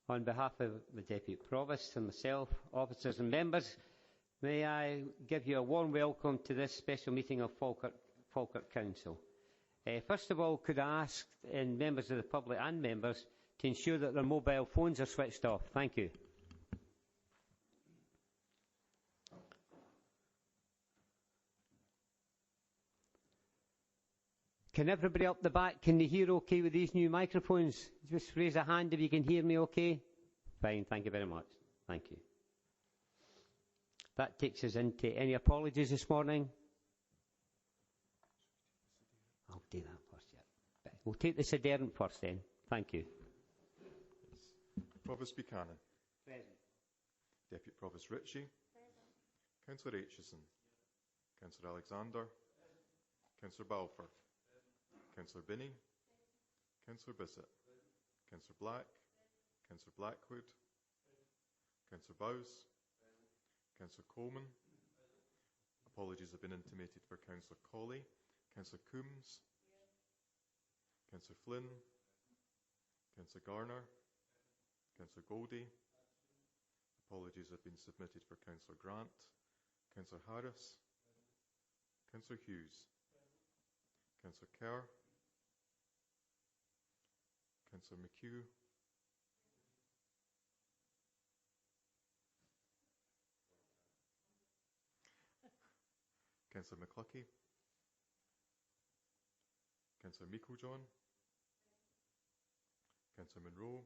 On behalf of the Deputy Provost and myself, officers and members, may I give you a warm welcome to this special meeting of Falkirk Council. First of all, could I ask members of the public and members to ensure that their mobile phones are switched off? Thank you. Can everybody up the back, can they hear okay with these new microphones? Just raise a hand if you can hear me okay. Fine, thank you very much. Thank you. That takes us into any apologies this morning. I'll do that first, yeah. We'll take the Sederent first then. Thank you. Provost Buchanan. Present. Deputy Provost Ritchie. Present. Councillor Aitchison. Councillor Alexander. Councillor Balfour. Councillor Binney. Councillor Bissett. Councillor Black. Councillor Blackwood. Councillor Bowes. Councillor Coleman. Apologies have been intimated for Councillor Colley. Councillor Coombs. Councillor Flynn. Councillor Garner. Councillor Goldie. Apologies have been submitted for Councillor Grant. Councillor Harris. Councillor Hughes. Councillor Kerr. Councillor McHugh. Councillor McCluckie. Councillor Meiklejohn. Councillor Monroe.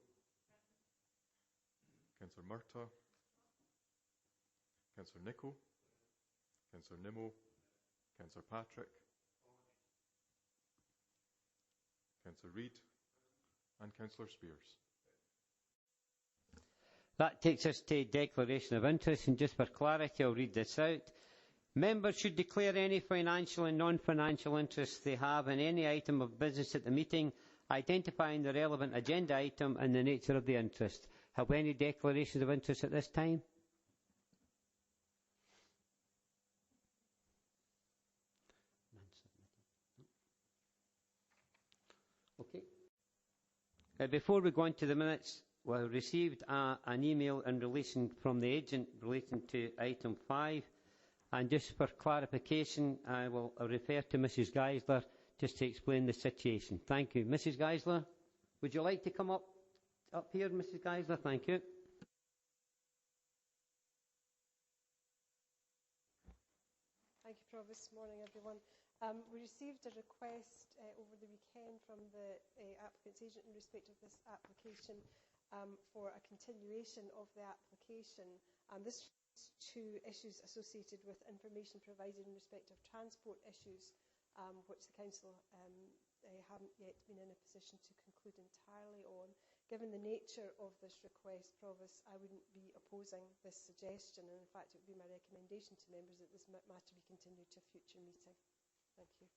Councillor Murtagh. Councillor Nicholl. Councillor Nimmo. Councillor Patrick. Councillor Reid. And Councillor Spears. That takes us to declaration of interest, and just for clarity, I'll read this out. Members should declare any financial and non-financial interests they have in any item of business at the meeting, identifying the relevant agenda item and the nature of the interest. Have we any declarations of interest at this time? Okay. Before we go on to the minutes, we received an email in relation from the agent relating to item 5. And just for clarification, I will refer to Mrs. Geisler just to explain the situation. Thank you. Mrs. Geisler, would you like to come up here, Mrs. Geisler? Thank you. Thank you, Provost. Morning, everyone. We received a request over the weekend from the applicant's agent in respect of this application for a continuation of the application. This relates to issues associated with information provided in respect of transport issues, which the Council haven't yet been in a position to conclude entirely on. Given the nature of this request, Provost, I wouldn't be opposing this suggestion, and in fact it would be my recommendation to members that this matter be continued to a future meeting. Thank you.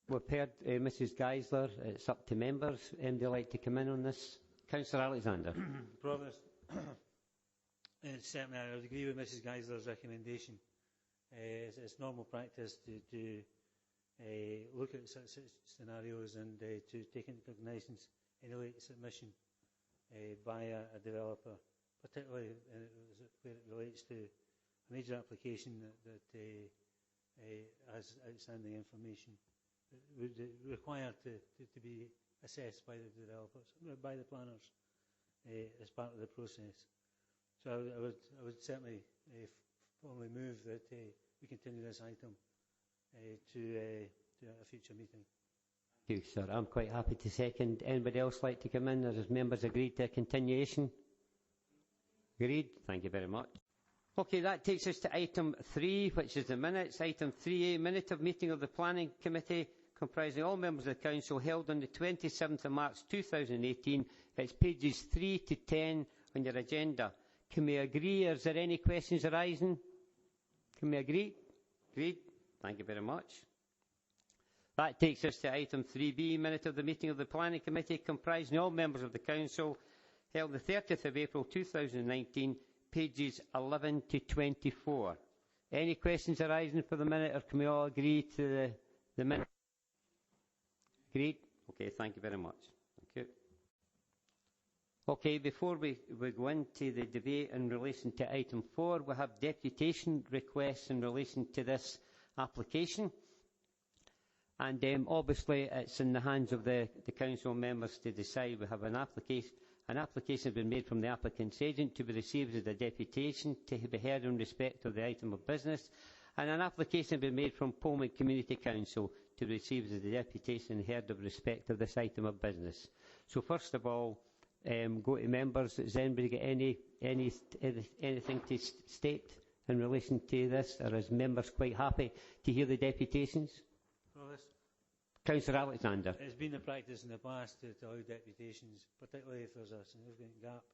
We've heard Mrs. Geisler. It's up to members. Would they like to come in on this? Councillor Alexander. Provost, certainly I would agree with Mrs. Geisler's recommendation. It's normal practice to look at such scenarios and to take into cognizance any late submission by a developer, particularly where it relates to a major application that has outstanding information. It would require to be assessed by the developers, by the planners, as part of the process. So I would certainly formally move that we continue this item to a future meeting. Thank you, sir. I'm quite happy to second. Anybody else like to come in? As members agreed to a continuation? Agreed. Thank you very much. Okay, that takes us to item 3, which is the minutes. Item 3A, minute of meeting of the Planning Committee, comprising all members of the Council, held on the 27th of March 2018. It's pages 3 to 10 on your agenda. Can we agree? Is there any questions arising? Can we agree? Agreed. Thank you very much. That takes us to item 3B, minute of the meeting of the Planning Committee, comprising all members of the Council, held the 30th of April 2019, pages 11 to 24. Any questions arising for the minute, or can we all agree to the minute? Agreed? Okay, thank you very much. Thank you. Okay, before we go into the debate in relation to item 4, we have deputation requests in relation to this application. And obviously it's in the hands of the council members to decide. We have an application. An application has been made from the applicant's agent to be received as a deputation to be heard in respect of the item of business. And an application has been made from Pullman Community Council to be received as a deputation and heard in respect of this item of business. So first of all, go to members. Does anybody get anything to state in relation to this? Or is members quite happy to hear the deputations? Councillor Alexander. It's been the practice in the past to allow deputations, particularly if there's a significant gap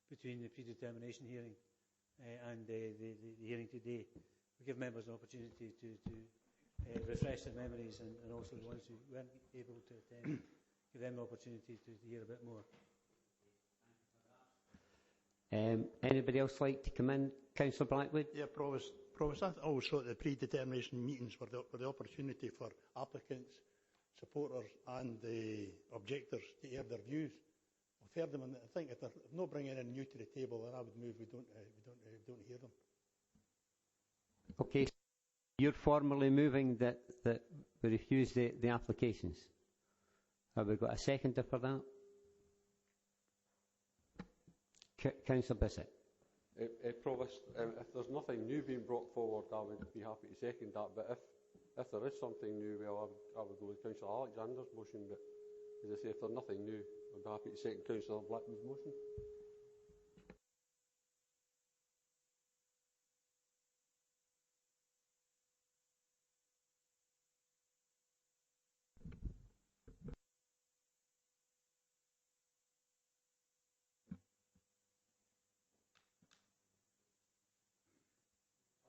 between the predetermination hearing and the hearing today. We give members an opportunity to refresh their memories, and also the ones who weren't able to attend, give them the opportunity to hear a bit more. Anybody else like to come in? Councillor Blackwood? Yeah, Provost, I always thought the predetermination meetings were the opportunity for applicants, supporters and the objectors to air their views. I've heard them, and I think if they're not bringing anything new to the table, then I would move we don't hear them. Okay, you're formally moving that we refuse the applications. Have we got a seconder for that? Councillor Bissett. Provost, if there's nothing new being brought forward, I would be happy to second that. But if there is something new, well, I would go with Councillor Alexander's motion. But as I say, if there's nothing new, I'd be happy to second Councillor Blackwood's motion.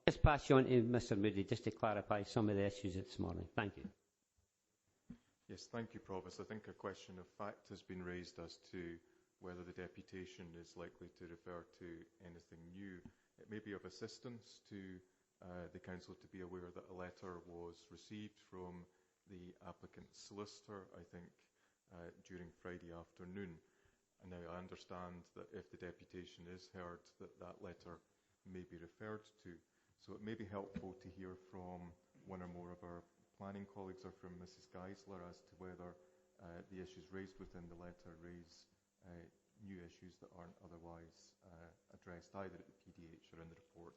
Just pass you on to Mr. Moody just to clarify some of the issues this morning. Thank you. Yes, thank you, Provost. I think a question of fact has been raised as to whether the deputation is likely to refer to anything new. It may be of assistance to the Council to be aware that a letter was received from the applicant's solicitor, I think, during Friday afternoon. And now I understand that if the deputation is heard, that letter may be referred to. So it may be helpful to hear from one or more of our planning colleagues or from Mrs. Geisler as to whether the issues raised within the letter raise new issues that aren't otherwise addressed either at the PDH or in the report.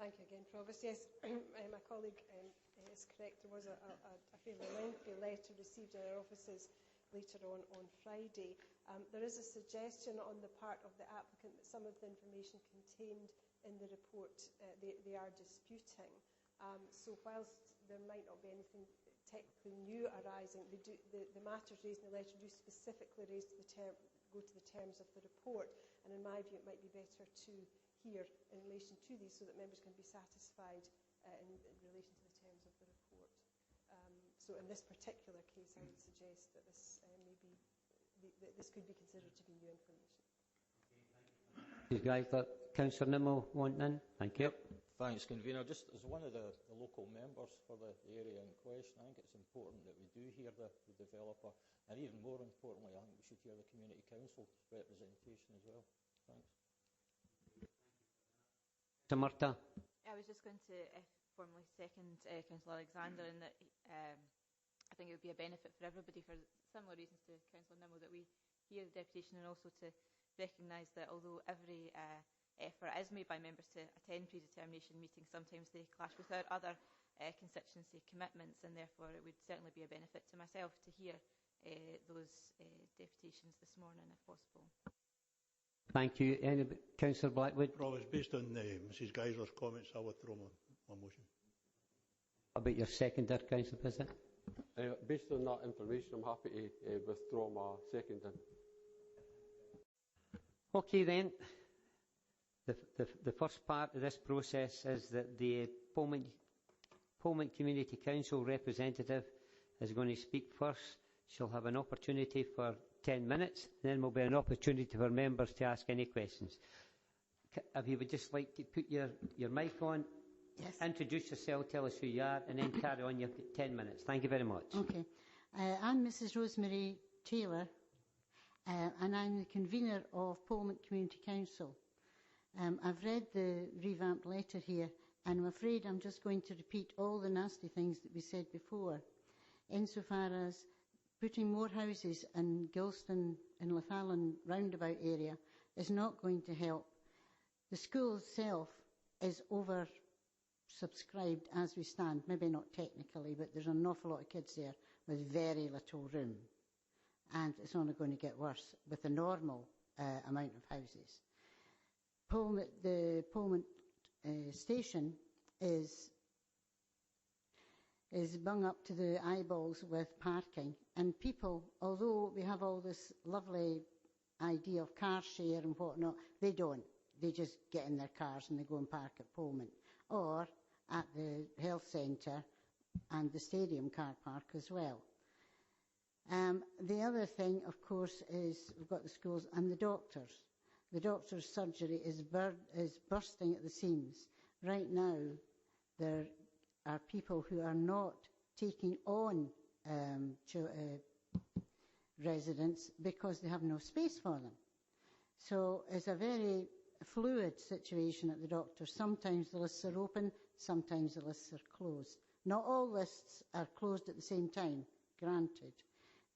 Thank you again, Provost. Yes, my colleague is correct. There was a fairly lengthy letter received in our offices later on Friday. There is a suggestion on the part of the applicant that some of the information contained in the report they are disputing. So whilst there might not be anything technically new arising, the matters raised in the letter do specifically go to the terms of the report, and in my view it might be better to hear in relation to these so that members can be satisfied in relation to the terms of the report. So in this particular case, I would suggest that this this could be considered to be new information. You guys got Councillor Nimmo wanting in? Thank you. Yep. Thanks, Convener. Just as one of the local members for the area in question, I think it's important that we do hear the developer, and even more importantly, I think we should hear the Community Council's representation as well. Thanks. Marta. I was just going to formally second Councillor Alexander in that I think it would be a benefit for everybody for similar reasons to Councillor Nimmo that we hear the deputation, and also to recognise that although every effort is made by members to attend predetermination meetings, sometimes they clash with our other constituency commitments, and therefore it would certainly be a benefit to myself to hear those deputations this morning if possible. Thank you. Councillor Blackwood? Provost, based on Mrs. Geisler's comments, I withdraw my motion. How about your seconder, Councillor Bissett? Based on that information, I'm happy to withdraw my seconding. Okay then. The first part of this process is that the Pullman Community Council representative is going to speak first. She'll have an opportunity for 10 minutes, then there will be an opportunity for members to ask any questions. If you would just like to put your mic on Yes. Introduce yourself, tell us who you are, and then carry on. You've got 10 minutes. Thank you very much. Okay. I'm Mrs. Rosemary Taylor, and I'm the convener of Polmont Community Council. I've read the revamped letter here, and I'm afraid I'm just going to repeat all the nasty things that we said before, insofar as putting more houses in Gilston and Lethallen roundabout area is not going to help. The school itself is oversubscribed as we stand, maybe not technically, but there's an awful lot of kids there with very little room. And it's only going to get worse with the normal amount of houses. The Polmont station is bung up to the eyeballs with parking. And people, although we have all this lovely idea of car share and whatnot, they don't. They just get in their cars and they go and park at Polmont or at the health centre and the stadium car park as well. The other thing, of course, is we've got the schools and the doctors. The doctor's surgery is bursting at the seams. Right now, there are people who are not taking on residents because they have no space for them. So it's a very fluid situation at the doctor. Sometimes the lists are open, sometimes the lists are closed. Not all lists are closed at the same time, granted,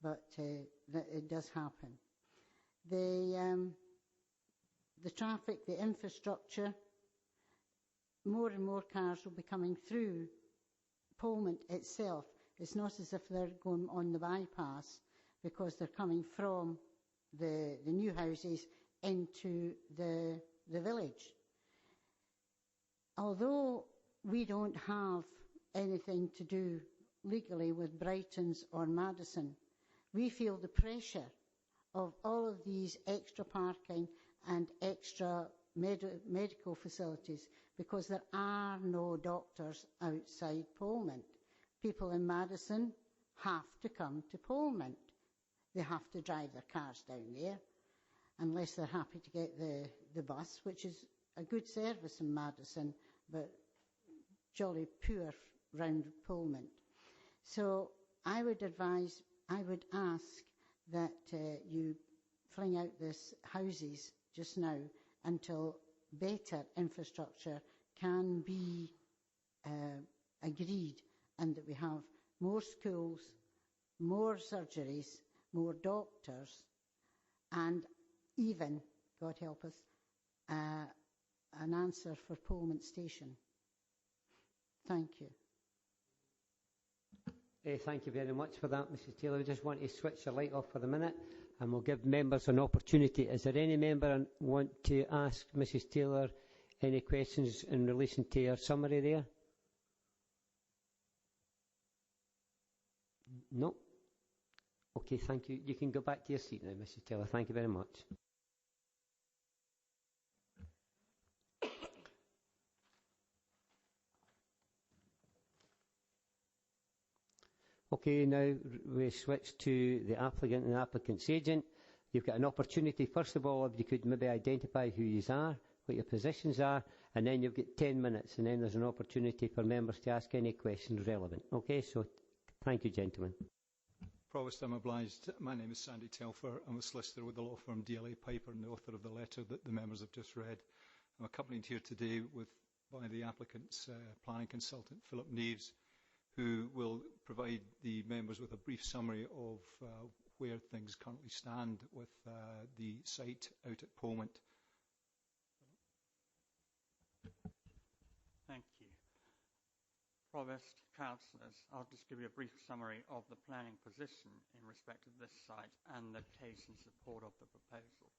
but it does happen. The traffic, the infrastructure, more and more cars will be coming through Polmont itself. It's not as if they're going on the bypass because they're coming from the new houses into the village. Although we don't have anything to do legally with Brighton's or Madison, we feel the pressure of all of these extra parking and extra medical facilities because there are no doctors outside Polmont. People in Madison have to come to Polmont. They have to drive their cars down there unless they're happy to get the bus, which is a good service in Madison, but jolly poor round Polmont. So I would ask that you fling out this houses just now until better infrastructure can be agreed and that we have more schools, more surgeries, more doctors, and even, God help us, an answer for Polmont Station. Thank you. Thank you very much for that, Mrs. Taylor. We just want to switch the light off for the minute and we'll give members an opportunity. Is there any member want to ask Mrs. Taylor any questions in relation to her summary there? No? Okay, thank you. You can go back to your seat now, Mrs. Taylor. Thank you very much. Okay, now we switch to the applicant and the applicant's agent. You've got an opportunity, first of all, if you could maybe identify who you are, what your positions are, and then you've got 10 minutes, and then there's an opportunity for members to ask any questions relevant. Okay, so thank you, gentlemen. Provost, I'm obliged. My name is Sandy Telfer. I'm a solicitor with the law firm DLA Piper and the author of the letter that the members have just read. I'm accompanied here today by the applicant's planning consultant, Philip Neves, who will provide the members with a brief summary of where things currently stand with the site out at Polmont. Thank you. Provost, councillors, I'll just give you a brief summary of the planning position in respect of this site and the case in support of the proposal.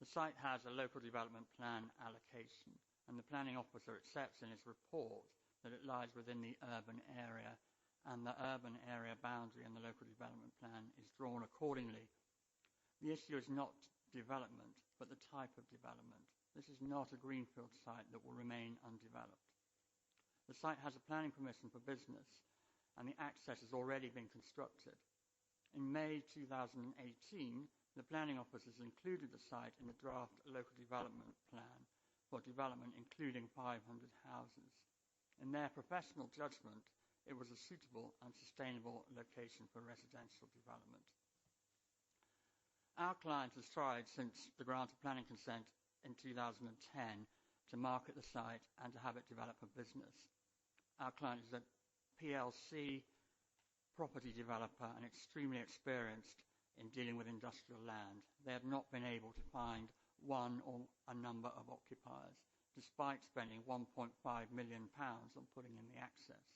The site has a local development plan allocation, and the planning officer accepts in his report that it lies within the urban area, and the urban area boundary in the local development plan is drawn accordingly. The issue is not development, but the type of development. This is not a greenfield site that will remain undeveloped. The site has a planning permission for business, and the access has already been constructed. In May 2018, the planning officers included the site in the draft local development plan for development including 500 houses. In their professional judgment, it was a suitable and sustainable location for residential development. Our client has tried since the grant of planning consent in 2010 to market the site and to have it develop a business. Our client is a PLC property developer and extremely experienced in dealing with industrial land. They have not been able to find one or a number of occupiers, despite spending £1.5 million on putting in the access.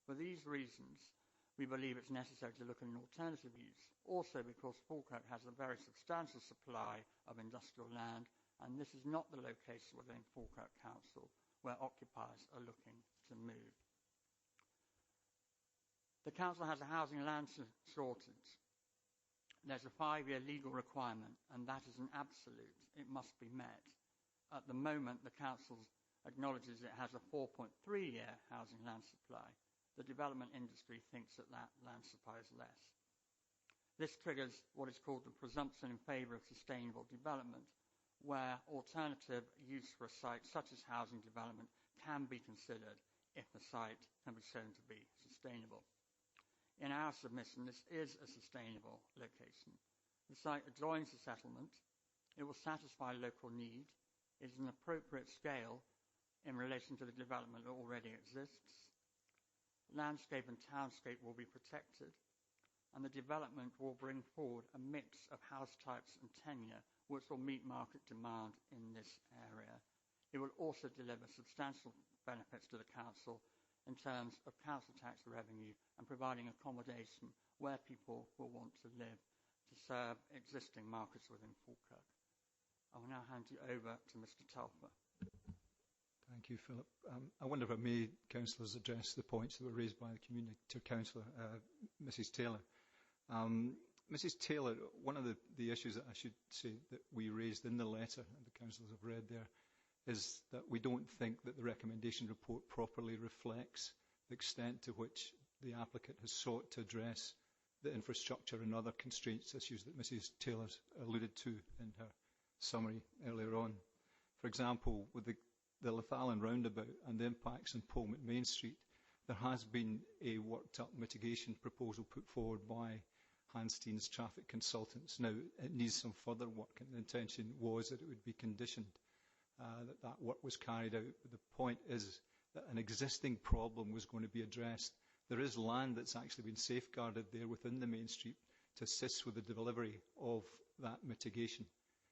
For these reasons, we believe it's necessary to look at an alternative use, also because Falkirk has a very substantial supply of industrial land, and this is not the location within Falkirk Council where occupiers are looking to move. The council has a housing land shortage. There's a 5-year legal requirement, and that is an absolute. It must be met. At the moment, the council acknowledges it has a 4.3-year housing land supply. The development industry thinks that that land supply is less. This triggers what is called the presumption in favour of sustainable development, where alternative use for a site, such as housing development, can be considered if the site can be shown to be sustainable. In our submission, this is a sustainable location. The site adjoins the settlement. It will satisfy local need. It is an appropriate scale in relation to the development that already exists. Landscape and townscape will be protected, and the development will bring forward a mix of house types and tenure which will meet market demand in this area. It will also deliver substantial benefits to the council in terms of council tax revenue and providing accommodation where people will want to live to serve existing markets within Falkirk. I will now hand you over to Mr. Telfer. Thank you, Philip. I wonder if I may, councillors, address the points that were raised by the community councillor, Mrs. Taylor. Mrs. Taylor, one of the issues that I should say that we raised in the letter, and the councillors have read there, is that we don't think that the recommendation report properly reflects the extent to which the applicant has sought to address the infrastructure and other constraints issues that Mrs. Taylor alluded to in her summary earlier on. For example, with the Lethallen roundabout and the impacts on Pullman Main Street, there has been a worked-up mitigation proposal put forward by Hanstein's traffic consultants. Now, it needs some further work, and the intention was that it would be conditioned that work was carried out. But the point is that an existing problem was going to be addressed. There is land that's actually been safeguarded there within the Main Street to assist with the delivery of that mitigation.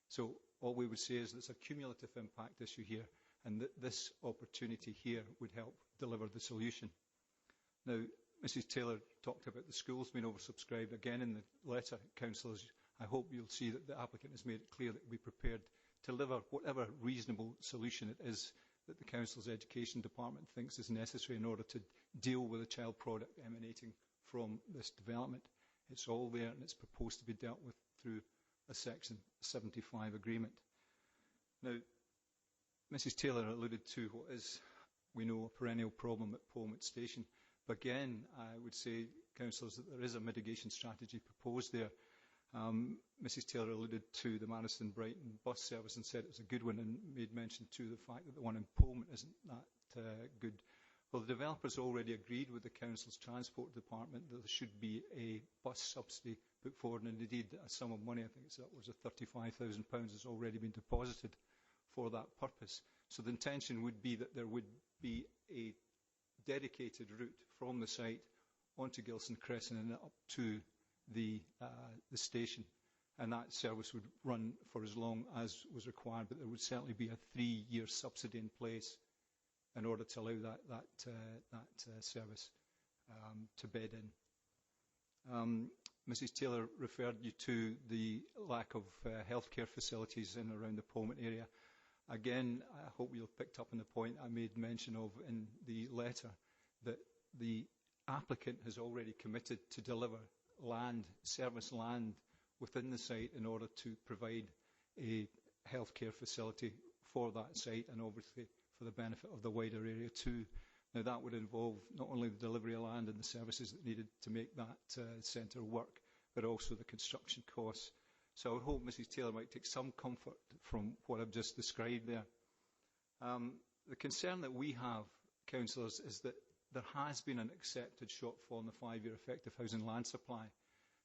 So all we would say is that it's a cumulative impact issue here, and that this opportunity here would help deliver the solution. Now, Mrs. Taylor talked about the schools being oversubscribed. Again, in the letter, councillors, I hope you'll see that the applicant has made it clear that we'll be prepared to deliver whatever reasonable solution it is that the council's education department thinks is necessary in order to deal with the child product emanating from this development. It's all there, and it's proposed to be dealt with through a Section 75 agreement. Now, Mrs. Taylor alluded to what is, we know, a perennial problem at Pullman Station. But again, I would say, councillors, that there is a mitigation strategy proposed there. Mrs. Taylor alluded to the Madison-Brighton bus service and said it was a good one, and made mention to the fact that the one in Pullman isn't that good. Well, the developers already agreed with the council's transport department that there should be a bus subsidy put forward, and indeed a sum of money, I think it's upwards of £35,000, has already been deposited for that purpose. So the intention would be that there would be a dedicated route from the site onto Gilson Crescent and up to the station, and that service would run for as long as was required, but there would certainly be a 3-year subsidy in place in order to allow that service to bed in. Mrs. Taylor referred you to the lack of healthcare facilities in and around the Pullman area. Again, I hope you'll have picked up on the point I made mention of in the letter, that the applicant has already committed to deliver land, service land within the site in order to provide a healthcare facility for that site, and obviously for the benefit of the wider area too. Now, that would involve not only the delivery of land and the services that needed to make that centre work, but also the construction costs. So I would hope Mrs. Taylor might take some comfort from what I've just described there. The concern that we have councillors, is that there has been an accepted shortfall in the 5-year effective housing land supply.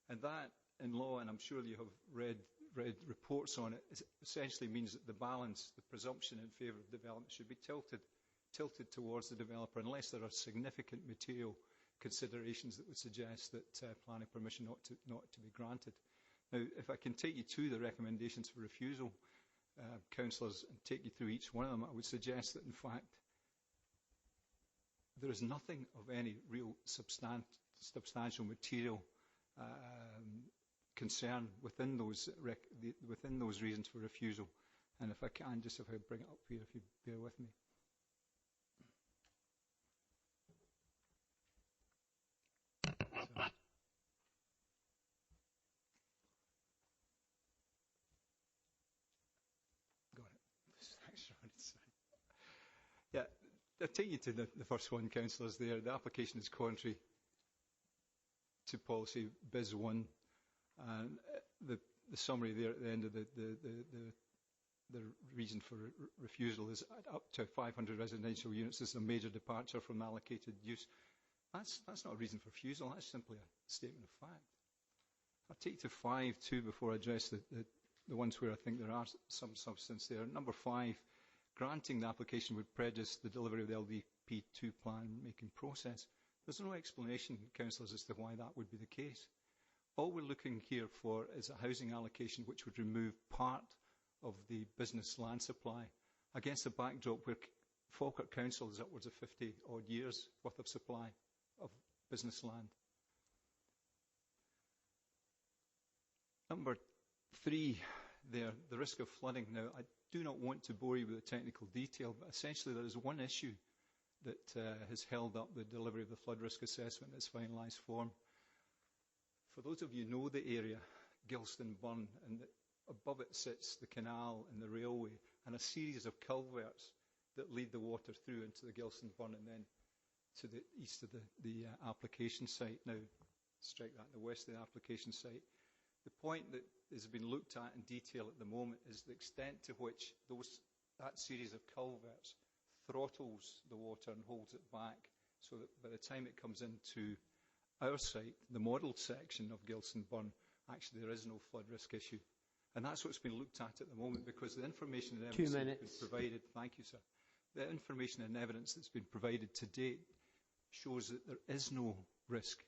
And that, in law, and I'm sure you have read reports on it, essentially means that the balance, the presumption in favour of development should be tilted towards the developer unless there are significant material considerations that would suggest that planning permission ought to be granted. Now, if I can take you to the recommendations for refusal, councillors, and take you through each one of them, I would suggest that, in fact, there is nothing of any real substantial material concern within those reasons for refusal. And if I can, just if I bring it up here, if you bear with me. Yeah, I'll take you to the first one, councillors. There, the application is contrary to policy BIS 1, and the summary there at the end of the reason for refusal is up to 500 residential units. This is a major departure from allocated use. That's not a reason for refusal. That's simply a statement of fact. I'll take you to 5.2 before I address the ones where I think there are some substance there. Number 5. Granting the application would prejudice the delivery of the LDP2 plan making process. There's no explanation, councillors, as to why that would be the case. All we're looking here for is a housing allocation which would remove part of the business land supply against a backdrop where Falkirk Council is upwards of 50 odd years worth of supply of business land. Number 3 there, the risk of flooding. Now, I do not want to bore you with the technical detail, but essentially there is one issue that has held up the delivery of the flood risk assessment in its finalised form. For those of you who know the area, Gilston Burn, and above it sits the canal and the railway and a series of culverts that lead the water through into the Gilston Burn and then to the east of the application site. Now, strike that in the west of the application site. The point that has been looked at in detail at the moment is the extent to which that series of culverts throttles the water and holds it back, so that by the time it comes into our site, the modelled section of Gilston Burn, actually there is no flood risk issue. And that's what's been looked at the moment, because the information and evidence that's been provided, thank you, sir, the information and evidence that's been provided to date shows that there is no risk.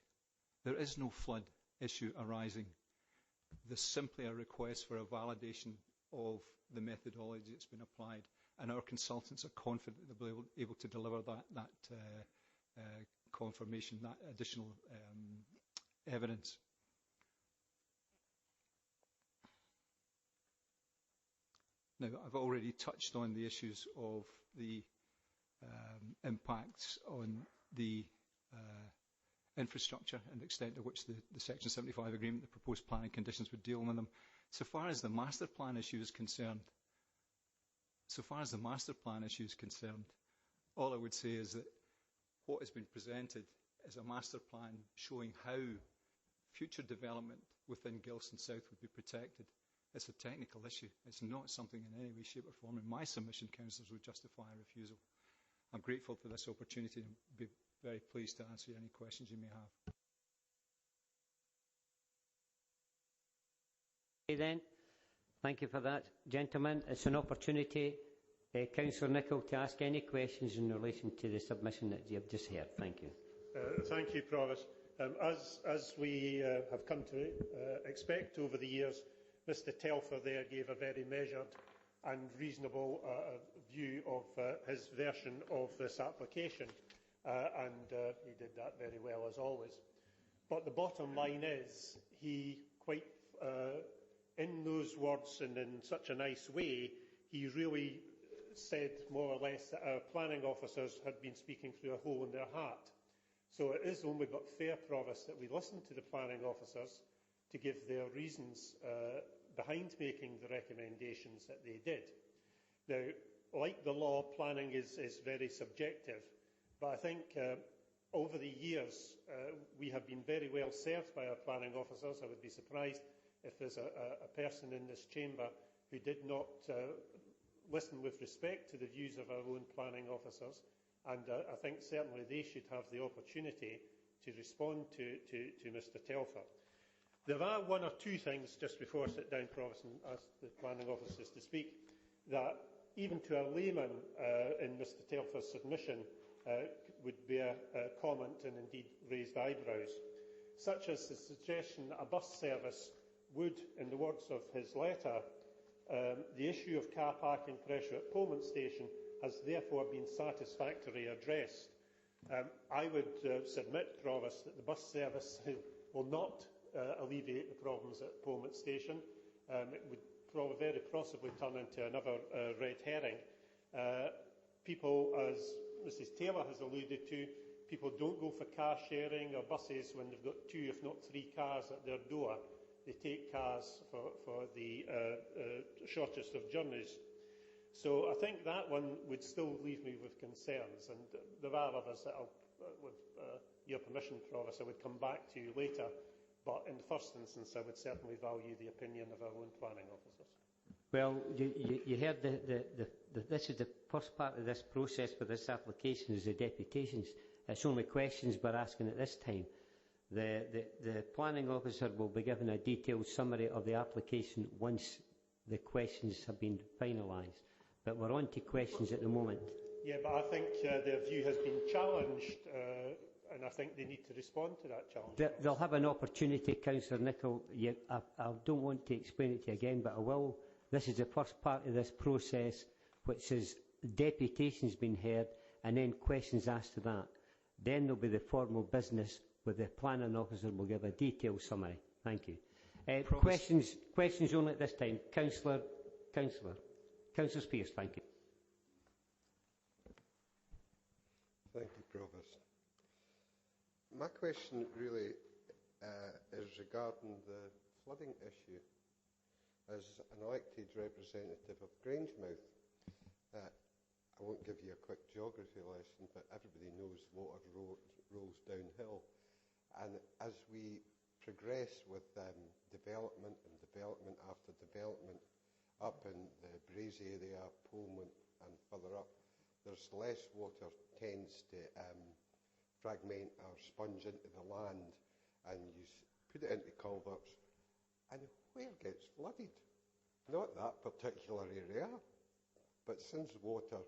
There is no flood issue arising. There's simply a request for a validation of the methodology that's been applied, and our consultants are confident they'll be able to deliver that confirmation, that additional evidence. Now, I've already touched on the issues of the impacts on the infrastructure and the extent to which the Section 75 agreement, the proposed planning conditions would deal with them. So far as the master plan issue is concerned, all I would say is that what has been presented is a master plan showing how future development within Gilston South would be protected. It's a technical issue. It's not something in any way, shape or form in my submission, councillors, would justify a refusal. I'm grateful for this opportunity and be very pleased to answer any questions you may have. Okay then, thank you for that. Gentlemen, it's an opportunity, Councillor Nicholl, to ask any questions in relation to the submission that you have just heard. Thank you. Thank you, Provost. As we have come to expect over the years, Mr Telfer there gave a very measured and reasonable view of his version of this application, and he did that very well as always. But the bottom line is, he quite, in those words and in such a nice way, he really said more or less that our planning officers had been speaking through a hole in their hat. So it is only but fair, Provost, that we listen to the planning officers to give their reasons behind making the recommendations that they did. Now, like the law, planning is very subjective, but I think over the years we have been very well served by our planning officers. I would be surprised if there's a person in this chamber who did not listen with respect to the views of our own planning officers. and I think certainly they should have the opportunity to respond to Mr Telfer. There are one or two things, just before I sit down, Provost, and ask the planning officers to speak, that even to a layman in Mr Telfer's submission would bear comment and indeed raised eyebrows, such as the suggestion that a bus service would, in the words of his letter, the issue of car parking pressure at Pullman Station has therefore been satisfactorily addressed. I would submit, Provost, that the bus service will not alleviate the problems at Pullman Station. It would very possibly turn into another red herring. People, as Mrs Taylor has alluded to, people don't go for car sharing or buses when they've got 2, if not 3 cars at their door. They take cars for the shortest of journeys. So I think that one would still leave me with concerns, and there are others that with your permission, Provost, I would come back to you later, but in the first instance I would certainly value the opinion of our own planning officers. Well, you heard this is the first part of this process for this application is the deputations. It's only questions we're asking at this time. The planning officer will be given a detailed summary of the application once the questions have been finalised. But we're on to questions at the moment. Yeah, but I think their view has been challenged, and I think they need to respond to that challenge. They'll have an opportunity, Councillor Nicholl. I don't want to explain it to you again, but I will. This is the first part of this process, which is deputations being heard, and then questions asked to that. Then there'll be the formal business, where the planning officer will give a detailed summary. Thank you. Questions only at this time. Councillor Spears, thank you. Thank you, Provost. My question really is regarding the flooding issue. As an elected representative of Grangemouth, I won't give you a quick geography lesson, but everybody knows water rolls downhill. And as we progress with development and development after development up in the Braes area, Pullman and further up, there's less water tends to fragment or sponge into the land, and you put it into culverts, and where gets flooded? Not that particular area, but since water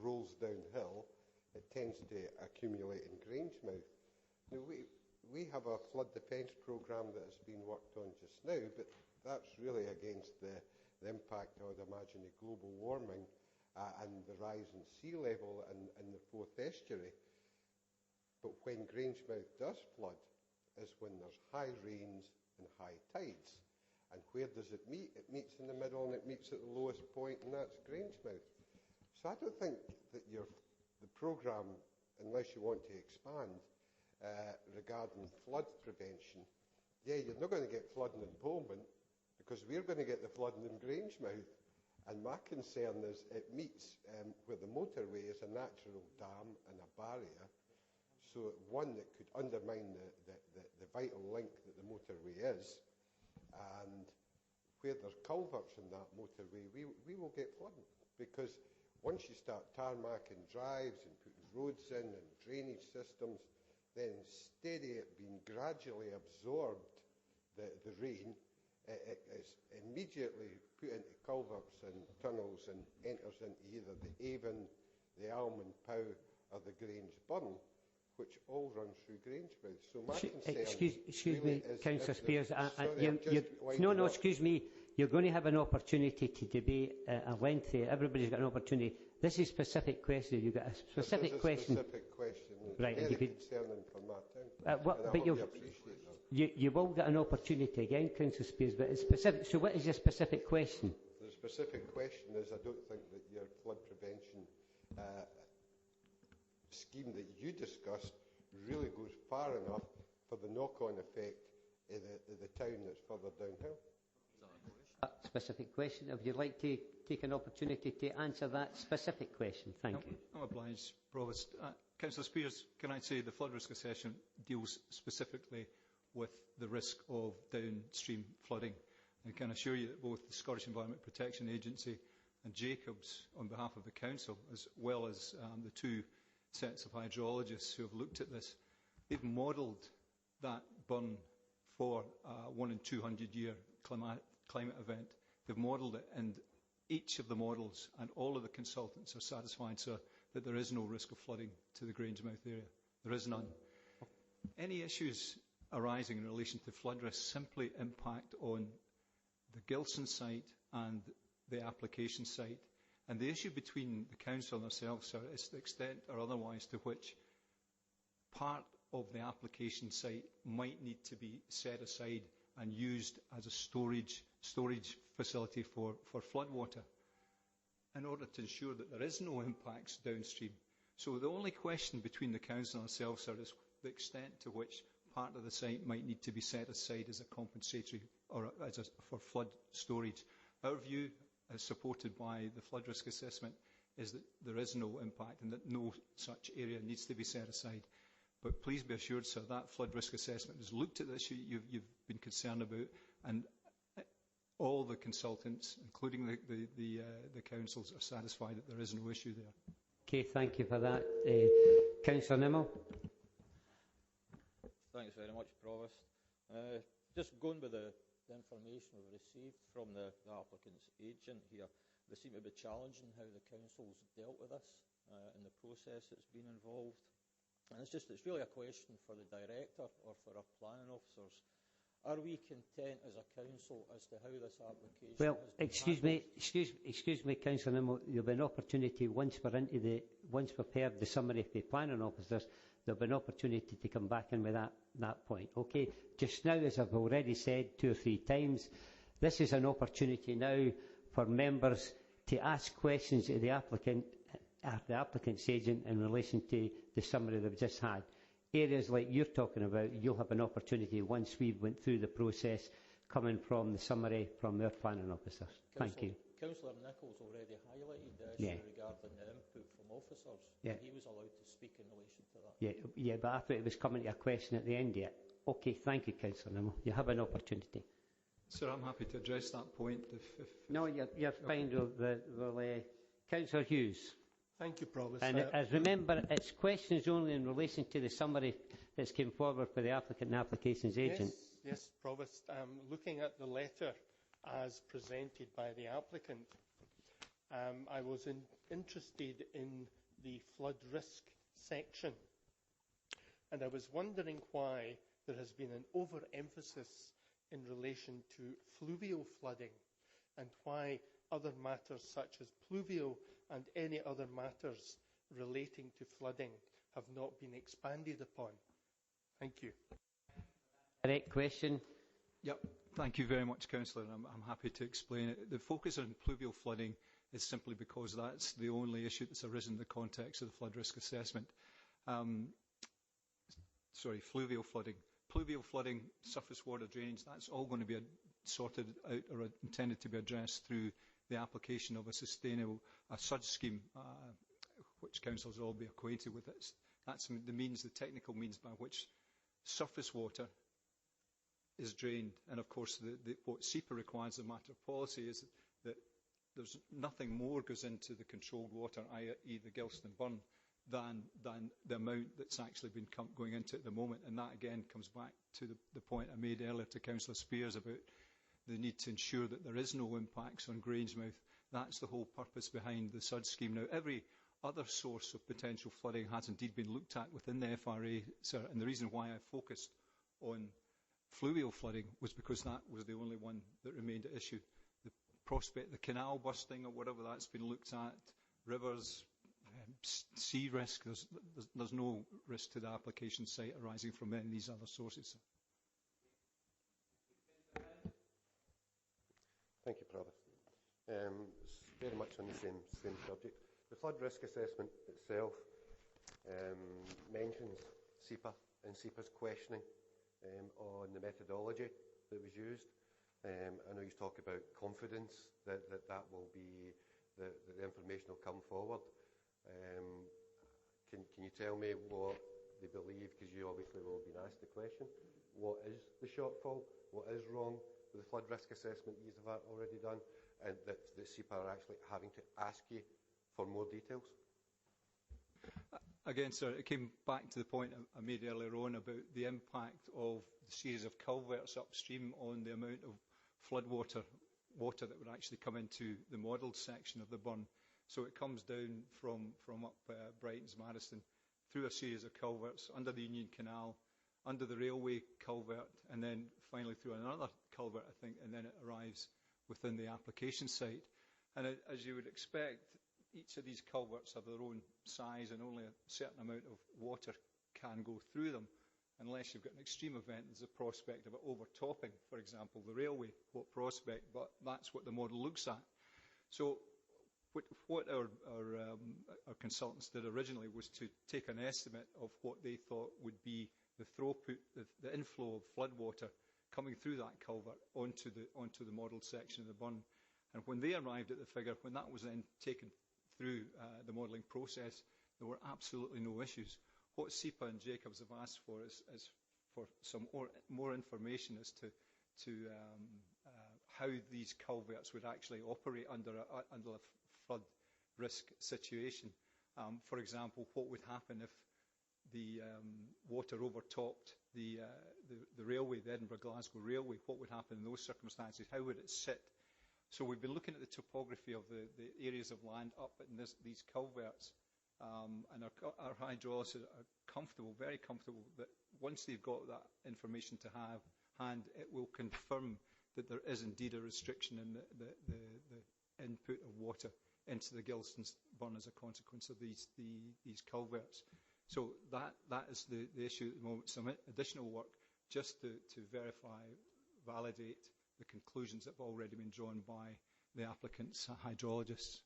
rolls downhill, it tends to accumulate in Grangemouth. Now, we have a flood defence programme that has been worked on just now, but that's really against the impact, I would imagine, of global warming and the rise in sea level in the Forth Estuary. But when Grangemouth does flood is when there's high rains and high tides. And where does it meet? It meets in the middle, and it meets at the lowest point, and that's Grangemouth. So I don't think that the programme, unless you want to expand, regarding flood prevention, you're not going to get flooding in Pullman, because we're going to get the flooding in Grangemouth. And my concern is it meets where the motorway is a natural dam and a barrier, so one that could undermine the vital link that the motorway is. And where there's culverts in that motorway, we will get flooding, because once you start tarmacking drives and putting roads in and drainage systems, then steady it being gradually absorbed, the rain, it's immediately put into culverts and tunnels and enters into either the Avon, the Almond Pow or the Grange Burn, which all run through Grangemouth. So my concern excuse really me, Councillor Spears. No, excuse me. You're going to have an opportunity to debate a lengthy. Everybody's got an opportunity. This is a specific question. You've got a specific question. Specific question. Right. Very concerning for my town. But you will get an opportunity again, Councillor Spears. But it's specific. So, what is your specific question? The specific question is, I don't think that your flood prevention scheme that you discussed really goes far enough for the knock-on effect in the town that's further downhill. Specific question. Would you like to take an opportunity to answer that specific question? Thank you. I'm obliged, Provost. Councillor Spears, can I say the flood risk assessment deals specifically with the risk of downstream flooding? I can assure you that both the Scottish Environment Protection Agency and Jacobs, on behalf of the Council, as well as the two sets of hydrologists who have looked at this. They've modelled that burn for a 1 in 200 year climate event. They've modelled it, and each of the models and all of the consultants are satisfied, sir, that there is no risk of flooding to the Grangemouth area. There is none. Any issues arising in relation to flood risk simply impact on the Gilson site and the application site. And the issue between the council and ourselves, sir, is the extent or otherwise to which part of the application site might need to be set aside and used as a storage facility for floodwater in order to ensure that there is no impacts downstream. So the only question between the council and ourselves, sir, is the extent to which part of the site might need to be set aside as a compensatory or for flood storage. Our view, as supported by the flood risk assessment, is that there is no impact and that no such area needs to be set aside. But please be assured, sir, that flood risk assessment has looked at the issue you've been concerned about, and all the consultants, including the councils, are satisfied that there is no issue there. Okay, thank you for that. Councillor Nimmo. Thanks very much, Provost. Just going with the information we've received from the applicant's agent here, they seem to be challenging how the council's dealt with this and the process that's been involved. And it's really a question for the director or for our planning officers. Are we content as a council as to how this application Well, has been excuse me, Councillor Nimmo, there'll be an opportunity once we've heard the summary of the planning officers, there'll be an opportunity to come back in with that point. Okay, just now, as I've already said 2 or 3 times, this is an opportunity now for members to ask questions of the applicant's agent in relation to the summary they've just had. Areas like you're talking about, you'll have an opportunity once we went through the process coming from the summary from our planning officers. Thank you. Councillor Nichols already highlighted the issue regarding the input from officers. Yeah. He was allowed to speak in relation to that. Yeah, but I thought it was coming to a question at the end yet. Okay, thank you, Councillor Nimmo. You have an opportunity. Sir, I'm happy to address that point. No, you're fine. Councillor Hughes. Thank you, Provost. And as remember, it's questions only in relation to the summary that's came forward for the applicant and applications agent. Yes, Provost. Looking at the letter as presented by the applicant, I was interested in the flood risk section, and I was wondering why there has been an overemphasis in relation to fluvial flooding, and why other matters such as pluvial and any other matters relating to flooding have not been expanded upon. Thank you. Correct question. Yep. Thank you very much, Councillor. I'm happy to explain it. The focus on pluvial flooding is simply because that's the only issue that's arisen in the context of the flood risk assessment. Fluvial flooding. Pluvial flooding, surface water drainage, that's all going to be sorted out or intended to be addressed through the application of a SUD scheme, which councils will all be acquainted with. That's the technical means by which surface water is drained. And of course, what SEPA requires as a matter of policy is that there's nothing more goes into the controlled water, i.e. the Gilston Burn, than the amount that's actually been going into it at the moment. And that again comes back to the point I made earlier to Councillor Spears about the need to ensure that there is no impacts on Grangemouth. That's the whole purpose behind the SUD scheme. Now, every other source of potential flooding has indeed been looked at within the FRA, sir, and the reason why I focused on fluvial flooding was because that was the only one that remained at issue. The prospect, the canal busting or whatever, that's been looked at, rivers, sea risk, there's no risk to the application site arising from any of these other sources. Thank you, Provost. It's very much on the same subject. The flood risk assessment itself mentions SEPA and SEPA's questioning on the methodology that was used. I know you talk about confidence that will be the information will come forward. Can you tell me what they believe, because you obviously will have been asked the question, what is the shortfall, what is wrong with the flood risk assessment you have already done, and that SEPA are actually having to ask you for more details? Again, sir, it came back to the point I made earlier on about the impact of the series of culverts upstream on the amount of water that would actually come into the modelled section of the burn. So it comes down from up Brighton's Madison through a series of culverts, under the Union Canal, under the railway culvert, and then finally through another culvert, I think, and then it arrives within the application site. And as you would expect, each of these culverts have their own size, and only a certain amount of water can go through them. Unless you've got an extreme event, there's a prospect of it overtopping, for example, the railway, what prospect, but that's what the model looks at. So what our consultants did originally was to take an estimate of what they thought would be the throughput, the inflow of floodwater coming through that culvert onto the modelled section of the burn. And when they arrived at the figure, when that was then taken through the modelling process, there were absolutely no issues. What SEPA and Jacobs have asked for is for some more information as to how these culverts would actually operate under a flood risk situation. For example, what would happen if the water overtopped the railway, the Edinburgh-Glasgow railway? What would happen in those circumstances? How would it sit? So we've been looking at the topography of the areas of land up in these culverts, and our hydrologists are comfortable, very comfortable, that once they've got that information to hand, it will confirm that there is indeed a restriction in the input of water into the Gilston burn as a consequence of these culverts. So that is the issue at the moment. Some additional work just to verify, validate the conclusions that have already been drawn by the applicant's hydrologists.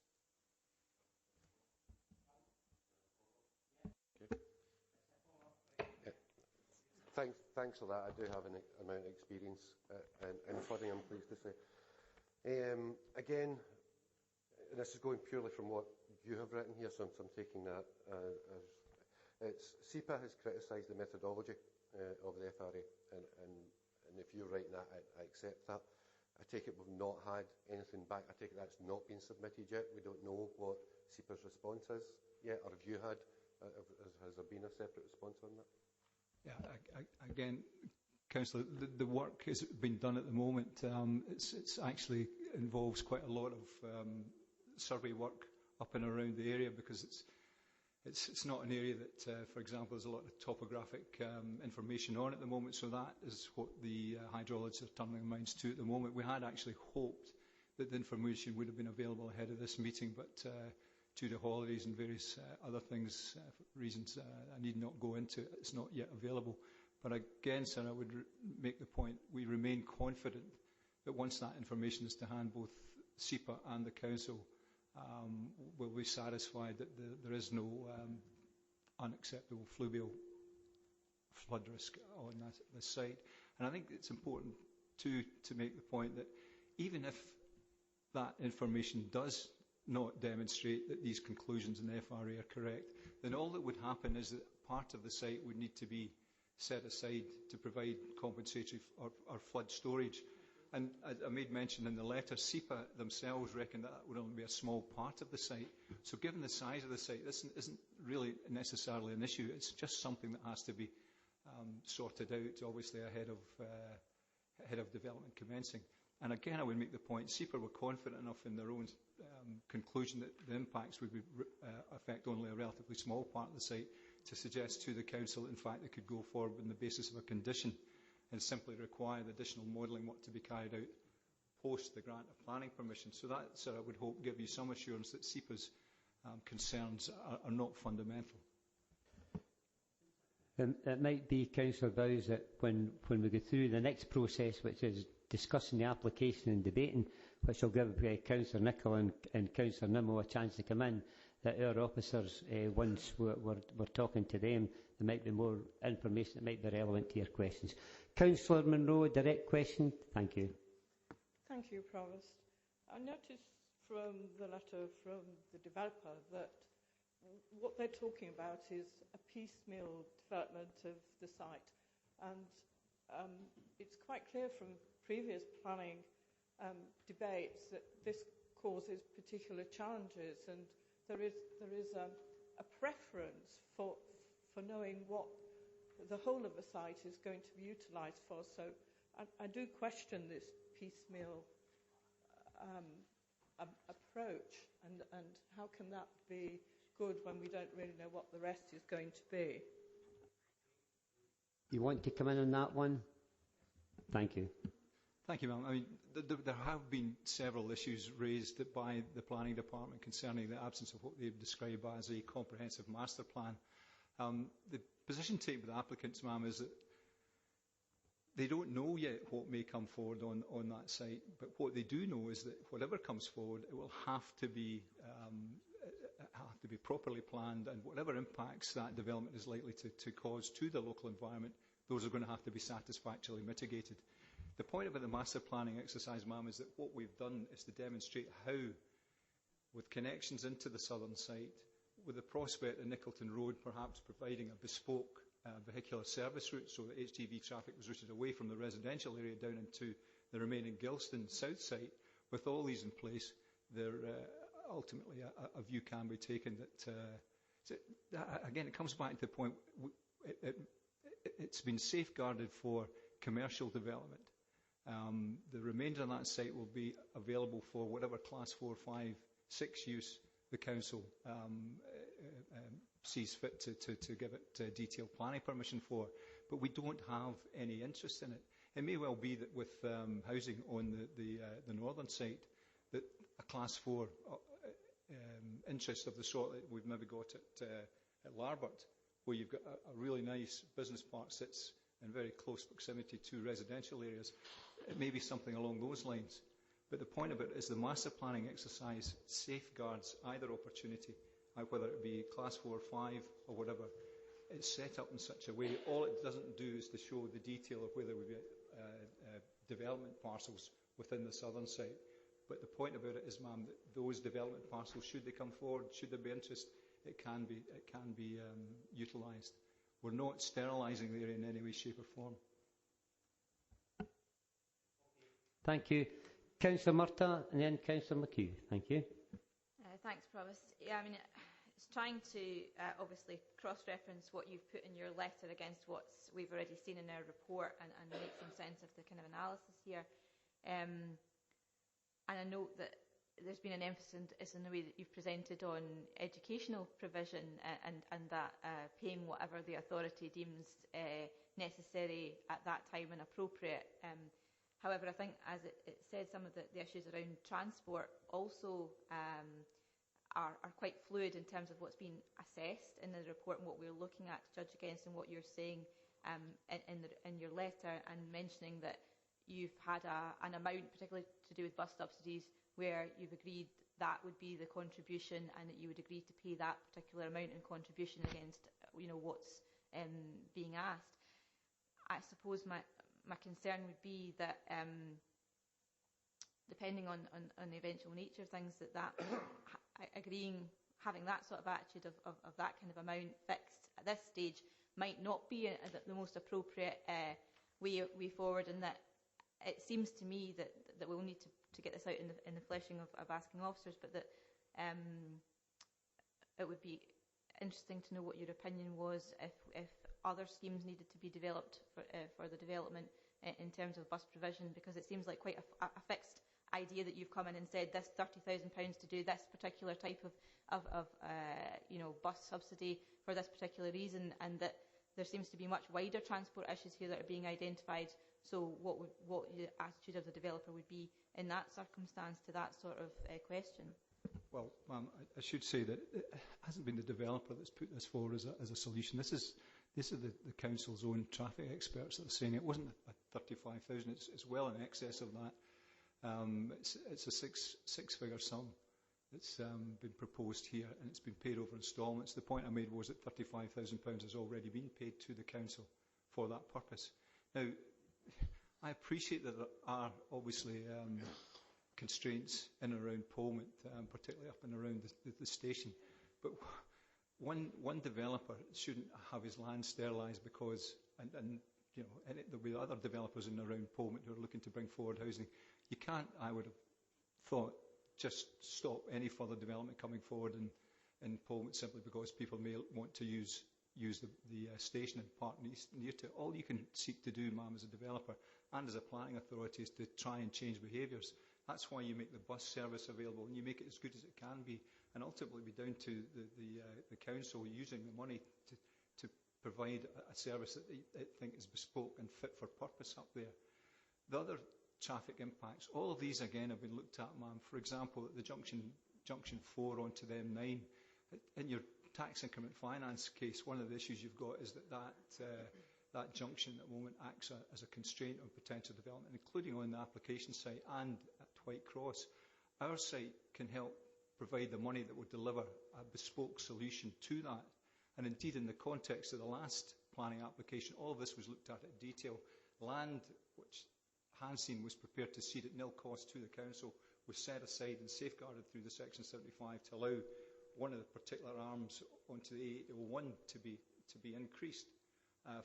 Okay. Thanks for that. I do have an amount of experience in flooding, I'm pleased to say. Again, and this is going purely from what you have written here, so I'm taking that as SEPA has criticised the methodology of the FRA, and if you're writing that, I accept that. I take it we've not had anything back. I take it that's not been submitted yet. We don't know what SEPA's response is yet, or have you had? Has there been a separate response on that? Yeah, again, Councillor, the work has been done at the moment. It's actually involves quite a lot of survey work up and around the area, because it's not an area that, for example, there's a lot of topographic information on at the moment, so that is what the hydrologists are turning their minds to at the moment. We had actually hoped that the information would have been available ahead of this meeting, but due to holidays and various other things, reasons I need not go into, it's not yet available. But again, sir, I would make the point, we remain confident that once that information is to hand, both SEPA and the Council will be satisfied that there is no unacceptable fluvial flood risk on this site. And I think it's important to make the point that even if that information does not demonstrate that these conclusions in the FRA are correct, then all that would happen is that part of the site would need to be set aside to provide compensatory or flood storage. And I made mention in the letter, SEPA themselves reckon that would only be a small part of the site. So given the size of the site, this isn't really necessarily an issue. It's just something that has to be sorted out, obviously, ahead of development commencing. And again, I would make the point, SEPA were confident enough in their own conclusion that the impacts would affect only a relatively small part of the site to suggest to the Council that, in fact, they could go forward on the basis of a condition and simply require the additional modelling work to be carried out post the grant of planning permission. So that, sir, I would hope give you some assurance that SEPA's concerns are not fundamental. It might be, Councillor Bowes, that when we go through the next process, which is discussing the application and debating, which will give Councillor Nicholl and Councillor Nimmo a chance to come in, that our officers, once we're talking to them, there might be more information that might be relevant to your questions. Councillor Munro, direct question. Thank you. Thank you, Provost. I noticed from the letter from the developer that what they're talking about is a piecemeal development of the site. And it's quite clear from previous planning debates that this causes particular challenges, and there is a preference for knowing what the whole of the site is going to be utilised for. So I do question this piecemeal approach, and how can that be good when we don't really know what the rest is going to be? You want to come in on that one? Thank you. Thank you, ma'am. I mean, there have been several issues raised by the planning department concerning the absence of what they describe as a comprehensive master plan. The position taken by the applicants, ma'am, is that they don't know yet what may come forward on that site, but what they do know is that whatever comes forward, it will have to be properly planned, and whatever impacts that development is likely to cause to the local environment, those are going to have to be satisfactorily mitigated. The point about the master planning exercise, ma'am, is that what we've done is to demonstrate how, with connections into the southern site, with the prospect of Nicolton Road perhaps providing a bespoke vehicular service route so that HGV traffic was routed away from the residential area down into the remaining Gilston south site. With all these in place, there ultimately a view can be taken that, again, it comes back to the point, it's been safeguarded for commercial development. The remainder of that site will be available for whatever class 4, 5, 6 use the council sees fit to give it detailed planning permission for. But we don't have any interest in it. It may well be that with housing on the northern site, that a class 4 interest of the sort that we've maybe got at Larbert, where you've got a really nice business park sits in very close proximity to residential areas. It may be something along those lines. But the point of it is the master planning exercise safeguards either opportunity, whether it be class 4 or 5 or whatever. It's set up in such a way, all it doesn't do is to show the detail of where there would be development parcels within the southern site. But the point about it is, ma'am, that those development parcels, should they come forward, should there be interest, it can be utilised. We're not sterilising the area in any way, shape or form. Thank you. Councillor Murtagh and then Councillor McHugh. Thank you. Thanks, Provost. Yeah, I mean, it's trying to obviously cross-reference what you've put in your letter against what we've already seen in our report and make some sense of the kind of analysis here. And I note that there's been an emphasis in the way that you've presented on educational provision and that paying whatever the authority deems necessary at that time and appropriate. However, I think, as it said, some of the issues around transport also are quite fluid in terms of what's been assessed in the report and what we're looking at to judge against, and what you're saying in your letter, and mentioning that you've had an amount, particularly to do with bus subsidies, where you've agreed that would be the contribution and that you would agree to pay that particular amount in contribution against what's being asked. I suppose my concern would be that depending on the eventual nature of things, that having that sort of attitude of that kind of amount fixed at this stage might not be the most appropriate way forward, and that it seems to me that we'll need to get this out in the fleshing of asking officers, but that it would be interesting to know what your opinion was if other schemes needed to be developed for the development in terms of bus provision, because it seems like quite a fixed idea that you've come in and said this £30,000 to do this particular type of bus subsidy for this particular reason, and that there seems to be much wider transport issues here that are being identified. So what the attitude of the developer would be in that circumstance to that sort of question? Well, ma'am, I should say that it hasn't been the developer that's put this forward as a solution. This is the council's own traffic experts that are saying it wasn't a 35,000. It's well in excess of that. It's a six-figure sum that's been proposed here, and it's been paid over instalments. The point I made was that £35,000 has already been paid to the council for that purpose. Now, I appreciate that there are obviously constraints in and around Polmont, particularly up and around the station, but one developer shouldn't have his land sterilised because, and there'll be other developers in and around Polmont who are looking to bring forward housing. You can't, I would have thought, just stop any further development coming forward in Parliament simply because people may want to use the station and park near to it. All you can seek to do, ma'am, as a developer and as a planning authority is to try and change behaviours. That's why you make the bus service available and you make it as good as it can be, and ultimately be down to the council using the money to provide a service that they think is bespoke and fit for purpose up there. The other traffic impacts, all of these again have been looked at, ma'am. For example, at the junction 4 onto the M9, in your tax increment finance case, one of the issues you've got is that junction at the moment acts as a constraint on potential development, including on the application site and at Whitecross. Our site can help provide the money that will deliver a bespoke solution to that. And indeed, in the context of the last planning application, all of this was looked at in detail. Land, which Hansine was prepared to cede at nil cost to the council, was set aside and safeguarded through the Section 75 to allow one of the particular arms onto the A01 to be increased.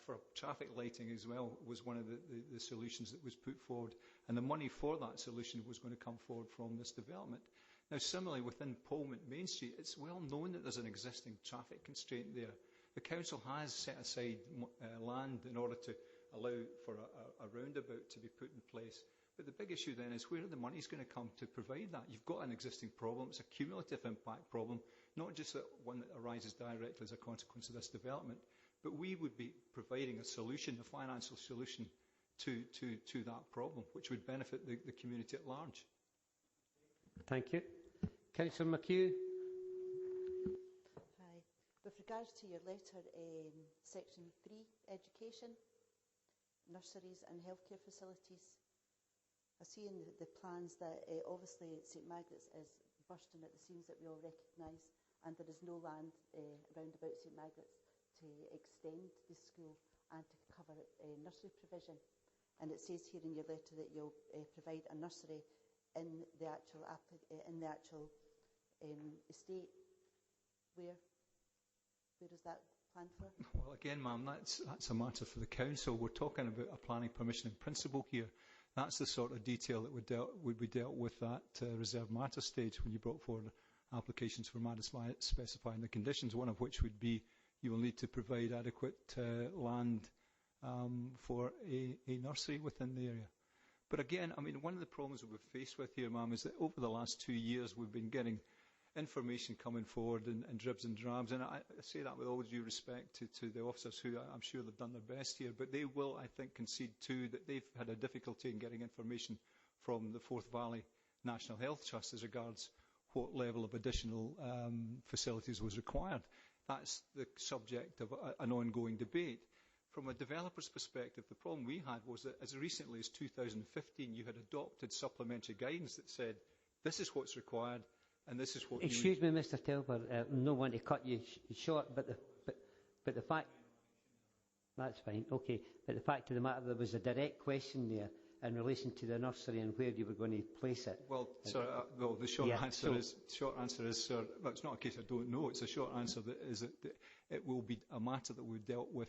For traffic lighting as well was one of the solutions that was put forward, and the money for that solution was going to come forward from this development. Now, similarly, within Parliament Main Street, it's well known that there's an existing traffic constraint there. The council has set aside land in order to allow for a roundabout to be put in place. But the big issue then is where the money is going to come to provide that. You've got an existing problem. It's a cumulative impact problem, not just that one that arises directly as a consequence of this development, but we would be providing a solution, a financial solution to that problem, which would benefit the community at large. Thank you. Councillor McHugh. Hi. With regards to your letter, Section 3, education, nurseries and healthcare facilities, I see in the plans that obviously St Margaret's is bursting at the seams, that we all recognise, and there is no land round about St Margaret's to extend the school and to cover nursery provision. And it says here in your letter that you'll provide a nursery in the actual estate. Where is that planned for? Well, again, ma'am, that's a matter for the council. We're talking about a planning permission in principle here. That's the sort of detail that would be dealt with at reserve matter stage when you brought forward applications for matters specifying the conditions, one of which would be you will need to provide adequate land for a nursery within the area. But again, I mean, one of the problems that we're faced with here, ma'am, is that over the last 2 years we've been getting information coming forward in dribs and drabs, and I say that with all due respect to the officers who I'm sure they've done their best here, but they will, I think, concede too that they've had a difficulty in getting information from the Forth Valley National Health Trust as regards what level of additional facilities was required. That's the subject of an ongoing debate. From a developer's perspective, the problem we had was that as recently as 2015 you had adopted supplementary guidance that said this is what's required and this is what Excuse me, Mr Telfer, no one to cut you short, but the fact... That's fine, okay. But the fact of the matter, there was a direct question there in relation to the nursery and where you were going to place it. Well, sir, the short answer is, sir, well, it's not a case I don't know. It's a short answer that is that it will be a matter that we've dealt with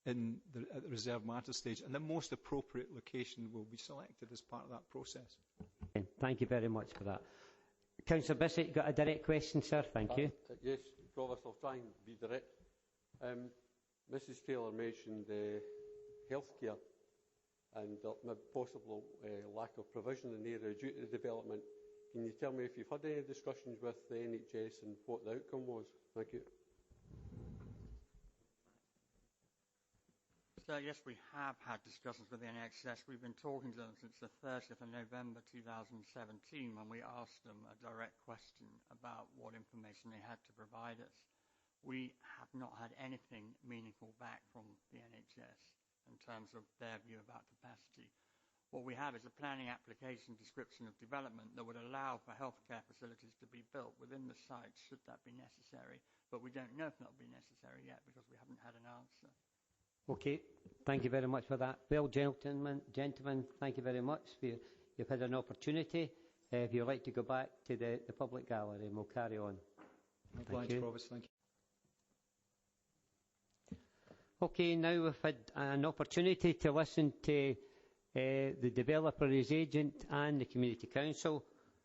at the reserve matter stage, and the most appropriate location will be selected as part of that process. Okay, thank you very much for that. Councillor Bissett, you got a direct question, sir? Thank you. Yes, Provost, I'll try and be direct. Mrs Taylor mentioned healthcare and possible lack of provision in the area due to the development. Can you tell me if you've had any discussions with the NHS and what the outcome was? Thank you. So yes, we have had discussions with the NHS. We've been talking to them since the 30th of November 2017 when we asked them a direct question about what information they had to provide us. We have not had anything meaningful back from the NHS in terms of their view about capacity. What we have is a planning application description of development that would allow for healthcare facilities to be built within the site should that be necessary. But we don't know if that will be necessary yet because we haven't had an answer. Okay, thank you very much for that. Well, gentlemen, thank you very much. You've had an opportunity. If you'd like to go back to the public gallery, and we'll carry on. Thank you. Provost, thank you. Okay, now we've had an opportunity to listen to the developer, his agent and the Community Council.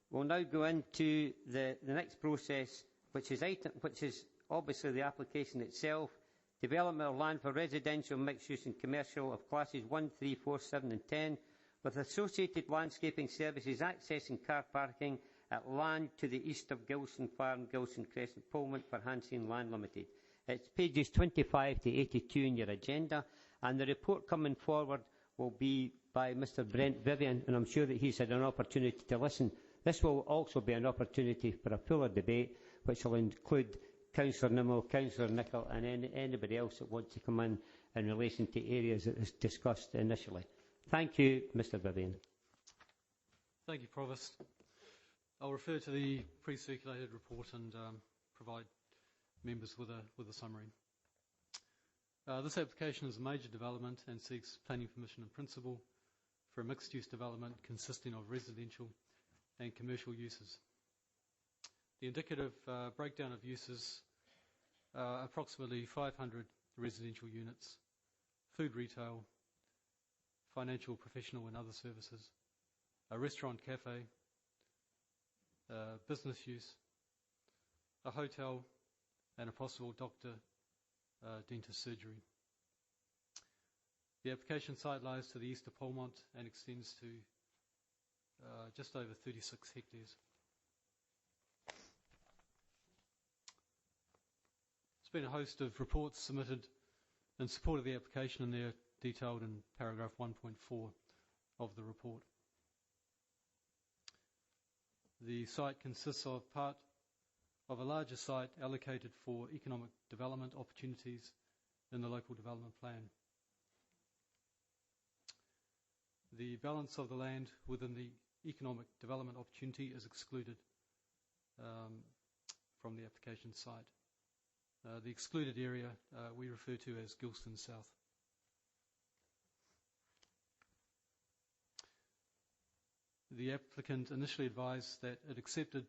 We'll now go into the next process which is obviously the application itself. Development of land for residential, mixed use and commercial of classes 1, 3, 4, 7 and 10, with associated landscaping services accessing car parking at land to the east of Gilson Farm, Gilson Crescent, Pullman for Hansine Land Limited. It's pages 25 to 82 in your agenda, and the report coming forward will be by Mr Brent Vivian, and I'm sure that he's had an opportunity to listen. This will also be an opportunity for a fuller debate, which will include Councillor Nimmo, Councillor Nicholl and anybody else that wants to come in relation to areas that was discussed initially. Thank you, Mr Vivian. Thank you, Provost. I'll refer to the pre-circulated report and provide members with a summary. This application is a major development and seeks planning permission in principle for a mixed-use development consisting of residential and commercial uses. The indicative breakdown of uses are approximately 500 residential units, food retail, financial, professional and other services, a restaurant, cafe, business use, a hotel and a possible doctor, dentist surgery. The application site lies to the east of Polmont and extends to just over 36 hectares. There's been a host of reports submitted in support of the application, and they're detailed in paragraph 1.4 of the report. The site consists of part of a larger site allocated for economic development opportunities in the local development plan. The balance of the land within the economic development opportunity is excluded from the application site. The excluded area we refer to as Gilston South. The applicant initially advised that it accepted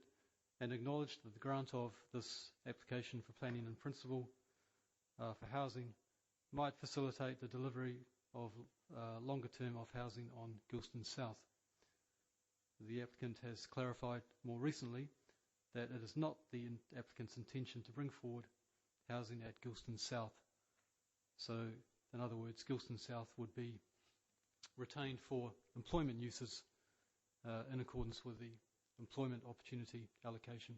and acknowledged that the grant of this application for planning in principle for housing might facilitate the delivery of longer term of housing on Gilston South. The applicant has clarified more recently that it is not the applicant's intention to bring forward housing at Gilston South. So, in other words, Gilston South would be retained for employment uses in accordance with the employment opportunity allocation.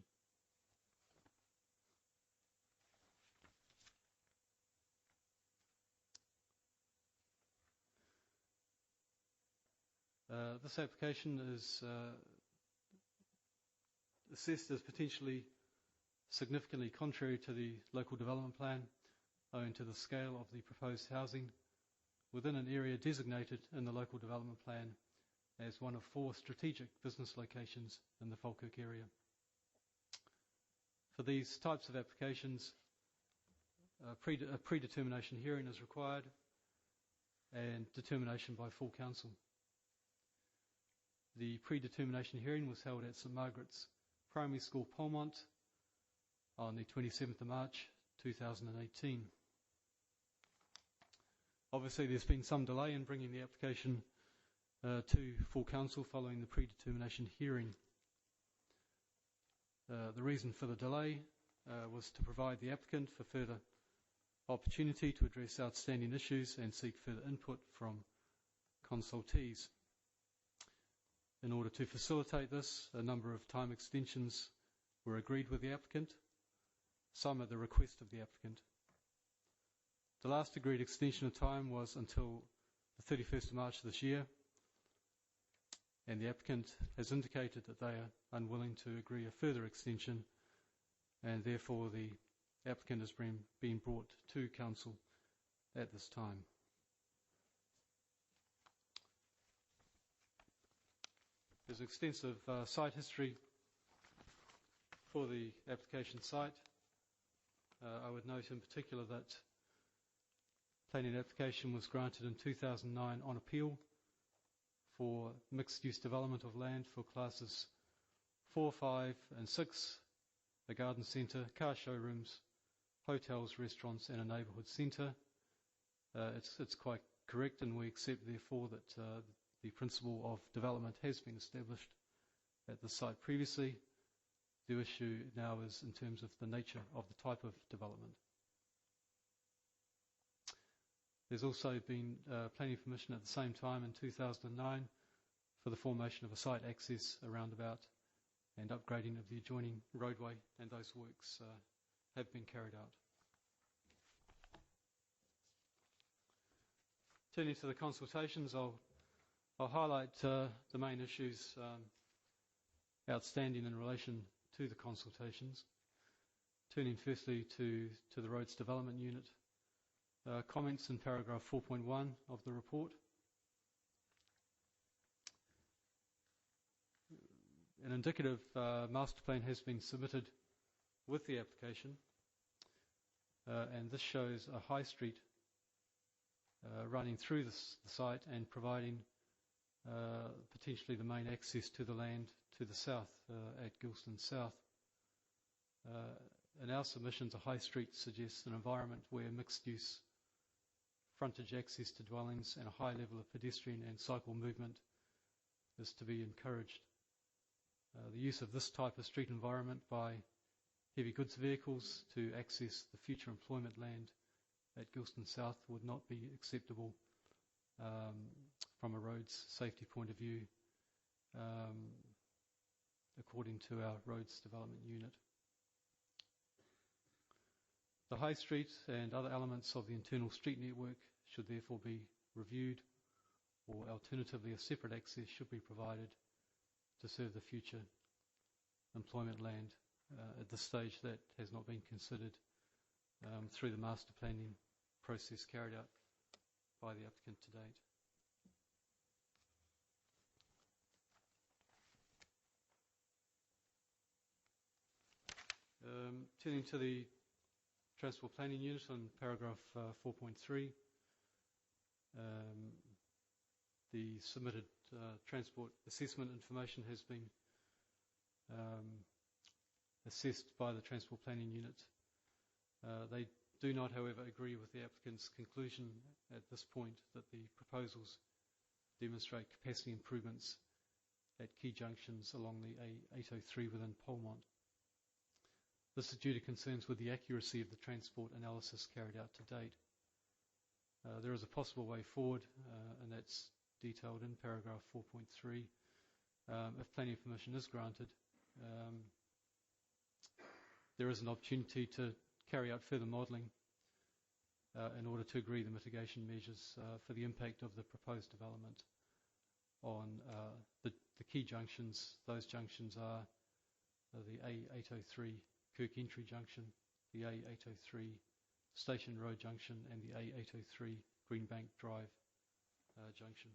This application is assessed as potentially significantly contrary to the local development plan, owing to the scale of the proposed housing within an area designated in the local development plan as one of 4 strategic business locations in the Falkirk area. For these types of applications, a predetermination hearing is required and determination by full council. The predetermination hearing was held at St Margaret's Primary School, Polmont, on the 27th of March 2018. Obviously, there's been some delay in bringing the application to full council following the predetermination hearing. The reason for the delay was to provide the applicant for further opportunity to address outstanding issues and seek further input from consultees. In order to facilitate this, a number of time extensions were agreed with the applicant, some at the request of the applicant. The last agreed extension of time was until the 31st of March this year, and the applicant has indicated that they are unwilling to agree a further extension, and therefore the applicant has been brought to council at this time. There's extensive site history for the application site. I would note in particular that planning application was granted in 2009 on appeal for mixed-use development of land for classes 4, 5 and 6, a garden centre, car showrooms, hotels, restaurants and a neighbourhood centre. It's quite correct, and we accept therefore that the principle of development has been established at the site previously. The issue now is in terms of the nature of the type of development. There's also been planning permission at the same time in 2009 for the formation of a site access, a roundabout, and upgrading of the adjoining roadway, and those works have been carried out. Turning to the consultations, I'll highlight the main issues outstanding in relation to the consultations. Turning firstly to the Roads Development Unit. Comments in paragraph 4.1 of the report. An indicative master plan has been submitted with the application, and this shows a high street running through the site and providing potentially the main access to the land to the south at Gilston South. In our submissions, a high street suggests an environment where mixed use, frontage access to dwellings and a high level of pedestrian and cycle movement is to be encouraged. The use of this type of street environment by heavy goods vehicles to access the future employment land at Gilston South would not be acceptable from a roads safety point of view, according to our Roads Development Unit. The High Street and other elements of the internal street network should therefore be reviewed, or alternatively a separate access should be provided to serve the future employment land. At this stage, that has not been considered through the master planning process carried out by the applicant to date. Turning to the Transport Planning Unit on paragraph 4.3, the submitted transport assessment information has been assessed by the Transport Planning Unit. They do not, however, agree with the applicant's conclusion at this point that the proposals demonstrate capacity improvements at key junctions along the A803 within Polmont. This is due to concerns with the accuracy of the transport analysis carried out to date. There is a possible way forward, and that's detailed in paragraph 4.3. If planning permission is granted, there is an opportunity to carry out further modelling in order to agree the mitigation measures for the impact of the proposed development on the key junctions. Those junctions are the A803 Kirk Entry Junction, the A803 Station Road Junction, and the A803 Greenbank Drive Junction.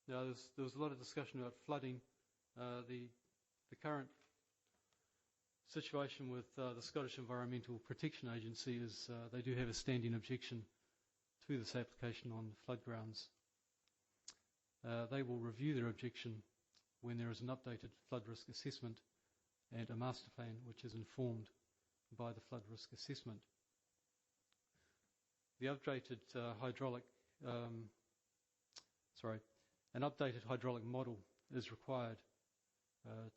Now, there was a lot of discussion about flooding. The current situation with the Scottish Environmental Protection Agency is they do have a standing objection to this application on flood grounds. They will review their objection when there is an updated flood risk assessment and a master plan which is informed by the flood risk assessment. The updated an updated hydraulic model is required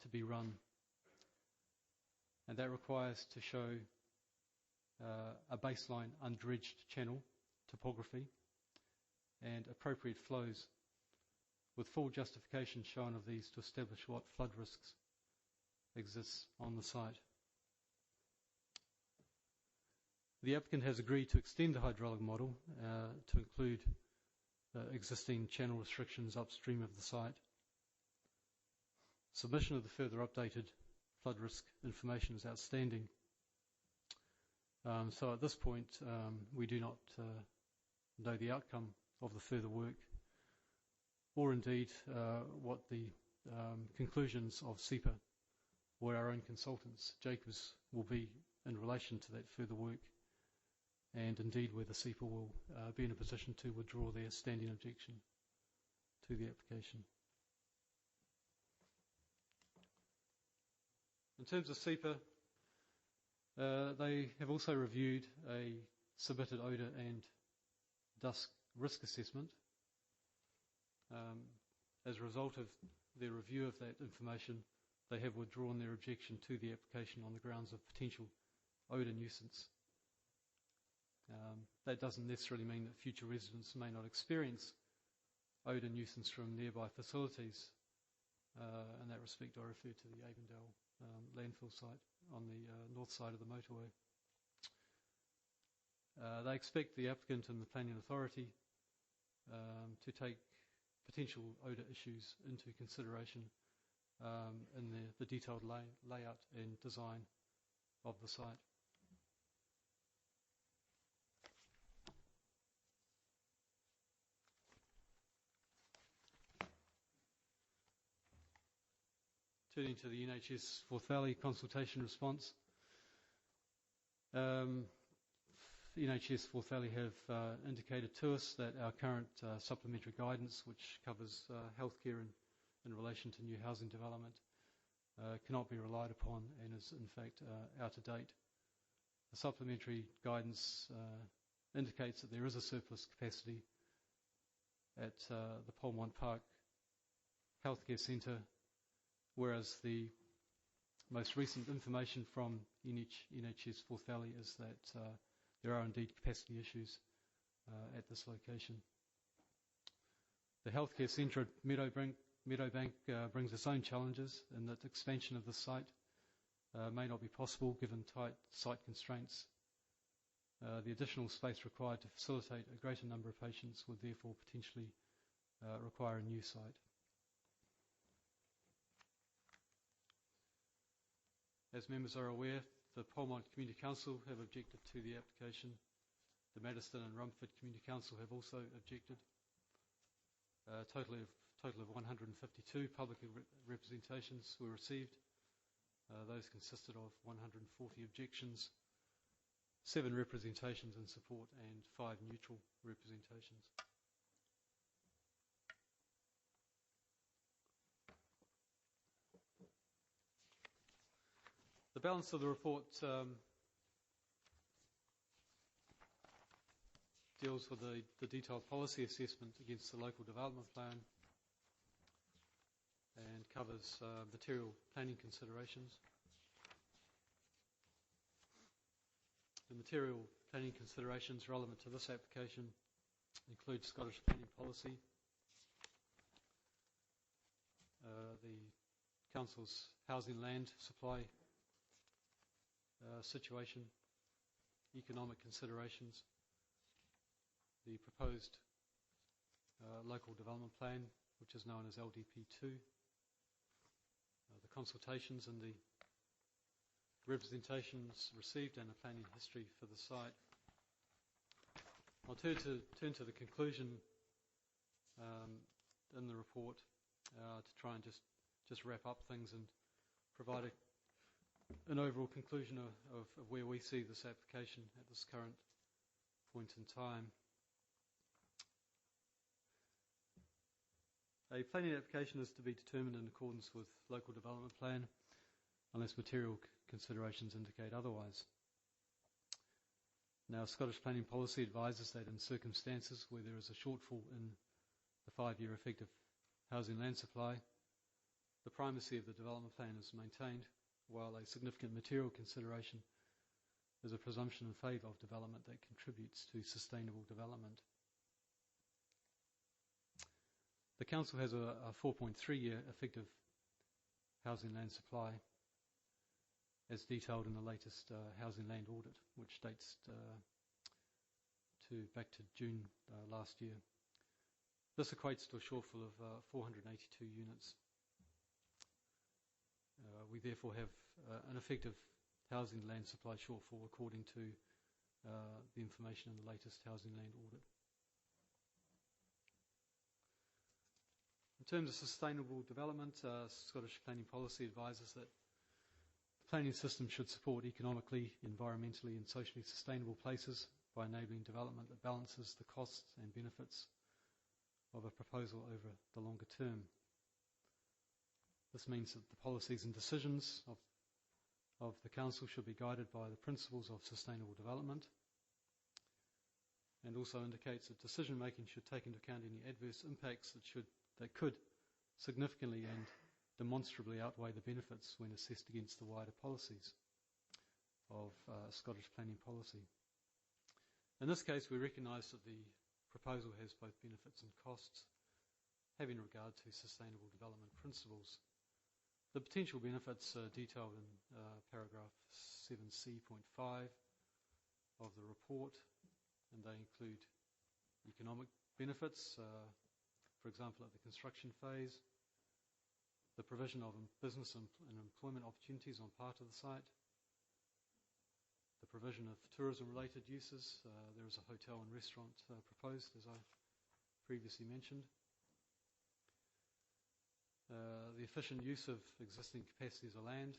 to be run, and that requires to show a baseline undredged channel topography and appropriate flows, with full justification shown of these to establish what flood risks exists on the site. The applicant has agreed to extend the hydraulic model to include existing channel restrictions upstream of the site. Submission of the further updated flood risk information is outstanding. So at this point, we do not know the outcome of the further work, or indeed what the conclusions of SEPA or our own consultants, Jacobs, will be in relation to that further work, and indeed whether SEPA will be in a position to withdraw their standing objection to the application. In terms of SEPA, they have also reviewed a submitted odour and dust risk assessment. As a result of their review of that information, they have withdrawn their objection to the application on the grounds of potential odour nuisance. That doesn't necessarily mean that future residents may not experience odour nuisance from nearby facilities. In that respect, I refer to the Avondale landfill site on the north side of the motorway. They expect the applicant and the planning authority to take potential odour issues into consideration in the detailed layout and design of the site. Turning to the NHS Forth Valley consultation response. NHS Forth Valley have indicated to us that our current supplementary guidance, which covers healthcare in relation to new housing development, cannot be relied upon and is in fact out of date. The supplementary guidance indicates that there is a surplus capacity at the Polmont Park Healthcare Centre, whereas the most recent information from NHS Forth Valley is that there are indeed capacity issues at this location. The healthcare centre at Meadowbank brings its own challenges in that expansion of the site may not be possible given tight site constraints. The additional space required to facilitate a greater number of patients would therefore potentially require a new site. As members are aware, the Polmont Community Council have objected to the application. The Maddiston and Rumford Community Council have also objected. A total of 152 public representations were received. Those consisted of 140 objections, 7 representations in support and 5 neutral representations. The balance of the report deals with the detailed policy assessment against the local development plan and covers material planning considerations. The material planning considerations relevant to this application include Scottish planning policy, the Council's housing land supply situation, economic considerations, the proposed local development plan, which is known as LDP2, the consultations and the representations received and a planning history for the site. I'll turn to the conclusion in the report to try and just wrap up things and provide an overall conclusion of where we see this application at this current point in time. A planning application is to be determined in accordance with local development plan unless material considerations indicate otherwise. Now, Scottish planning policy advises that in circumstances where there is a shortfall in the 5-year effective housing land supply, the primacy of the development plan is maintained, while a significant material consideration is a presumption in favour of development that contributes to sustainable development. The Council has a 4.3-year effective housing land supply as detailed in the latest housing land audit, which dates back to June last year. This equates to a shortfall of 482 units. We therefore have an effective housing land supply shortfall according to the information in the latest housing land audit. In terms of sustainable development, Scottish planning policy advises that the planning system should support economically, environmentally and socially sustainable places by enabling development that balances the costs and benefits of a proposal over the longer term. This means that the policies and decisions of the Council should be guided by the principles of sustainable development, and also indicates that decision making should take into account any adverse impacts that could significantly and demonstrably outweigh the benefits when assessed against the wider policies of Scottish planning policy. In this case, we recognise that the proposal has both benefits and costs, having regard to sustainable development principles. The potential benefits are detailed in paragraph 7c.5 of the report, and they include economic benefits, for example at the construction phase, the provision of business and employment opportunities on part of the site, the provision of tourism-related uses. There is a hotel and restaurant proposed, as I previously mentioned. The efficient use of existing capacities of land.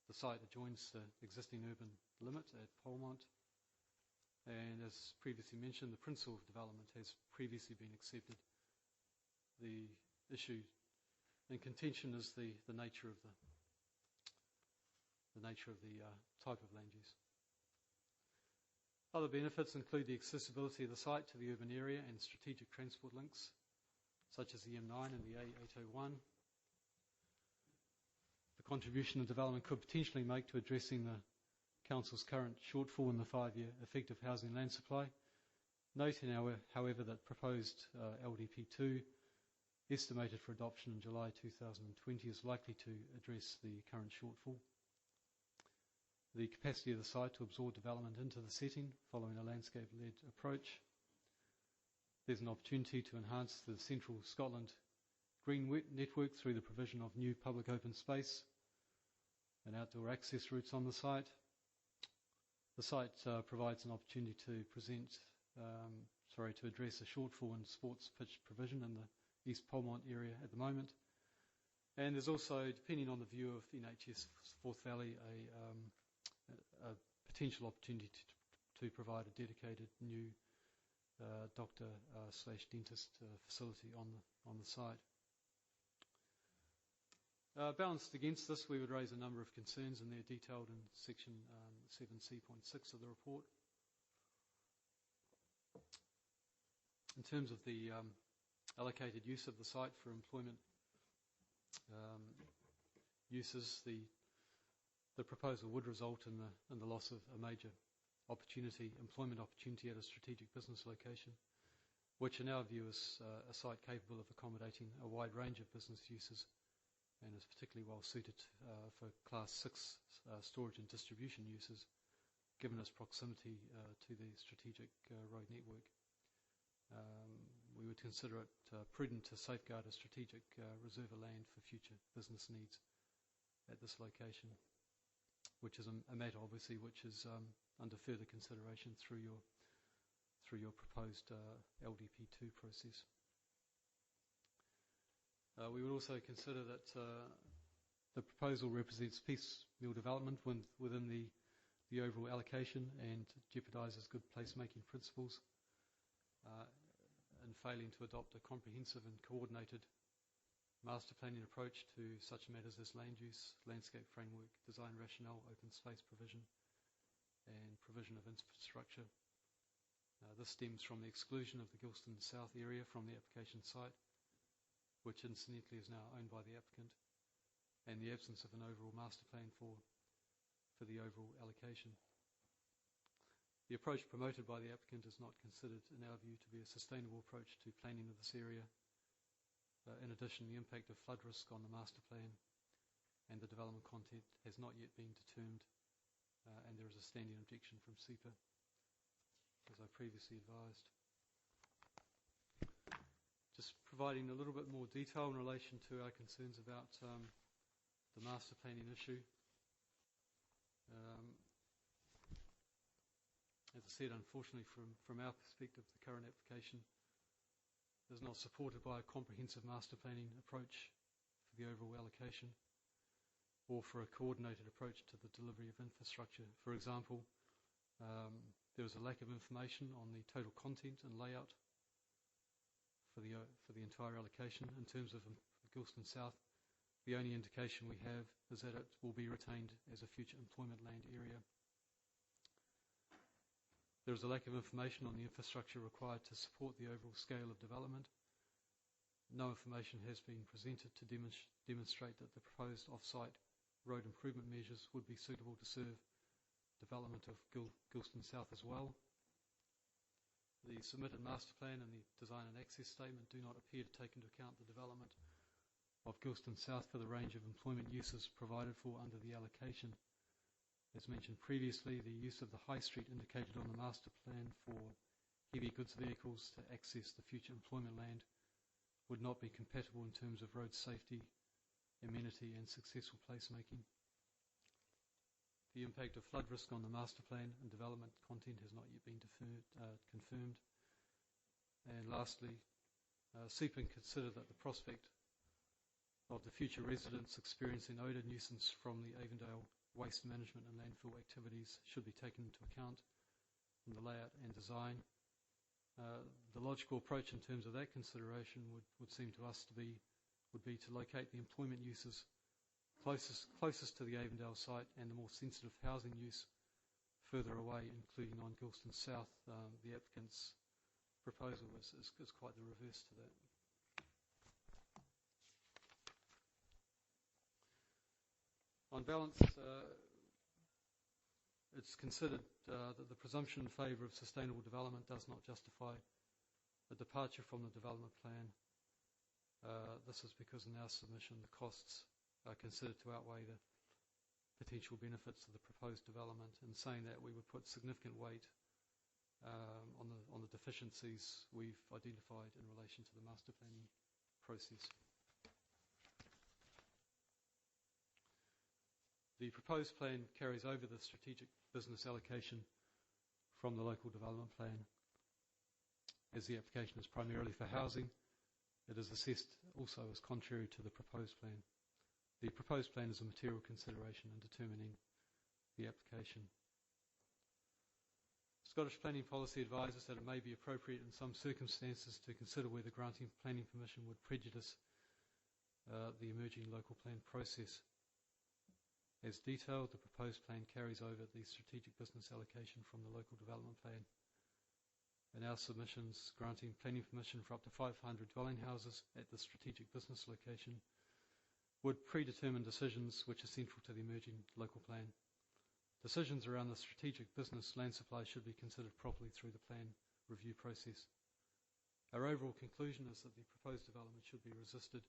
The site adjoins the existing urban limit at Polmont, and as previously mentioned, the principle of development has previously been accepted. The issue in contention is the nature of the type of land use. Other benefits include the accessibility of the site to the urban area and strategic transport links, such as the M9 and the A801. The contribution the development could potentially make to addressing the Council's current shortfall in the 5-year effective housing land supply. Noting, however, that proposed LDP2, estimated for adoption in July 2020, is likely to address the current shortfall. The capacity of the site to absorb development into the setting following a landscape-led approach. There's an opportunity to enhance the Central Scotland Green Network through the provision of new public open space and outdoor access routes on the site. The site provides an opportunity to address a shortfall in sports pitch provision in the East Polmont area at the moment. And there's also, depending on the view of NHS Forth Valley, a potential opportunity to provide a dedicated new doctor/dentist facility on the site. Balanced against this, we would raise a number of concerns, and they're detailed in section 7c.6 of the report. In terms of the allocated use of the site for employment uses, the proposal would result in the loss of a major employment opportunity at a strategic business location, which in our view is a site capable of accommodating a wide range of business uses and is particularly well suited for Class 6 storage and distribution uses, given its proximity to the strategic road network. We would consider it prudent to safeguard a strategic reserve of land for future business needs at this location, which is a matter, obviously, which is under further consideration through your proposed LDP2 process. We would also consider that the proposal represents piecemeal development within the overall allocation and jeopardises good placemaking principles in failing to adopt a comprehensive and coordinated master planning approach to such matters as land use, landscape framework, design rationale, open space provision, and provision of infrastructure. This stems from the exclusion of the Gilston South area from the application site, which incidentally is now owned by the applicant, and the absence of an overall master plan for the overall allocation. The approach promoted by the applicant is not considered, in our view, to be a sustainable approach to planning of this area. In addition, the impact of flood risk on the master plan and the development content has not yet been determined, and there is a standing objection from SEPA, as I previously advised. Just providing a little bit more detail in relation to our concerns about the master planning issue. As I said, unfortunately, from our perspective, the current application is not supported by a comprehensive master planning approach for the overall allocation or for a coordinated approach to the delivery of infrastructure. For example, there is a lack of information on the total content and layout for the entire allocation. In terms of Gilston South, the only indication we have is that it will be retained as a future employment land area. There is a lack of information on the infrastructure required to support the overall scale of development, no information has been presented to demonstrate that the proposed off-site road improvement measures would be suitable to serve development of Gilston South as well. The submitted master plan and the design and access statement do not appear to take into account the development of Gilston South for the range of employment uses provided for under the allocation. As mentioned previously, the use of the High Street indicated on the master plan for heavy goods vehicles to access the future employment land would not be compatible in terms of road safety, amenity and successful placemaking. The impact of flood risk on the master plan and development content has not yet been confirmed. And lastly, CPIN considered that the prospect of the future residents experiencing odour nuisance from the Avondale waste management and landfill activities should be taken into account in the layout and design. The logical approach in terms of that consideration would seem to us to be to locate the employment uses closest to the Avondale site and the more sensitive housing use further away, including on Gilston South. The applicant's proposal is quite the reverse to that. On balance, it's considered that the presumption in favour of sustainable development does not justify a departure from the development plan. This is because in our submission the costs are considered to outweigh the potential benefits of the proposed development. In saying that, we would put significant weight on the deficiencies we've identified in relation to the master planning process. The proposed plan carries over the strategic business allocation from the local development plan. As the application is primarily for housing, it is assessed also as contrary to the proposed plan. The proposed plan is a material consideration in determining the application. Scottish planning policy advises that it may be appropriate in some circumstances to consider whether granting planning permission would prejudice the emerging local plan process. As detailed, the proposed plan carries over the strategic business allocation from the local development plan. In our submissions, granting planning permission for up to 500 dwelling houses at the strategic business location would predetermine decisions which are central to the emerging local plan. Decisions around the strategic business land supply should be considered properly through the plan review process. Our overall conclusion is that the proposed development should be resisted.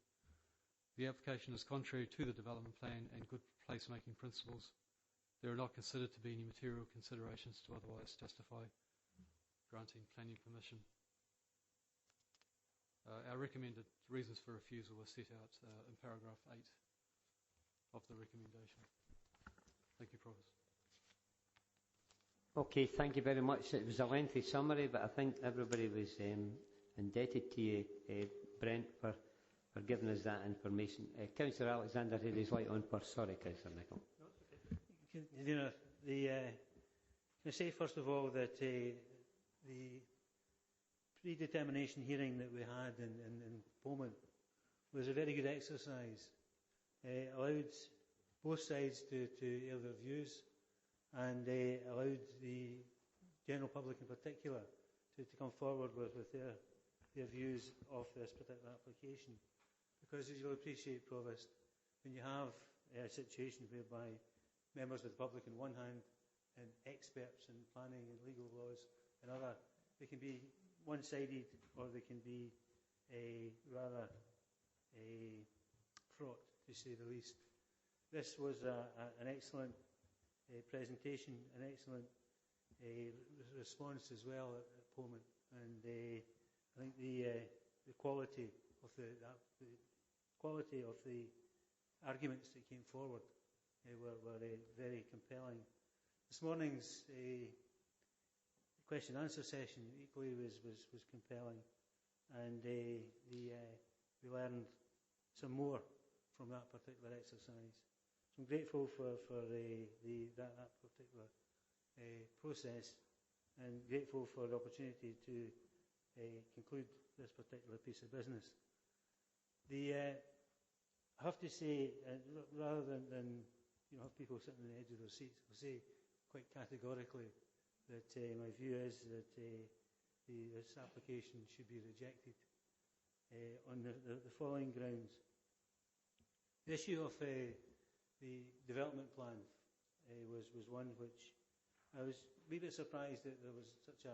The application is contrary to the development plan and good placemaking principles. There are not considered to be any material considerations to otherwise justify granting planning permission. Our recommended reasons for refusal are set out in paragraph 8 of the recommendation. Thank you, Provost. Okay, thank you very much. It was a lengthy summary, but I think everybody was indebted to you, Brent, for giving us that information. Councillor Alexander had his light on first. Sorry, Councillor Nicholl. You know, can I say first of all that the predetermination hearing that we had in Bowman was a very good exercise. Allowed both sides to air their views and allowed the general public in particular to come forward with their views of this particular application. Because as you'll appreciate, Provost, when you have a situation whereby members of the public on one hand and experts in planning and legal laws on the other, they can be one-sided or they can be rather fraught, to say the least. This was an excellent presentation, an excellent response as well at Pullman, and I think the quality of the arguments that came forward were very compelling. This morning's question and answer session equally was compelling, and we learned some more from that particular exercise. So I'm grateful for that particular process, and grateful for the opportunity to conclude this particular piece of business. I have to say, rather than have people sitting on the edge of their seats, I'll say quite categorically that my view is that this application should be rejected. on the following grounds. The issue of the development plan was one which I was a wee bit surprised that there was such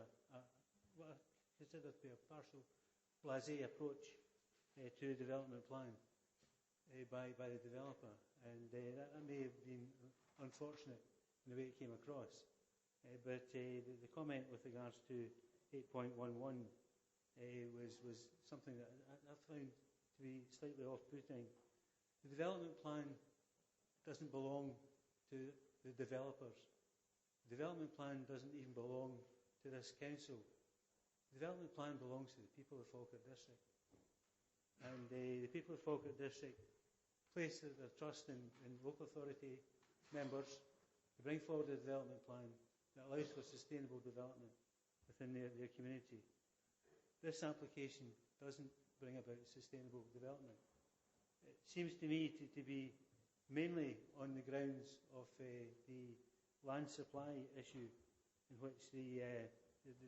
what I consider to be a partial blasé approach to the development plan by the developer, and that may have been unfortunate in the way it came across. But the comment with regards to 8.11 was something that I found to be slightly off-putting. The development plan doesn't belong to the developers. The development plan doesn't even belong to this council. The development plan belongs to the people of Falkirk District. And the people of Falkirk District place their trust in local authority members to bring forward a development plan that allows for sustainable development within their community. This application doesn't bring about sustainable development. It seems to me to be mainly on the grounds of the land supply issue, in which the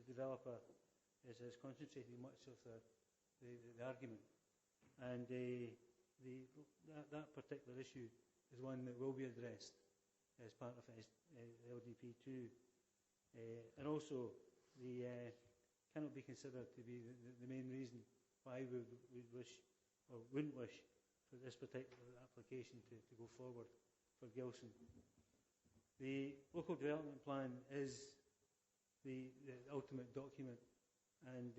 developer has concentrated much of the argument. And that particular issue is one that will be addressed as part of LDP2. And also, cannot be considered to be the main reason why we would wish or wouldn't wish for this particular application to go forward for Gilson. The local development plan is the ultimate document, and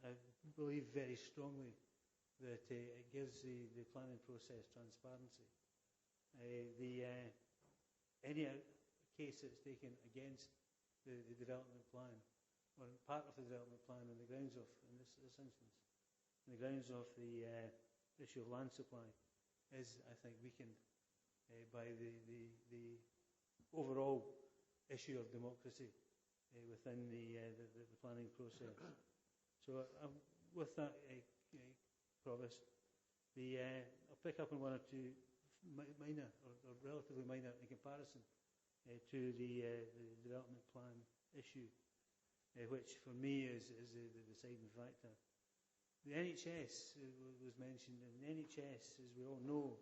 I believe very strongly that it gives the planning process transparency. Any case that's taken against the development plan, or part of the development plan on the grounds of, in this instance, on the grounds of the issue of land supply, is, I think, weakened by the overall issue of democracy within the planning process. So with that promise, I'll pick up on one or two minor or relatively minor in comparison to the development plan issue, which for me is the deciding factor. The NHS was mentioned, and the NHS, as we all know,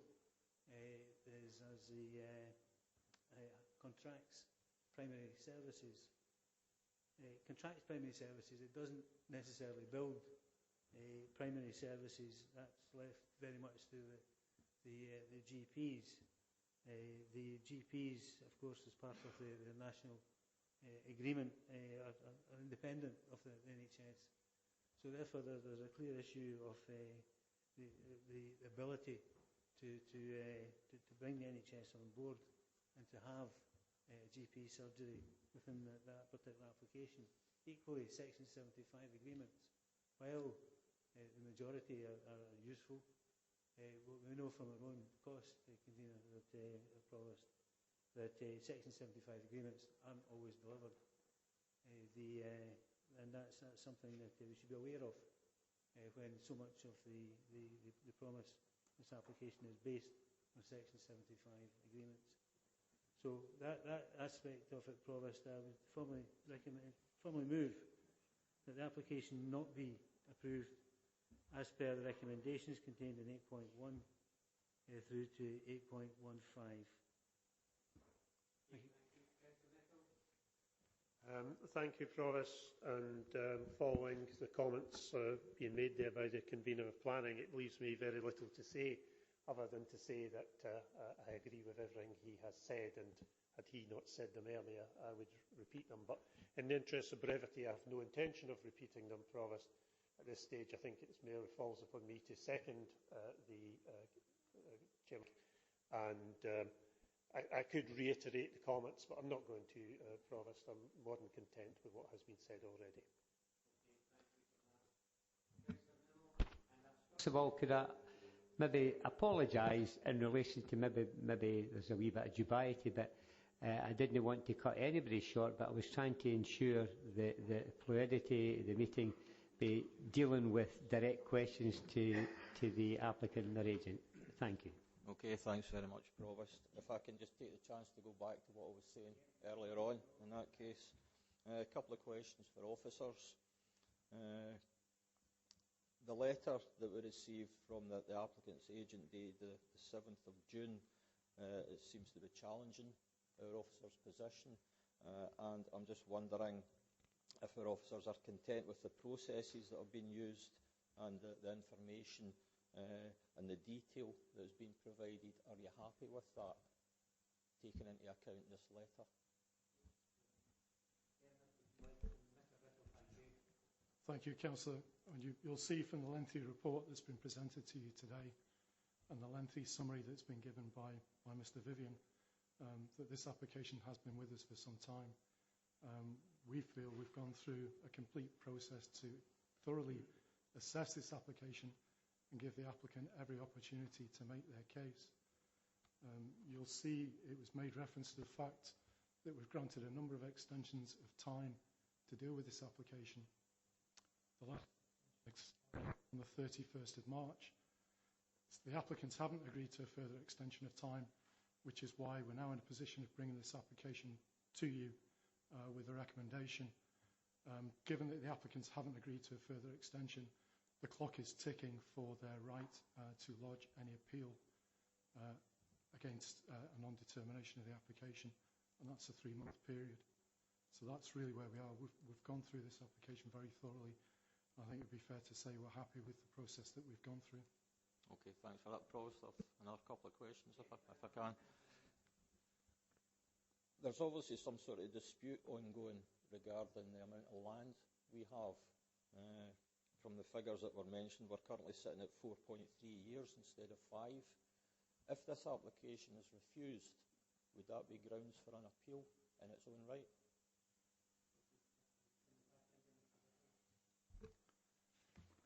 contracts primary services. Contracts primary services. It doesn't necessarily build primary services. That's left very much to the GPs. The GPs, of course, as part of the national agreement, are independent of the NHS. So therefore, there's a clear issue of the ability to bring the NHS on board and to have GP surgery within that particular application. Equally, Section 75 agreements, while the majority are useful, we know from our own cost convener that Section 75 agreements aren't always delivered. And that's something that we should be aware of when so much of the promise, this application, is based on Section 75 agreements. So that aspect of it, Provost, I would formally move that the application not be approved as per the recommendations contained in 8.1 through to 8.15. Thank you, Provost. And following the comments being made there by the convener of planning, it leaves me very little to say other than to say that I agree with everything he has said, and had he not said them earlier, I would repeat them. But in the interest of brevity, I have no intention of repeating them, Provost. At this stage, I think it merely falls upon me to second the chairman. And I could reiterate the comments, but I'm not going to, Provost. I'm more than content with what has been said already. First of all, could I maybe apologise in relation to maybe there's a wee bit of dubiety, but I didn't want to cut anybody short, but I was trying to ensure the fluidity of the meeting, be dealing with direct questions to the applicant and their agent. Thank you. Okay, thanks very much, Provost. If I can just take the chance to go back to what I was saying earlier on, in that case. A couple of questions for officers. the letter that we received from the applicant's agent dated the 7th of June, it seems to be challenging our officers' position, and I'm just wondering if our officers are content with the processes that have been used and the information and the detail that has been provided. Are you happy with that, taking into account this letter? Thank you, Councillor. And you'll see from the lengthy report that's been presented to you today and the lengthy summary that's been given by Mr. Vivian that this application has been with us for some time. We feel we've gone through a complete process to thoroughly assess this application and give the applicant every opportunity to make their case. You'll see it was made reference to the fact that we've granted a number of extensions of time to deal with this application. The last on the 31st of March. The applicants haven't agreed to a further extension of time, which is why we're now in a position of bringing this application to you with a recommendation. Given that the applicants haven't agreed to a further extension, the clock is ticking for their right to lodge any appeal against a non-determination of the application, and that's a 3-month period. So that's really where we are. We've gone through this application very thoroughly. I think it would be fair to say we're happy with the process that we've gone through. Okay, thanks for that, Provost. Another couple of questions, if I can. There's obviously some sort of dispute ongoing regarding the amount of land we have. From the figures that were mentioned, we're currently sitting at 4.3 years instead of 5. If this application is refused, would that be grounds for an appeal in its own right?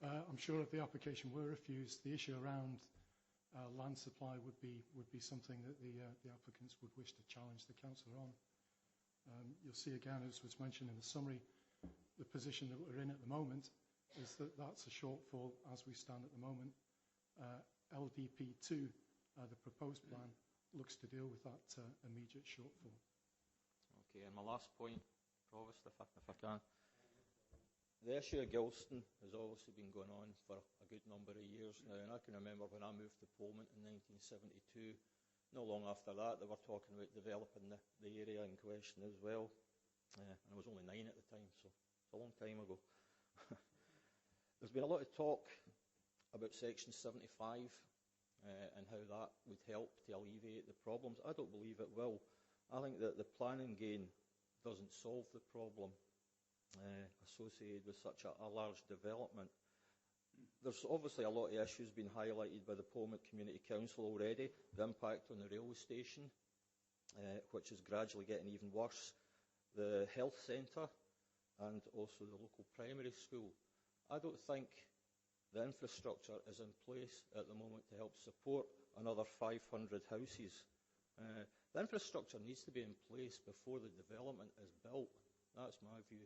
I'm sure if the application were refused, the issue around land supply would be something that the applicants would wish to challenge the councillor on. You'll see again, as was mentioned in the summary, the position that we're in at the moment is that that's a shortfall as we stand at the moment. LDP2, the proposed plan, looks to deal with that immediate shortfall. Okay, and my last point, Provost, if I can. The issue of Gilston has obviously been going on for a good number of years now, and I can remember when I moved to Polmont in 1972, not long after that, they were talking about developing the area in question as well. And I was only 9 at the time, so it's a long time ago. There's been a lot of talk about Section 75 and how that would help to alleviate the problems. I don't believe it will. I think that the planning gain doesn't solve the problem associated with such a large development. There's obviously a lot of issues being highlighted by the Polmont Community Council already. The impact on the railway station, which is gradually getting even worse, the health centre, and also the local primary school. I don't think the infrastructure is in place at the moment to help support another 500 houses. The infrastructure needs to be in place before the development is built. That's my view.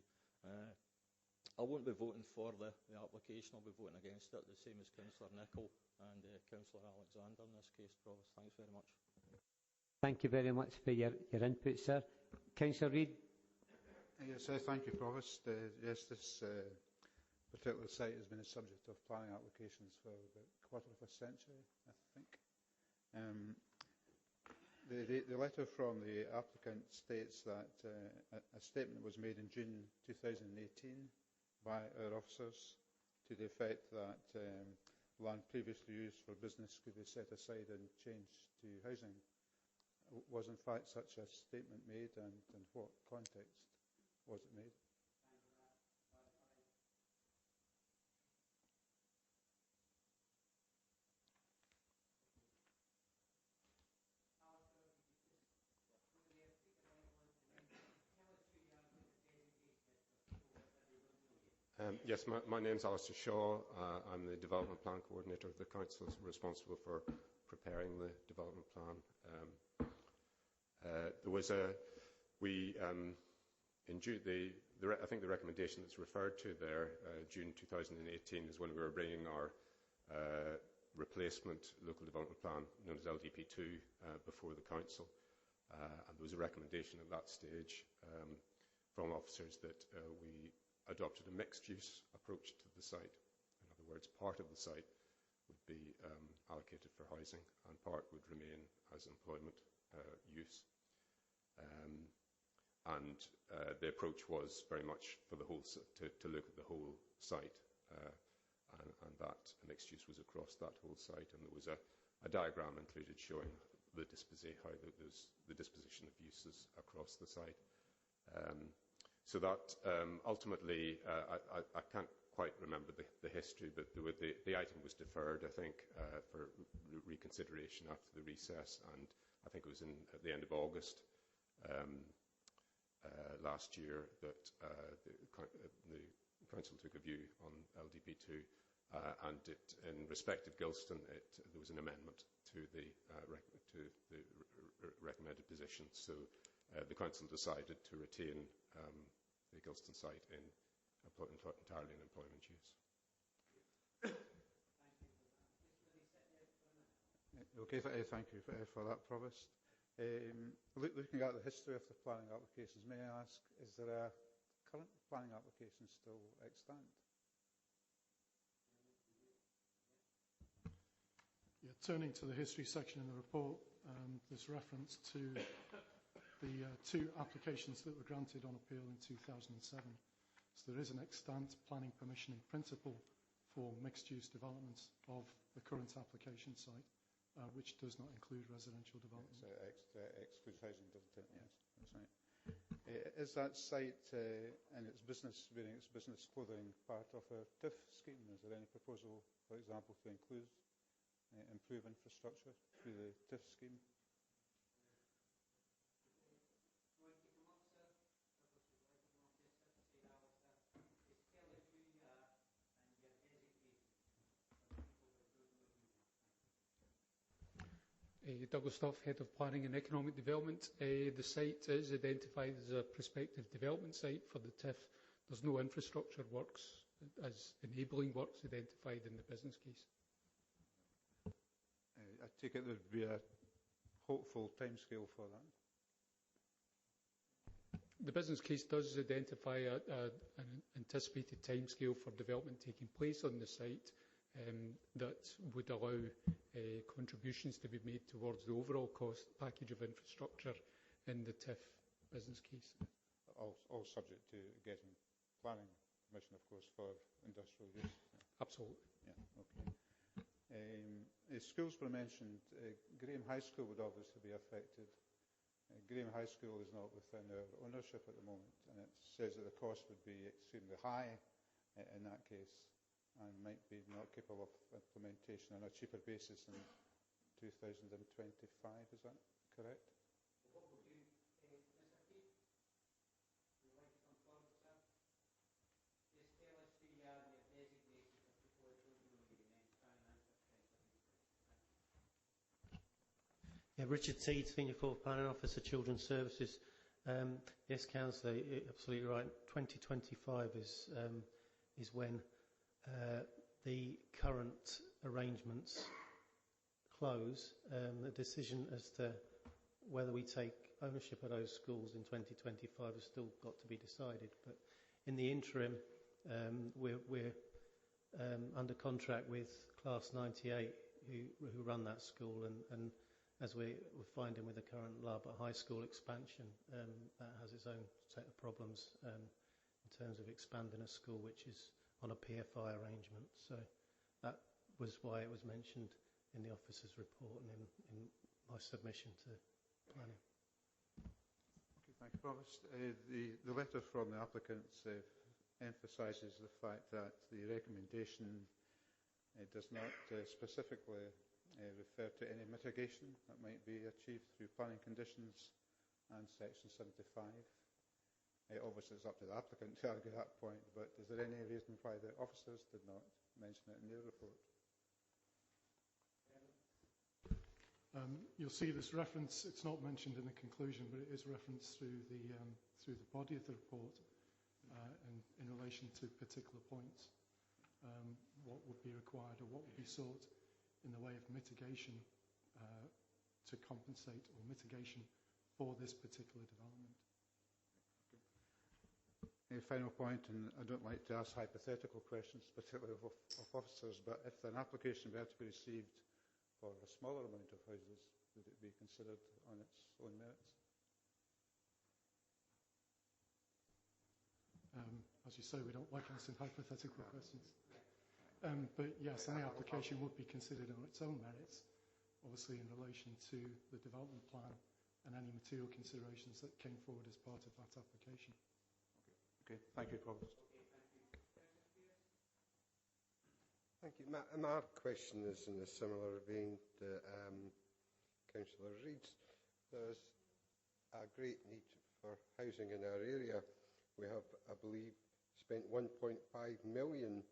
I won't be voting for the application. I'll be voting against it, the same as Councillor Nicholl and Councillor Alexander in this case, Provost. Thanks very much. Thank you very much for your input, sir. Councillor Reid. Yes, thank you, Provost. Yes, this particular site has been a subject of planning applications for about a quarter of a century, I think. The letter from the applicant states that a statement was made in June 2018 by our officers to the effect that land previously used for business could be set aside and changed to housing. Was in fact such a statement made, and in what context was it made? Yes, my name's Alistair Shaw. I'm the Development Plan Coordinator of the Council, responsible for preparing the development plan. There was I think the recommendation that's referred to there, June 2018, is when we were bringing our replacement local development plan, known as LDP2, before the Council. And there was a recommendation at that stage from officers that we adopted a mixed-use approach to the site. In other words, part of the site would be allocated for housing and part would remain as employment use. And the approach was very much for the whole to look at the whole site, and that mixed use was across that whole site. And there was a diagram included showing how the disposition of uses across the site. So that ultimately, I can't quite remember the history, but the item was deferred, I think, for reconsideration after the recess, and I think it was at the end of August last year that the Council took a view on LDP2, and in respect of Gilston, there was an amendment to the recommended position. So the Council decided to retain the Gilston site entirely in employment use. Okay, thank you for that, Provost. Looking at the history of the planning applications, may I ask, is there a current planning application still extant? Yeah, turning to the history section in the report, there's reference to the two applications that were granted on appeal in 2007. So there is an extant planning permission in principle for mixed-use developments of the current application site, which does not include residential development. So excludes housing, doesn't it? Yes, that's right. Is that site and its business, being its business clothing, part of a TIF scheme? Is there any proposal, for example, to improve infrastructure through the TIF scheme? Douglas Duff, Head of Planning and Economic Development. The site is identified as a prospective development site for the TIF. There's no infrastructure works as enabling works identified in the business case. I take it there would be a hopeful timescale for that. The business case does identify an anticipated timescale for development taking place on the site that would allow contributions to be made towards the overall cost package of infrastructure in the TIF business case. All subject to getting planning permission, of course, for industrial use. Absolutely. Yeah, okay. Schools were mentioned. Graham High School would obviously be affected. Graham High School is not within our ownership at the moment, and it says that the cost would be extremely high in that case, and might be not capable of implementation on a cheaper basis in 2025. Is that correct? What would you, Mr. Keith, would you like to confirm, sir? Just tell us who you are and your designation of people who don't know you, and then try and answer questions. Yeah, Richard Teed, Senior Fourth Planning Officer, Children's Services. Yes, Councillor, absolutely right. 2025 is when the current arrangements close. The decision as to whether we take ownership of those schools in 2025 has still got to be decided. But in the interim, we're under contract with Class 98 who run that school, and as we're finding with the current Larbert High School expansion, that has its own set of problems in terms of expanding a school which is on a PFI arrangement. So that was why it was mentioned in the officer's report and in my submission to planning. Okay, thank you, Provost. The letter from the applicants emphasises the fact that the recommendation does not specifically refer to any mitigation that might be achieved through planning conditions and Section 75. Obviously, it's up to the applicant to argue that point, but is there any reason why the officers did not mention it in their report? You'll see this reference. It's not mentioned in the conclusion, but it is referenced through the body of the report in relation to particular points. What would be required or what would be sought in the way of mitigation to compensate or mitigation for this particular development. A final point, and I don't like to ask hypothetical questions, particularly of officers, but if an application were to be received for a smaller amount of houses, would it be considered on its own merits? As you say, we don't like answering hypothetical questions. But yes, any application would be considered on its own merits, obviously in relation to the development plan and any material considerations that came forward as part of that application. Okay, thank you, Provost. Thank you. My question is in a similar vein to Councillor Reid's. There's a great need for housing in our area. We have, I believe, spent 1.5 million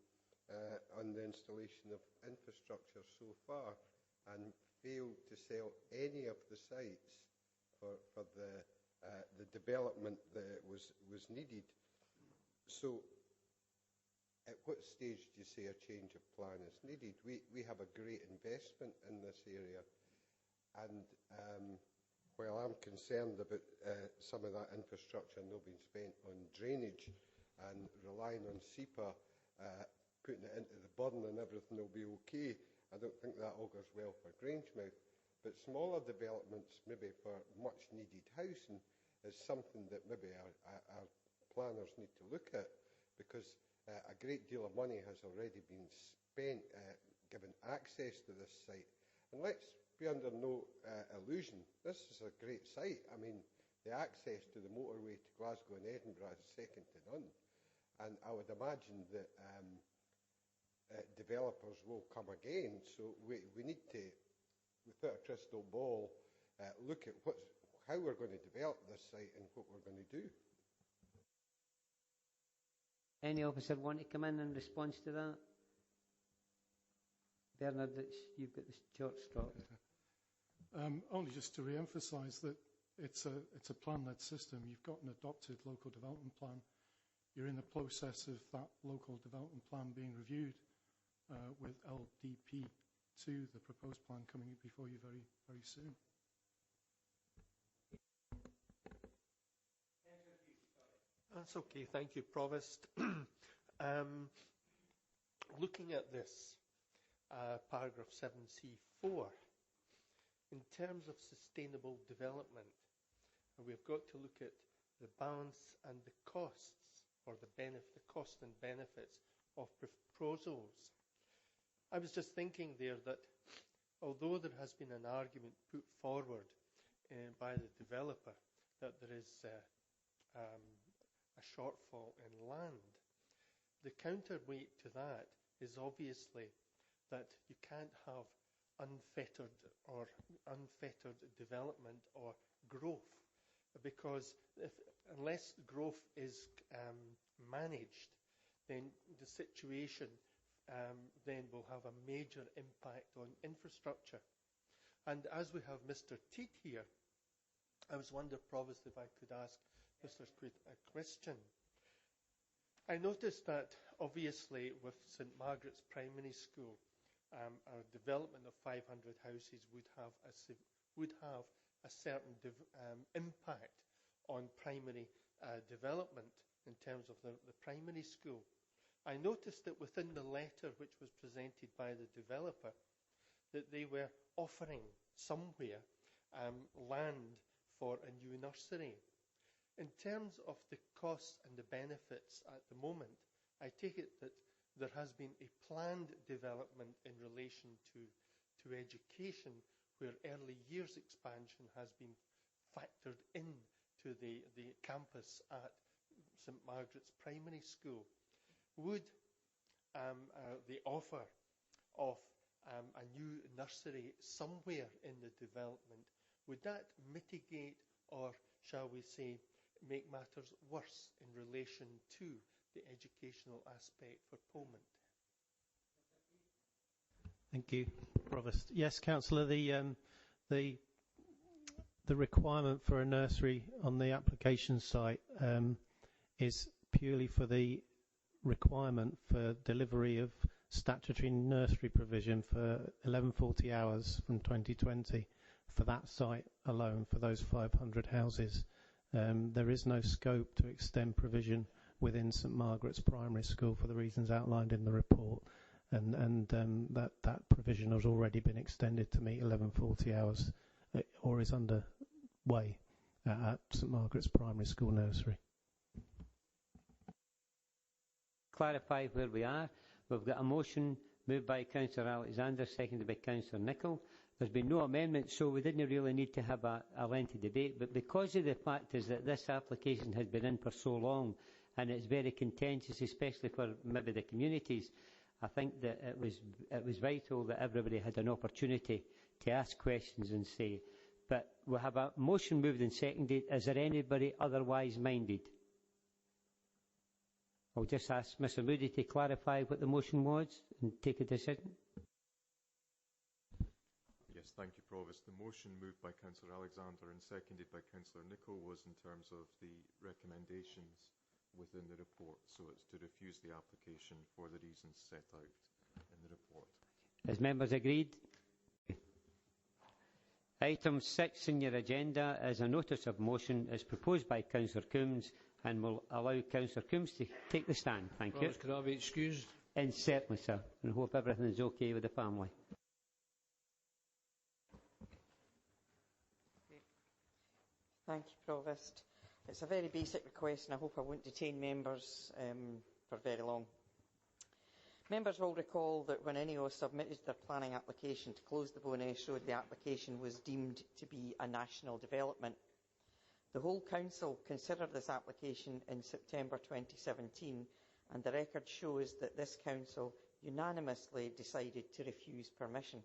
on the installation of infrastructure so far and failed to sell any of the sites for the development that was needed. So at what stage do you say a change of plan is needed? We have a great investment in this area, and while I'm concerned about some of that infrastructure not being spent on drainage and relying on SEPA, putting it into the burn and everything will be okay, I don't think that augurs well for Grangemouth. But smaller developments, maybe for much needed housing, is something that maybe our planners need to look at, because a great deal of money has already been spent giving access to this site. And let's be under no illusion, this is a great site. I mean, the access to the motorway to Glasgow and Edinburgh is second to none. And I would imagine that developers will come again. So we need to, without a crystal ball, look at how we're going to develop this site and what we're going to do. Any officer want to come in response to that? Bernard, you've got the short straw. Only just to re-emphasise that it's a plan-led system. You've got an adopted local development plan. You're in the process of that local development plan being reviewed with LDP2, the proposed plan coming before you very, very soon. That's okay. Thank you, Provost. Looking at this, paragraph 7C4, in terms of sustainable development, we've got to look at the balance and the costs, or the cost and benefits of proposals. I was just thinking there that although there has been an argument put forward by the developer that there is a shortfall in land, the counterweight to that is obviously that you can't have unfettered development or growth, because unless growth is managed, then the situation then will have a major impact on infrastructure. And as we have Mr. Teat here, I was wondering, Provost, if I could ask Mr. Squid a question. I noticed that obviously with St Margaret's Primary School, a development of 500 houses would have a certain impact on primary development in terms of the primary school. I noticed that within the letter which was presented by the developer, that they were offering somewhere land for a new nursery. In terms of the costs and the benefits at the moment, I take it that there has been a planned development in relation to education, where early years expansion has been factored into the campus at St Margaret's Primary School. Would the offer of a new nursery somewhere in the development, would that mitigate, or shall we say, make matters worse in relation to the educational aspect for Pullman? Thank you, Provost. Yes, Councillor, the requirement for a nursery on the application site is purely for the requirement for delivery of statutory nursery provision for 1140 hours from 2020 for that site alone, for those 500 houses. There is no scope to extend provision within St Margaret's Primary School for the reasons outlined in the report. And that provision has already been extended to meet 1140 hours, or is underway at St Margaret's Primary School Nursery. Clarify where we are. We've got a motion moved by Councillor Alexander, seconded by Councillor Nicholl. There's been no amendment, so we didn't really need to have a lengthy debate. But because of the fact is that this application has been in for so long, and it's very contentious, especially for maybe the communities, I think that it was vital that everybody had an opportunity to ask questions and say. But we have a motion moved and seconded. Is there anybody otherwise minded? I'll just ask Mr Moody to clarify what the motion was and take a decision. Yes, thank you, Provost. The motion moved by Councillor Alexander and seconded by Councillor Nicholl was in terms of the recommendations within the report. So it's to refuse the application for the reasons set out in the report. As members agreed? Item 6 in your agenda is a notice of motion as proposed by Councillor Coombs, and will allow Councillor Coombs to take the stand. Thank you. Could I be excused? And certainly, sir. And I hope everything is okay with the family. Thank you, Provost. It's a very basic request, and I hope I won't detain members for very long. Members will recall that when INEOS submitted their planning application to close the Bowness Road, the application was deemed to be a national development. The whole Council considered this application in September 2017, and the record shows that this Council unanimously decided to refuse permission.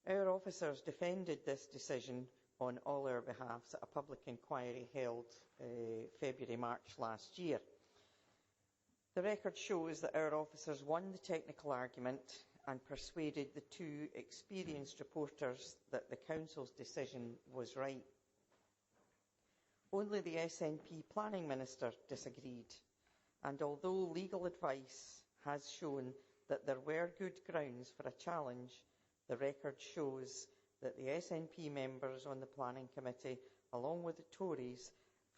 Our officers defended this decision on all our behalves at a public inquiry held February-March last year. The record shows that our officers won the technical argument and persuaded the two experienced reporters that the Council's decision was right. Only the SNP Planning Minister disagreed, and although legal advice has shown that there were good grounds for a challenge, the record shows that the SNP members on the Planning Committee, along with the Tories,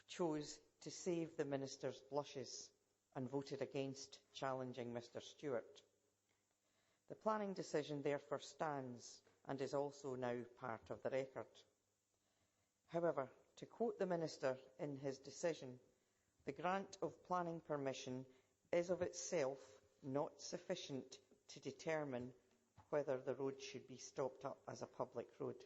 chose to save the Minister's blushes and voted against challenging Mr Stewart. The planning decision therefore stands and is also now part of the record. However, to quote the Minister in his decision, the grant of planning permission is of itself not sufficient to determine whether the road should be stopped up as a public road.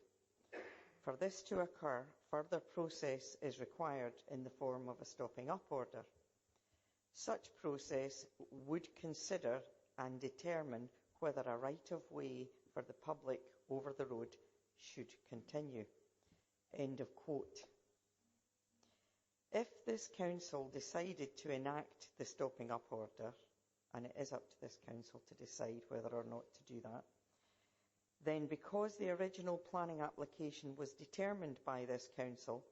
For this to occur, further process is required in the form of a stopping up order. Such process would consider and determine whether a right of way for the public over the road should continue. End of quote. If this Council decided to enact the stopping up order, and it is up to this Council to decide whether or not to do that, then because the original planning application was determined by this Council,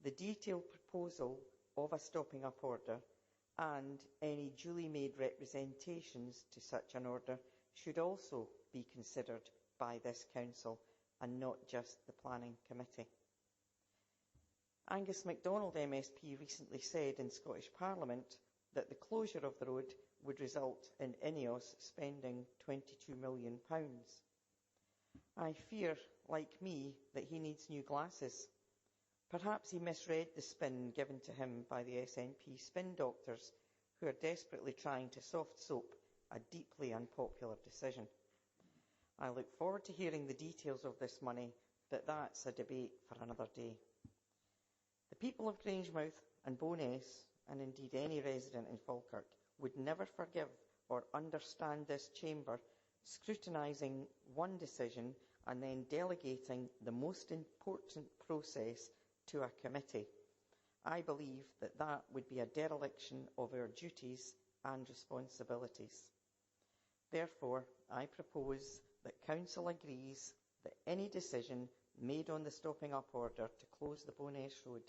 the detailed proposal of a stopping up order and any duly made representations to such an order should also be considered by this Council and not just the Planning Committee. Angus MacDonald MSP recently said in Scottish Parliament that the closure of the road would result in INEOS spending £22 million. I fear, like me, that he needs new glasses. Perhaps he misread the spin given to him by the SNP spin doctors, who are desperately trying to soft soap a deeply unpopular decision. I look forward to hearing the details of this money, but that's a debate for another day. The people of Grangemouth and Bowness, and indeed any resident in Falkirk, would never forgive or understand this chamber scrutinising one decision and then delegating the most important process to a committee. I believe that that would be a dereliction of our duties and responsibilities. Therefore, I propose that Council agrees that any decision made on the stopping up order to close the Bowness Road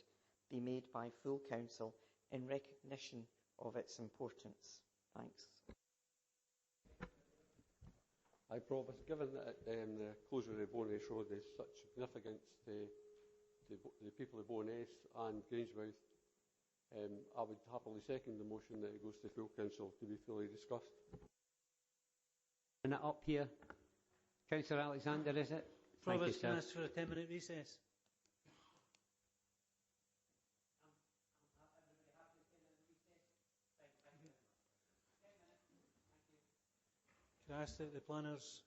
be made by full Council in recognition of its importance. Thanks. I promise, given that the closure of the Bowness Road is such significance to the people of Bowness and Grangemouth, I would happily second the motion that it goes to full council to be fully discussed. And up here, Councillor Alexander, is it? Thank you, Provost, can I sir. ask for a 10-minute recess? Can I ask that the planners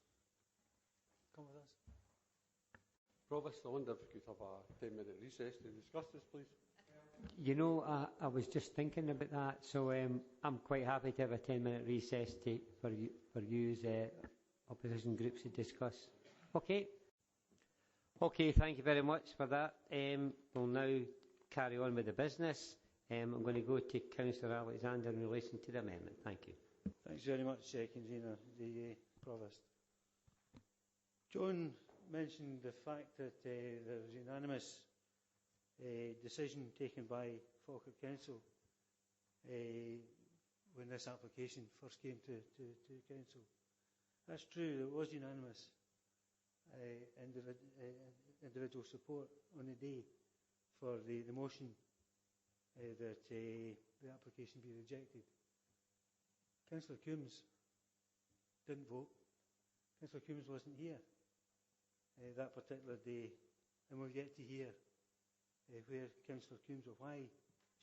come with us? Provost, I wonder if we could have a 10-minute recess to discuss this, please. You know, I was just thinking about that, so I'm quite happy to have a 10-minute recess for you opposition groups to discuss. Okay. Okay, thank you very much for that. We'll now carry on with the business. I'm going to go to Councillor Alexander in relation to the amendment. Thank you. Thanks very much, Convener, the Provost. John mentioned the fact that there was unanimous decision taken by Falkirk Council when this application first came to Council. That's true, it was unanimous individual support on the day for the motion that the application be rejected. Councillor Coombs didn't vote. Councillor Coombs wasn't here that particular day, and we've yet to hear where Councillor Coombs or why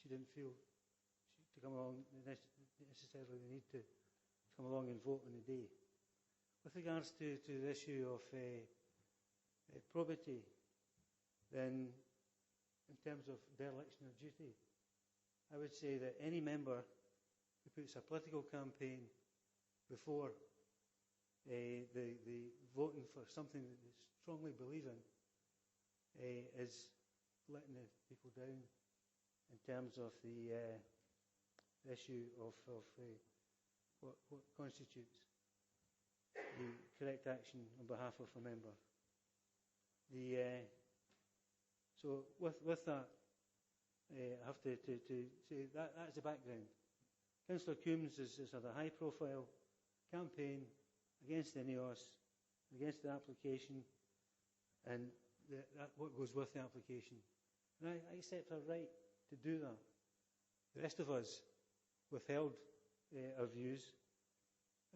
she didn't feel to come along necessarily the need to come along and vote on the day. With regards to the issue of probity, then in terms of dereliction of duty, I would say that any member who puts a political campaign before the voting for something that they strongly believe in is letting the people down in terms of the issue of what constitutes the correct action on behalf of a member. So with that, I have to say that's the background. Councillor Coombs has had a high-profile campaign against INEOS, against the application, and what goes with the application. And I accept her right to do that. The rest of us withheld our views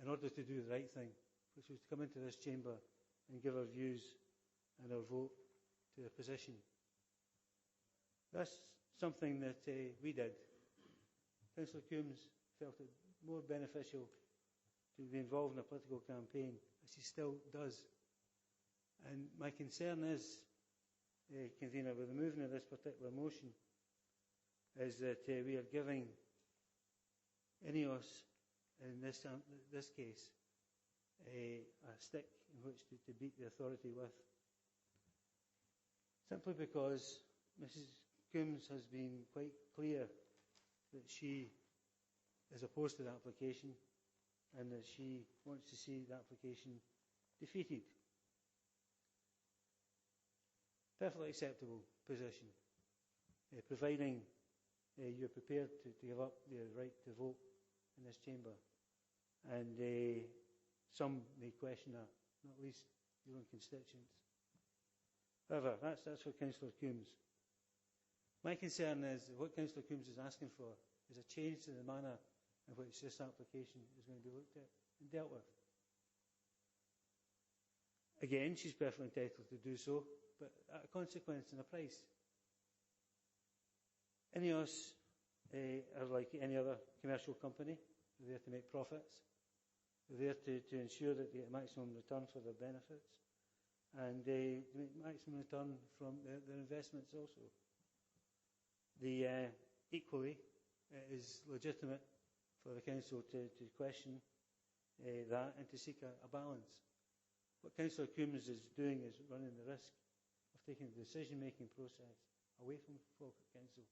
in order to do the right thing, which was to come into this chamber and give our views and our vote to the position. That's something that we did. Councillor Coombs felt it more beneficial to be involved in a political campaign, as he still does. And my concern is, Convener, with the moving of this particular motion, is that we are giving INEOS, in this case, a stick in which to beat the authority with. Simply because Mrs. Coombs has been quite clear that she is opposed to the application and that she wants to see the application defeated. Perfectly acceptable position, providing you're prepared to give up the right to vote in this chamber. And some may question that, not least your own constituents. However, that's for Councillor Coombs. My concern is that what Councillor Coombs is asking for is a change to the manner in which this application is going to be looked at and dealt with. Again, she's perfectly entitled to do so, but at a consequence and a price. INEOS are like any other commercial company. They're there to make profits. They're there to ensure that they get maximum return for their benefits, and they make maximum return from their investments also. Equally, it is legitimate for the Council to question that and to seek a balance. What Councillor Coombs is doing is running the risk of taking the decision-making process away from Falkirk Council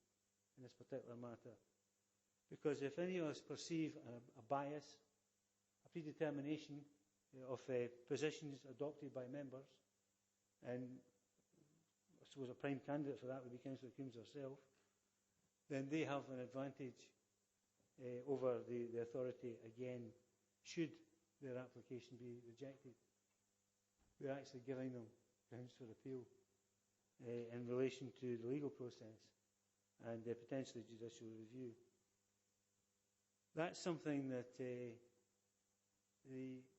in this particular matter. Because if any of us perceive a bias, a predetermination of positions adopted by members, and I suppose a prime candidate for that would be Councillor Coombs herself, then they have an advantage over the authority again, should their application be rejected. We're actually giving them grounds for appeal in relation to the legal process. and potentially judicial review. That's something that the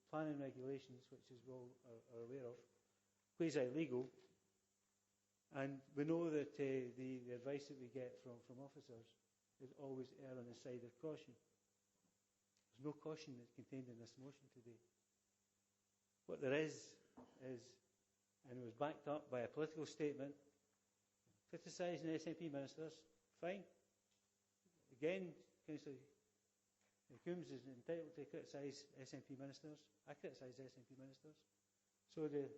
planning regulations, which as we all are aware of, quasi-legal, and we know that the advice that we get from officers is always err on the side of caution. There's no caution that's contained in this motion today. What there is, and it was backed up by a political statement, criticising SNP ministers, fine. Again, Councillor Coombs is entitled to criticise SNP ministers. I criticise SNP ministers. So do the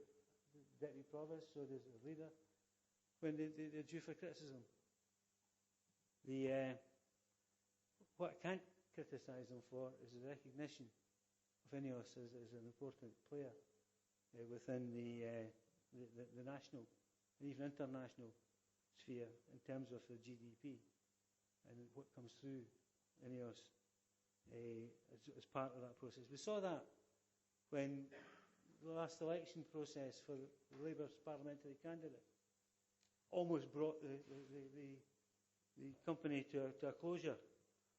Deputy Provost, so does the leader, when they're due for criticism. What I can't criticise them for is the recognition of INEOS as an important player within the national and even international sphere in terms of the GDP and what comes through INEOS as part of that process. We saw that when the last election process for the Labour's parliamentary candidate almost brought the company to a closure.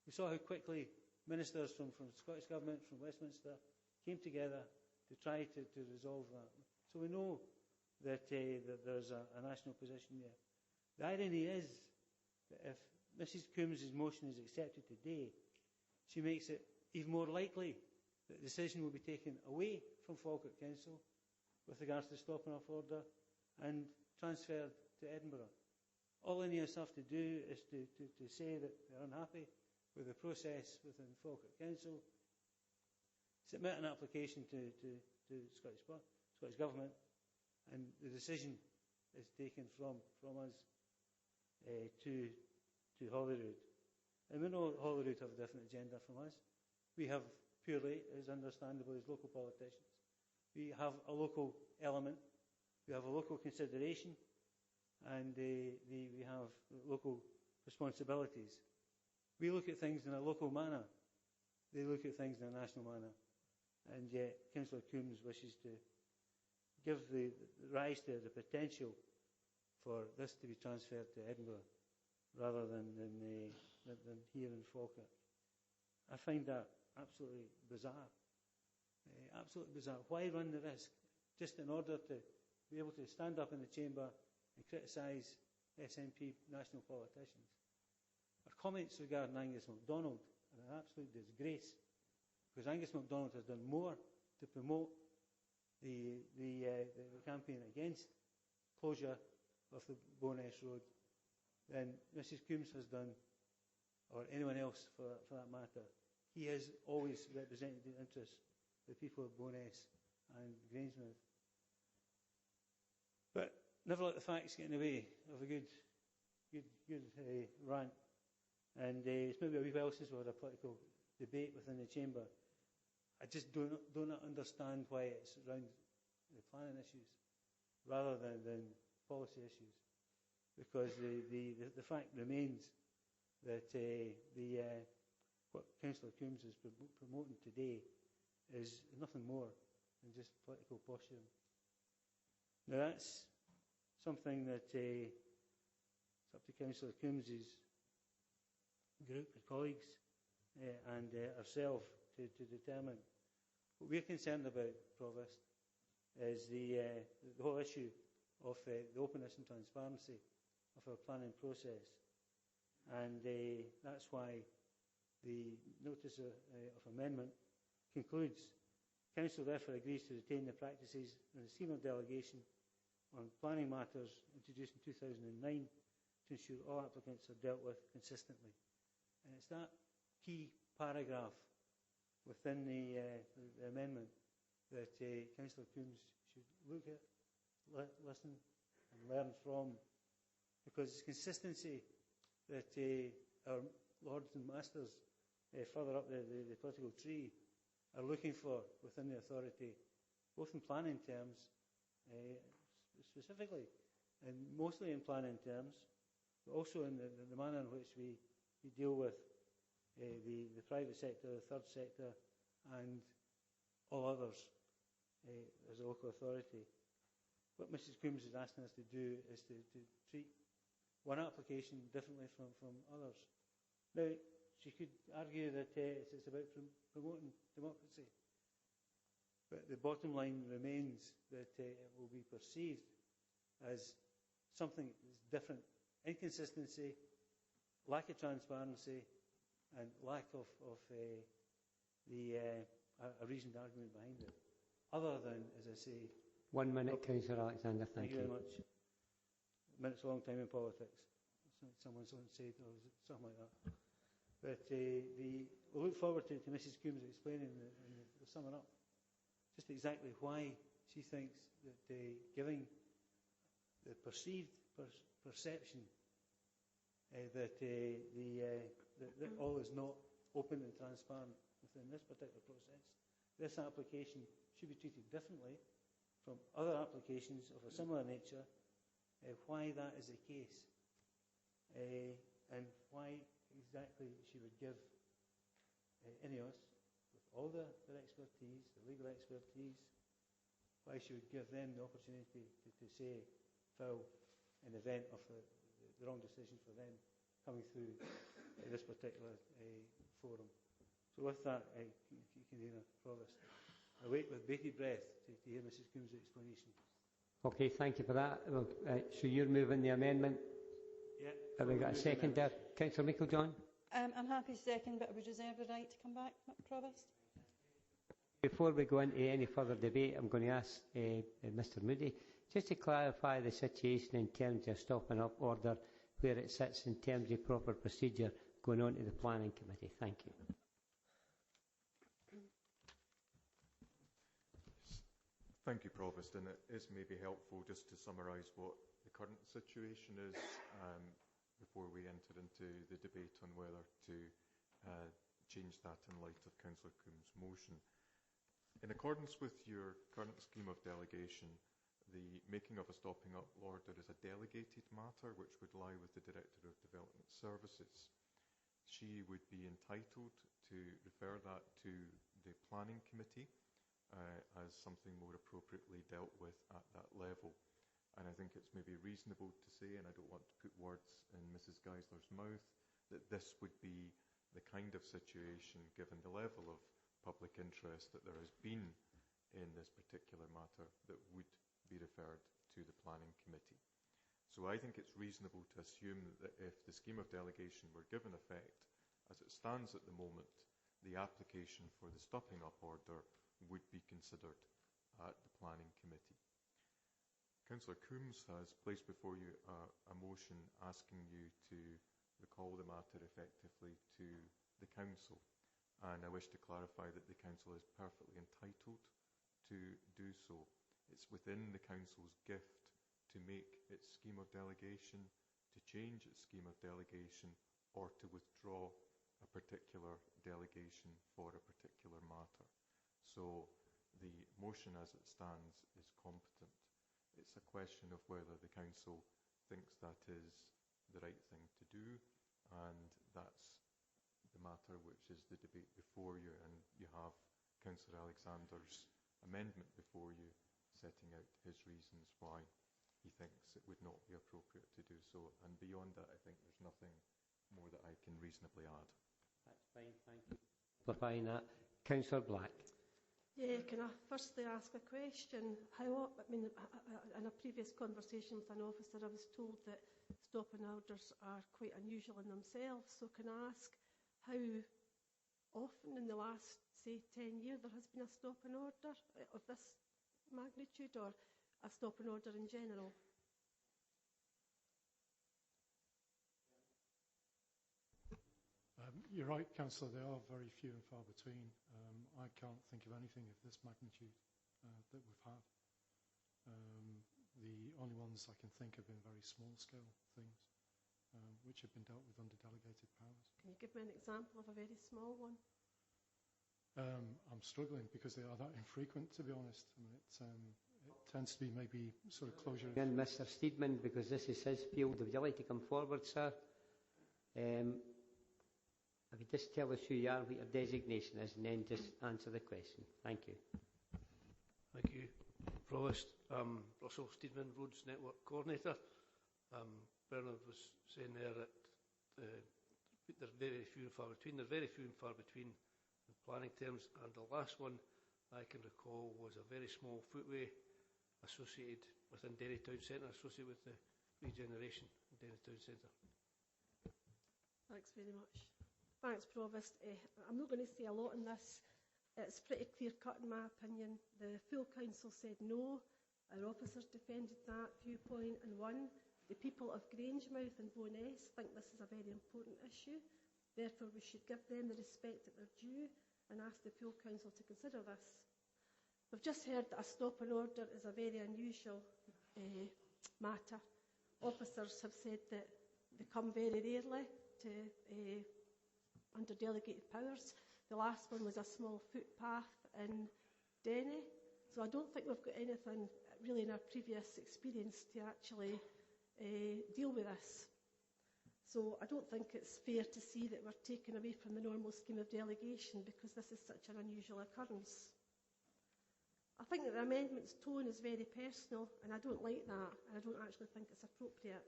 We saw how quickly ministers from the Scottish Government, from Westminster, came together to try to resolve that. So we know that there's a national position there. The irony is that if Mrs Coombs' motion is accepted today, she makes it even more likely that the decision will be taken away from Falkirk Council with regards to the stop and off order and transferred to Edinburgh. All INEOS have to do is to say that they're unhappy with the process within Falkirk Council, submit an application to Scottish Government, and the decision is taken from us to Holyrood. And we know Holyrood have a different agenda from us. We have purely, as understandable as local politicians, we have a local element, we have a local consideration, and we have local responsibilities. We look at things in a local manner. They look at things in a national manner. And yet, Councillor Coombs wishes to give the rise to the potential for this to be transferred to Edinburgh rather than here in Falkirk. I find that absolutely bizarre. Absolutely bizarre. Why run the risk just in order to be able to stand up in the chamber and criticise SNP national politicians? Our comments regarding Angus MacDonald are an absolute disgrace, because Angus MacDonald has done more to promote the campaign against closure of the Bowness Road than Mrs Coombs has done, or anyone else for that matter. He has always represented the interests of the people of Bowness and Grangemouth. But never let the facts get in the way of a good rant. And it's maybe a wee while since we had a political debate within the chamber. I just do not understand why it's around the planning issues rather than policy issues, because the fact remains that what Councillor Coombs is promoting today is nothing more than just political posturing. Now that's something that it's up to Councillor Coombs' group of colleagues and ourselves to determine. What we're concerned about, Provost, is the whole issue of the openness and transparency of our planning process. And that's why the notice of amendment concludes: Council therefore agrees to retain the practices in the scheme of delegation on planning matters introduced in 2009 to ensure all applicants are dealt with consistently. And it's that key paragraph within the amendment that Councillor Coombs should look at, listen and learn from, because it's consistency that our lords and masters further up the political tree are looking for within the authority, both in planning terms, specifically, and mostly in planning terms, but also in the manner in which we deal with the private sector, the third sector, and all others as a local authority. What Mrs Coombs is asking us to do is to treat one application differently from others. Now, she could argue that it's about promoting democracy, but the bottom line remains that it will be perceived as something that's different. Inconsistency, lack of transparency, and lack of a reasoned argument behind it. Other than, as I say... 1 minute, Councillor Alexander, thank you. Thank you very much. A minute's a long time in politics. Someone said, or something like that. But we look forward to Mrs. Coombs explaining and summing up just exactly why she thinks that giving the perceived perception that all is not open and transparent within this particular process, this application should be treated differently from other applications of a similar nature, why that is the case, and why exactly she would give INEOS, with all their expertise, the legal expertise, why she would give them the opportunity to say, Phil, in the event of the wrong decision for them coming through this particular forum. So with that, Convener Provost, I wait with bated breath to hear Mrs. Coombs' explanation. Okay, thank you for that. Well, so you're moving the amendment? Yeah. Have we got a second there? Councillor Meiklejohn? I'm happy to second, but I would reserve the right to come back, Provost. Before we go into any further debate, I'm going to ask Mr. Moody just to clarify the situation in terms of stopping up order, where it sits in terms of proper procedure going on to the Planning Committee. Thank you. Thank you, Provost, and it is maybe helpful just to summarise what the current situation is before we enter into the debate on whether to change that in light of Councillor Coombs' motion. In accordance with your current scheme of delegation, the making of a stopping up order is a delegated matter which would lie with the Director of Development Services. She would be entitled to refer that to the Planning Committee as something more appropriately dealt with at that level. And I think it's maybe reasonable to say, and I don't want to put words in Mrs. Geisler's mouth, that this would be the kind of situation, given the level of public interest that there has been in this particular matter, that would be referred to the Planning Committee. So I think it's reasonable to assume that if the scheme of delegation were given effect, as it stands at the moment, the application for the stopping up order would be considered at the Planning Committee. Councillor Coombs has placed before you a motion asking you to recall the matter effectively to the Council, and I wish to clarify that the Council is perfectly entitled to do so. It's within the Council's gift to make its scheme of delegation, to change its scheme of delegation, or to withdraw a particular delegation for a particular matter. So the motion as it stands is competent. It's a question of whether the Council thinks that is the right thing to do, and that's the matter which is the debate before you, and you have Councillor Alexander's amendment before you setting out his reasons why he thinks it would not be appropriate to do so, and beyond that I think there's nothing more that I can reasonably add. That's fine, thank you. Clarifying that. Councillor Black. Yeah, can I firstly ask a question? In a previous conversation with an officer, I was told that stopping orders are quite unusual in themselves. So can I ask how often in the last, say, 10 years there has been a stopping order of this magnitude, or a stopping order in general? You're right, Councillor, they are very few and far between. I can't think of anything of this magnitude that we've had. The only ones I can think of have been very small-scale things, which have been dealt with under delegated powers. Can you give me an example of a very small one? I'm struggling because they are that infrequent, to be honest. I mean, it tends to be maybe sort of closure. And Mr. Steedman, because this is his field, would you like to come forward, sir? If you just tell us who you are, what your designation is, and then just answer the question. Thank you. Thank you, Provost. Russell Steedman, Roads Network Coordinator. Bernard was saying there that they're very few and far between. They're very few and far between in planning terms, and the last one I can recall was a very small footway associated within Derry Town Centre, associated with the regeneration in Derry Town Centre. Thanks very much. Thanks, Provost. I'm not going to say a lot on this. It's pretty clear-cut in my opinion. The full council said no. Our officers defended that viewpoint and won. The people of Grangemouth and Bo'ness think this is a very important issue. Therefore, we should give them the respect that they're due and ask the full council to consider this. We've just heard that a stop and order is a very unusual matter. Officers have said that they come very rarely to under delegated powers. The last one was a small footpath in Denny. So I don't think we've got anything really in our previous experience to actually deal with this. So I don't think it's fair to see that we're taken away from the normal scheme of delegation because this is such an unusual occurrence. I think that the amendment's tone is very personal, and I don't like that, and I don't actually think it's appropriate.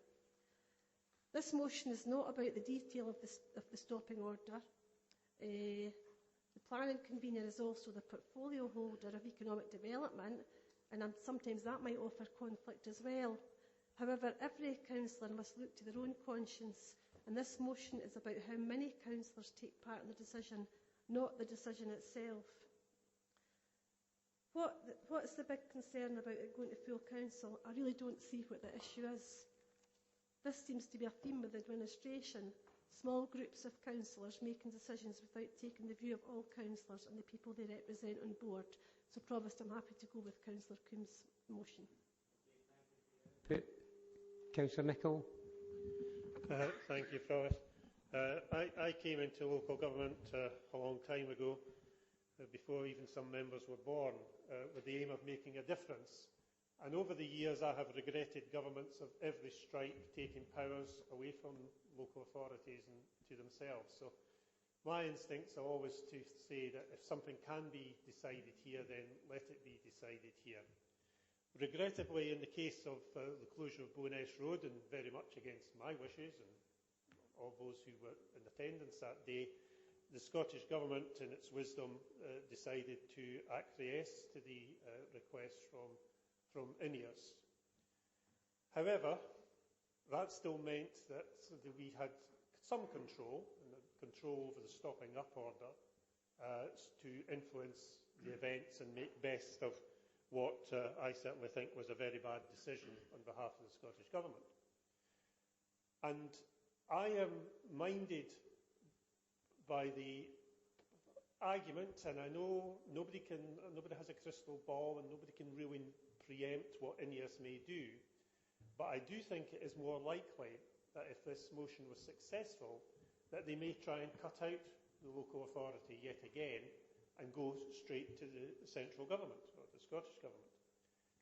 This motion is not about the detail of the stopping order. The planning convener is also the portfolio holder of economic development, and sometimes that might offer conflict as well. However, every councillor must look to their own conscience, and this motion is about how many councillors take part in the decision, not the decision itself. What's the big concern about it going to full council? I really don't see what the issue is. This seems to be a theme with the administration. Small groups of councillors making decisions without taking the view of all councillors and the people they represent on board. So, Provost, I'm happy to go with Councillor Coombs' motion. Councillor Nicholl. Thank you, Provost. I came into local government a long time ago, before even some members were born, with the aim of making a difference. And over the years I have regretted governments of every stripe taking powers away from local authorities and to themselves. So my instincts are always to say that if something can be decided here, then let it be decided here. Regrettably, in the case of the closure of Bo'ness Road, and very much against my wishes and all those who were in attendance that day, the Scottish Government, in its wisdom, decided to acquiesce to the request from INEOS. However, that still meant that we had some control over the stopping up order to influence the events and make best of what I certainly think was a very bad decision on behalf of the Scottish Government. And I am minded by the argument, and I know nobody has a crystal ball and nobody can really preempt what INEOS may do, but I do think it is more likely that if this motion was successful, that they may try and cut out the local authority yet again and go straight to the central government, or the Scottish Government.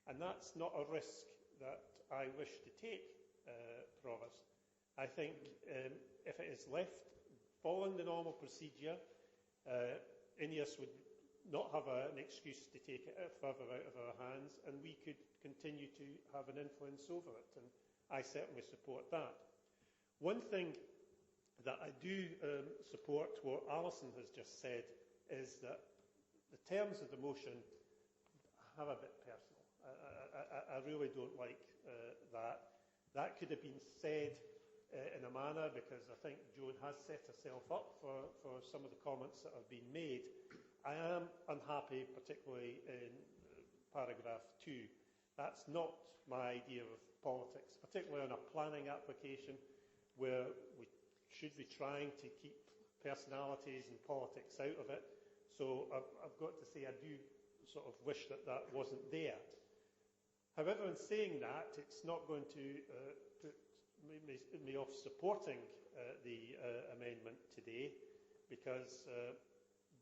And that's not a risk that I wish to take, Provost. I think if it is left following the normal procedure, INEOS would not have an excuse to take it further out of our hands, and we could continue to have an influence over it, and I certainly support that. One thing that I do support what Alison has just said is that the terms of the motion have a bit personal. I really don't like that. That could have been said in a manner, because I think Joan has set herself up for some of the comments that have been made. I am unhappy, particularly in paragraph 2. That's not my idea of politics, particularly on a planning application where we should be trying to keep personalities and politics out of it. So I've got to say I do sort of wish that that wasn't there. However, in saying that, it's not going to put me off supporting the amendment today, because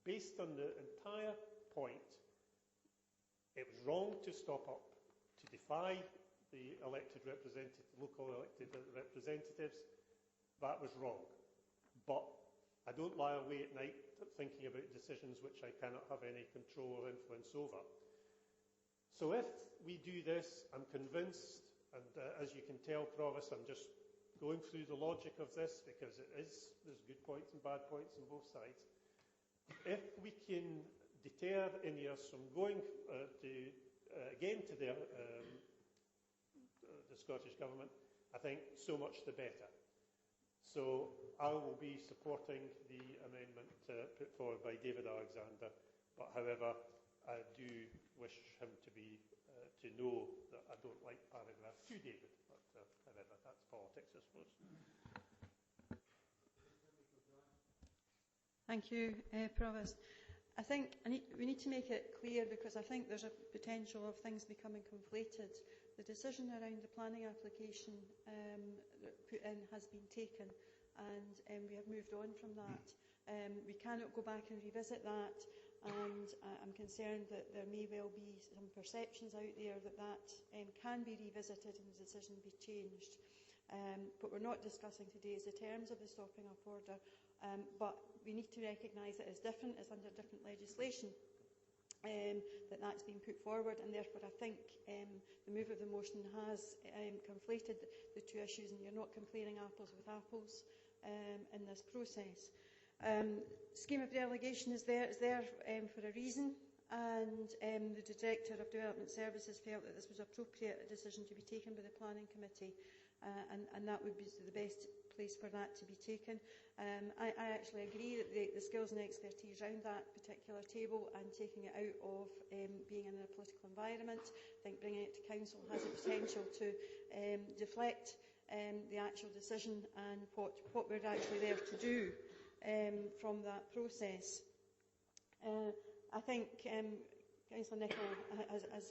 based on the entire point, it was wrong to stop up, to defy the local elected representatives. That was wrong. But I don't lie awake at night thinking about decisions which I cannot have any control or influence over. So if we do this, I'm convinced, and as you can tell, Provost, I'm just going through the logic of this, because there's good points and bad points on both sides, if we can deter INEOS from going again to the Scottish Government, I think so much the better. So I will be supporting the amendment put forward by David Alexander, but however, I do wish him to know that I don't like paragraph 2, David, but however, that's politics, I suppose. Thank you, Provost. I think we need to make it clear, because I think there's a potential of things becoming conflated. The decision around the planning application put in has been taken, and we have moved on from that. We cannot go back and revisit that, and I'm concerned that there may well be some perceptions out there that can be revisited and the decision be changed. But we're not discussing today the terms of the stopping up order, but we need to recognise that it's different, it's under different legislation, that's been put forward, and therefore I think the move of the motion has conflated the two issues, and you're not comparing apples with apples in this process. Scheme of delegation is there for a reason, and the Director of Development Services felt that this was an appropriate decision to be taken by the Planning Committee, and that would be the best place for that to be taken. I actually agree that the skills and expertise around that particular table and taking it out of being in a political environment, I think bringing it to Council has the potential to deflect the actual decision and what we're actually there to do from that process. I think Councillor Nicholl has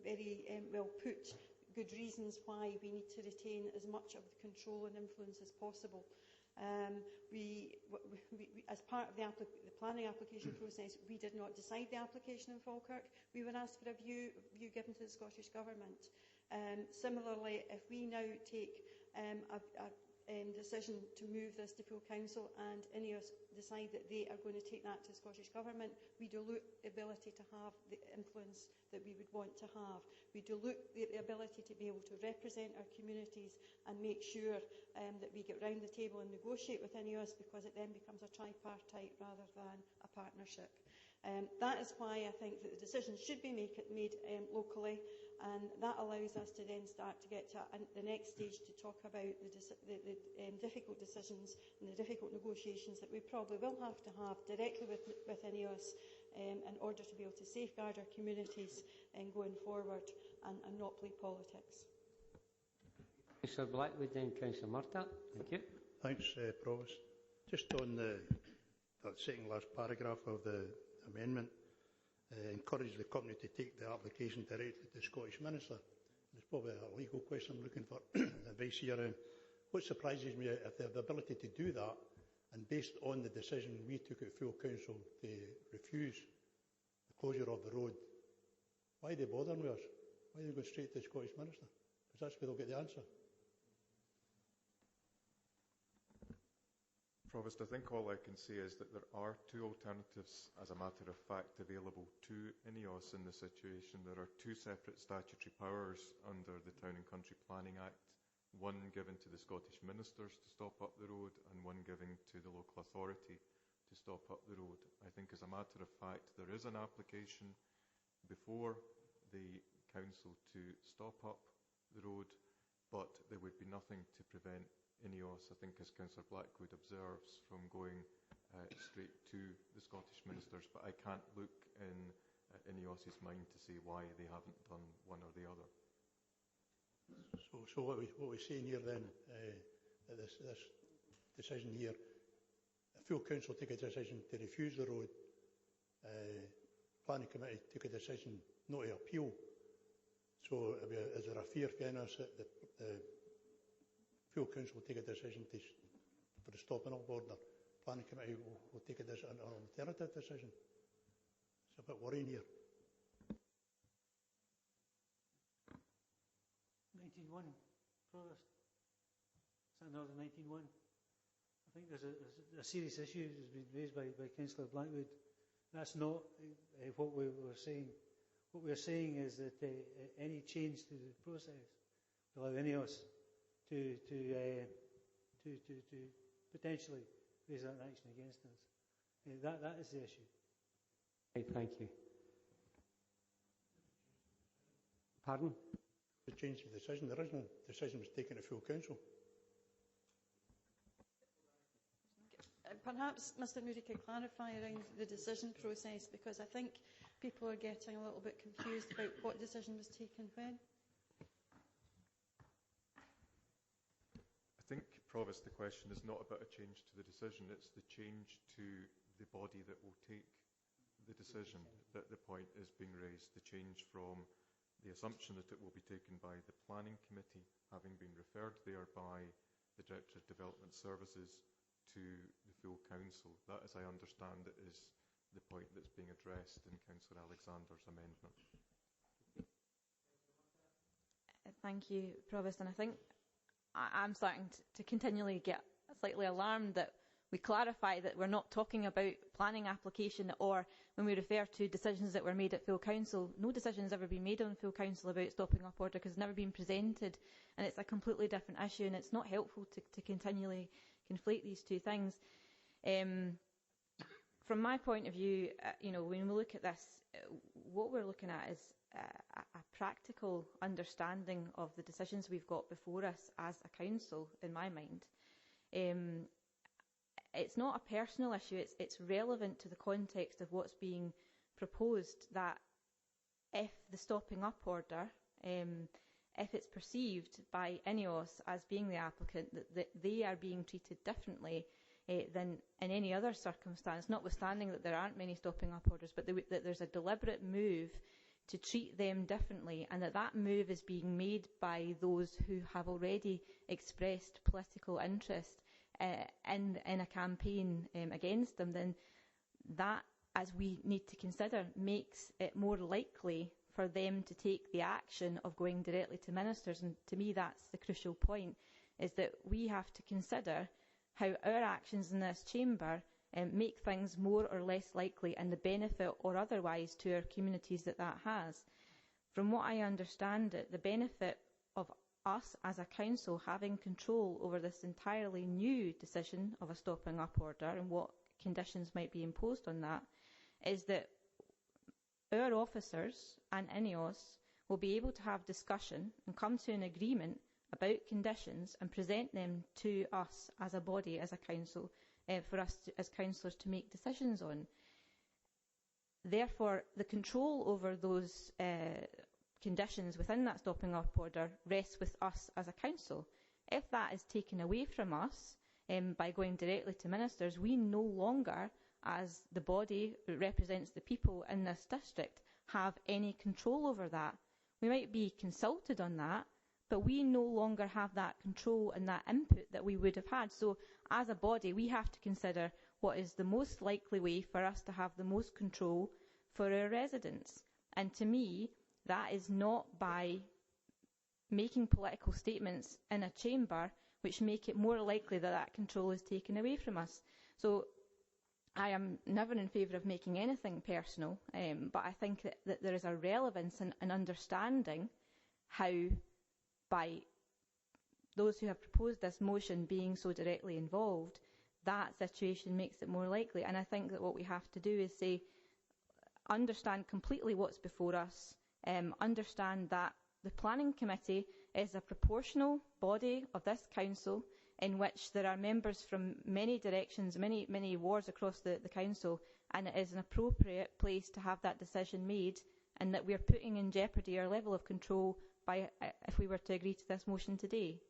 very well put good reasons why we need to retain as much of the control and influence as possible. As part of the planning application process, we did not decide the application in Falkirk. We were asked for a view given to the Scottish Government. Similarly, if we now take a decision to move this to full council and INEOS decide that they are going to take that to the Scottish Government, we dilute the ability to have the influence that we would want to have. We dilute the ability to be able to represent our communities and make sure that we get round the table and negotiate with INEOS, because it then becomes a tripartite rather than a partnership. That is why I think that the decisions should be made locally, and that allows us to then start to get to the next stage to talk about the difficult decisions and the difficult negotiations that we probably will have to have directly with INEOS in order to be able to safeguard our communities going forward and not play politics. Councillor Blackwood, then Councillor Murtagh. Thank you. Thanks, Provost. Just on that second last paragraph of the amendment, encourage the company to take the application directly to the Scottish Minister. It's probably a legal question I'm looking for advice here. What surprises me, if they have the ability to do that, and based on the decision we took at full council to refuse the closure of the road, why are they bothering with us? Why are they going straight to the Scottish Minister? Because that's where they'll get the answer. Provost, I think all I can say is that there are two alternatives, as a matter of fact, available to INEOS in the situation. There are two separate statutory powers under the Town and Country Planning Act, one given to the Scottish Ministers to stop up the road and one given to the local authority to stop up the road. I think, as a matter of fact, there is an application before the Council to stop up the road, but there would be nothing to prevent INEOS, I think, as Councillor Blackwood observes, from going straight to the Scottish Ministers, but I can't look in INEOS's mind to see why they haven't done one or the other. So what we're saying here then, this decision here, a full council take a decision to refuse the road, planning committee took a decision not to appeal. So is there a fear for INEOS that the full council will take a decision for the stopping up order? Planning committee will take an alternative decision. It's a bit worrying here. 19.1, Provost. Is that another 19.1? I think there's a serious issue that's been raised by Councillor Blackwood. That's not what we were saying. What we are saying is that any change to the process will allow INEOS to potentially raise that action against us. That is the issue. Okay, thank you. Pardon? To change the decision, the original decision was taken at full council. Perhaps Mr Moody could clarify around the decision process, because I think people are getting a little bit confused about what decision was taken when. I think, Provost, the question is not about a change to the decision, it's the change to the body that will take the decision that the point is being raised, the change from the assumption that it will be taken by the Planning Committee, having been referred there by the Director of Development Services, to the full Council. That, as I understand it, is the point that's being addressed in Councillor Alexander's amendment. Thank you, Provost. And I think I'm starting to continually get slightly alarmed that we clarify that we're not talking about planning application, or when we refer to decisions that were made at full council, no decision has ever been made on full council about stopping up order, because it's never been presented, and it's a completely different issue, and it's not helpful to continually conflate these two things. From my point of view, when we look at this, what we're looking at is a practical understanding of the decisions we've got before us as a council, in my mind. It's not a personal issue, it's relevant to the context of what's being proposed, that if the stopping up order, if it's perceived by INEOS as being the applicant, that they are being treated differently than in any other circumstance, notwithstanding that there aren't many stopping up orders, but that there's a deliberate move to treat them differently, and that move is being made by those who have already expressed political interest in a campaign against them, then that, as we need to consider, makes it more likely for them to take the action of going directly to ministers. And to me, that's the crucial point, is that we have to consider how our actions in this chamber make things more or less likely, and the benefit or otherwise to our communities that has. From what I understand it, the benefit of us as a council having control over this entirely new decision of a stopping up order and what conditions might be imposed on that is that our officers and INEOS will be able to have discussion and come to an agreement about conditions and present them to us as a body, as a council, for us as councillors to make decisions on. Therefore, the control over those conditions within that stopping up order rests with us as a council. If that is taken away from us by going directly to ministers, we no longer, as the body that represents the people in this district, have any control over that. We might be consulted on that, but we no longer have that control and that input that we would have had. So as a body, we have to consider what is the most likely way for us to have the most control for our residents. And to me, that is not by making political statements in a chamber which make it more likely that that control is taken away from us. So I am never in favour of making anything personal, but I think that there is a relevance in understanding how, by those who have proposed this motion being so directly involved, that situation makes it more likely. And I think that what we have to do is say, understand completely what's before us, understand that the Planning Committee is a proportional body of this council in which there are members from many directions, many wards across the council, and it is an appropriate place to have that decision made, and that we are putting in jeopardy our level of control by if we were to agree to this motion today.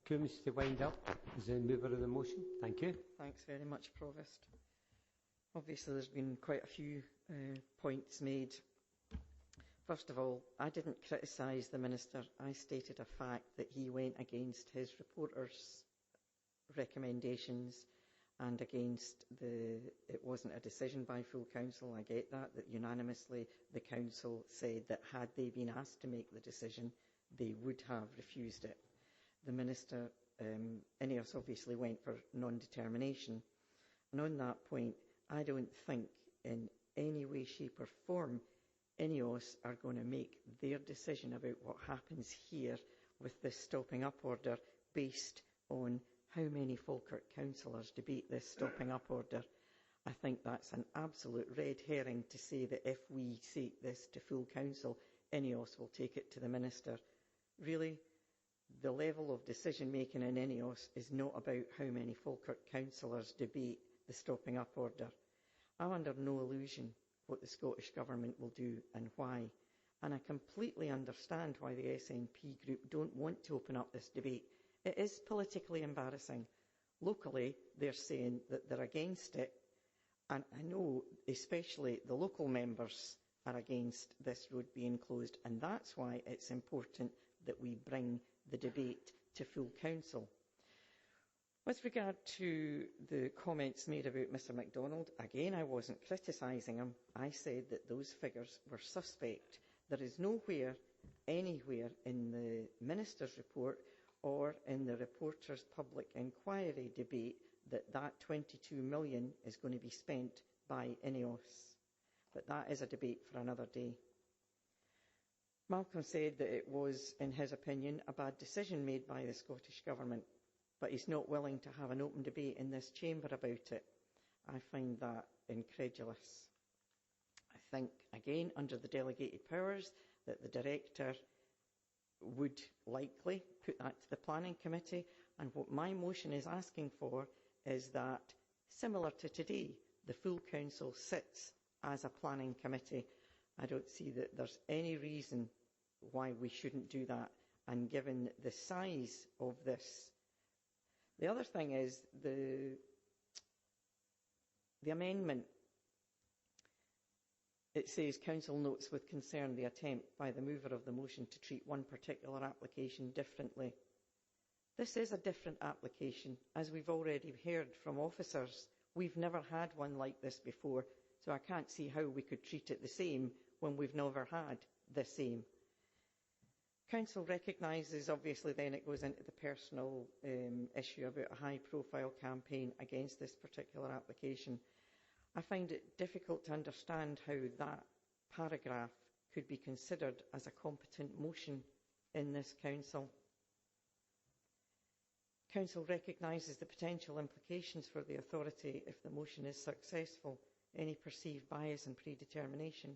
Coombs to wind up as the mover of the motion. Thank you. Thanks very much, Provost. Obviously, there's been quite a few points made. First of all, I didn't criticise the Minister. I stated a fact that he went against his reporter's recommendations and against it wasn't a decision by full council. I get that unanimously the council said that had they been asked to make the decision, they would have refused it. The Minister, INEOS obviously went for non-determination. And on that point, I don't think in any way, shape or form INEOS are going to make their decision about what happens here with this stopping up order based on how many Falkirk councillors debate this stopping up order. I think that's an absolute red herring to say that if we take this to full council, INEOS will take it to the Minister. Really, the level of decision making in INEOS is not about how many Falkirk councillors debate the stopping up order. I'm under no illusion what the Scottish Government will do and why, and I completely understand why the SNP group don't want to open up this debate. It is politically embarrassing. Locally, they're saying that they're against it, and I know especially the local members are against this road being closed, and that's why it's important that we bring the debate to full council. With regard to the comments made about Mr MacDonald, again, I wasn't criticising him. I said that those figures were suspect. There is nowhere, anywhere in the Minister's report or in the reporter's public inquiry debate that 22 million is going to be spent by INEOS. But that is a debate for another day. Malcolm said that it was, in his opinion, a bad decision made by the Scottish Government, but he's not willing to have an open debate in this chamber about it. I find that incredulous. I think, again, under the delegated powers, that the Director would likely put that to the Planning Committee, and what my motion is asking for is that, similar to today, the full Council sits as a Planning Committee. I don't see that there's any reason why we shouldn't do that, and given the size of this. The other thing is the amendment. It says, Council notes with concern the attempt by the mover of the motion to treat one particular application differently. This is a different application. As we've already heard from officers, we've never had one like this before, so I can't see how we could treat it the same when we've never had the same. Council recognises, obviously then it goes into the personal issue about a high-profile campaign against this particular application. I find it difficult to understand how that paragraph could be considered as a competent motion in this Council. Council recognises the potential implications for the authority if the motion is successful, any perceived bias and predetermination.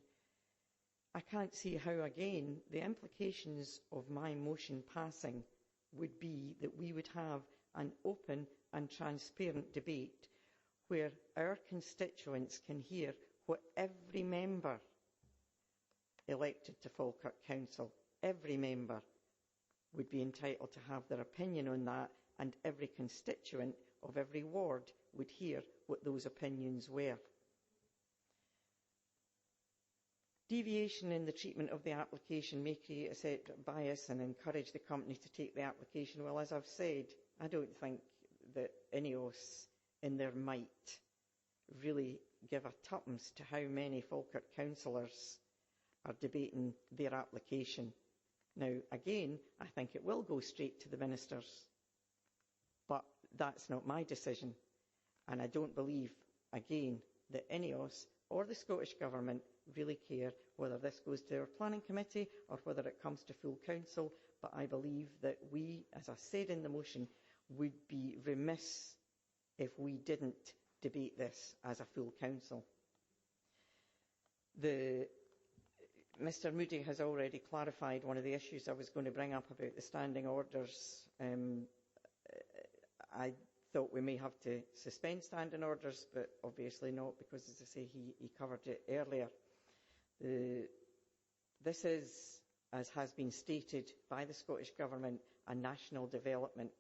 I can't see how, again, the implications of my motion passing would be that we would have an open and transparent debate where our constituents can hear what every member elected to Falkirk Council, every member would be entitled to have their opinion on that, and every constituent of every ward would hear what those opinions were. Deviation in the treatment of the application may create a set bias and encourage the company to take the application. Well, as I've said, I don't think that INEOS, in their might, really give a tuppence to how many Falkirk councillors are debating their application. Now, again, I think it will go straight to the ministers, but that's not my decision. And I don't believe, again, that INEOS or the Scottish Government really care whether this goes to our planning committee or whether it comes to full council, but I believe that we, as I said in the motion, would be remiss if we didn't debate this as a full council. Mr Moody has already clarified one of the issues I was going to bring up about the standing orders. I thought we may have to suspend standing orders, but obviously not, because, as I say, he covered it earlier. This is, as has been stated by the Scottish Government, a national development,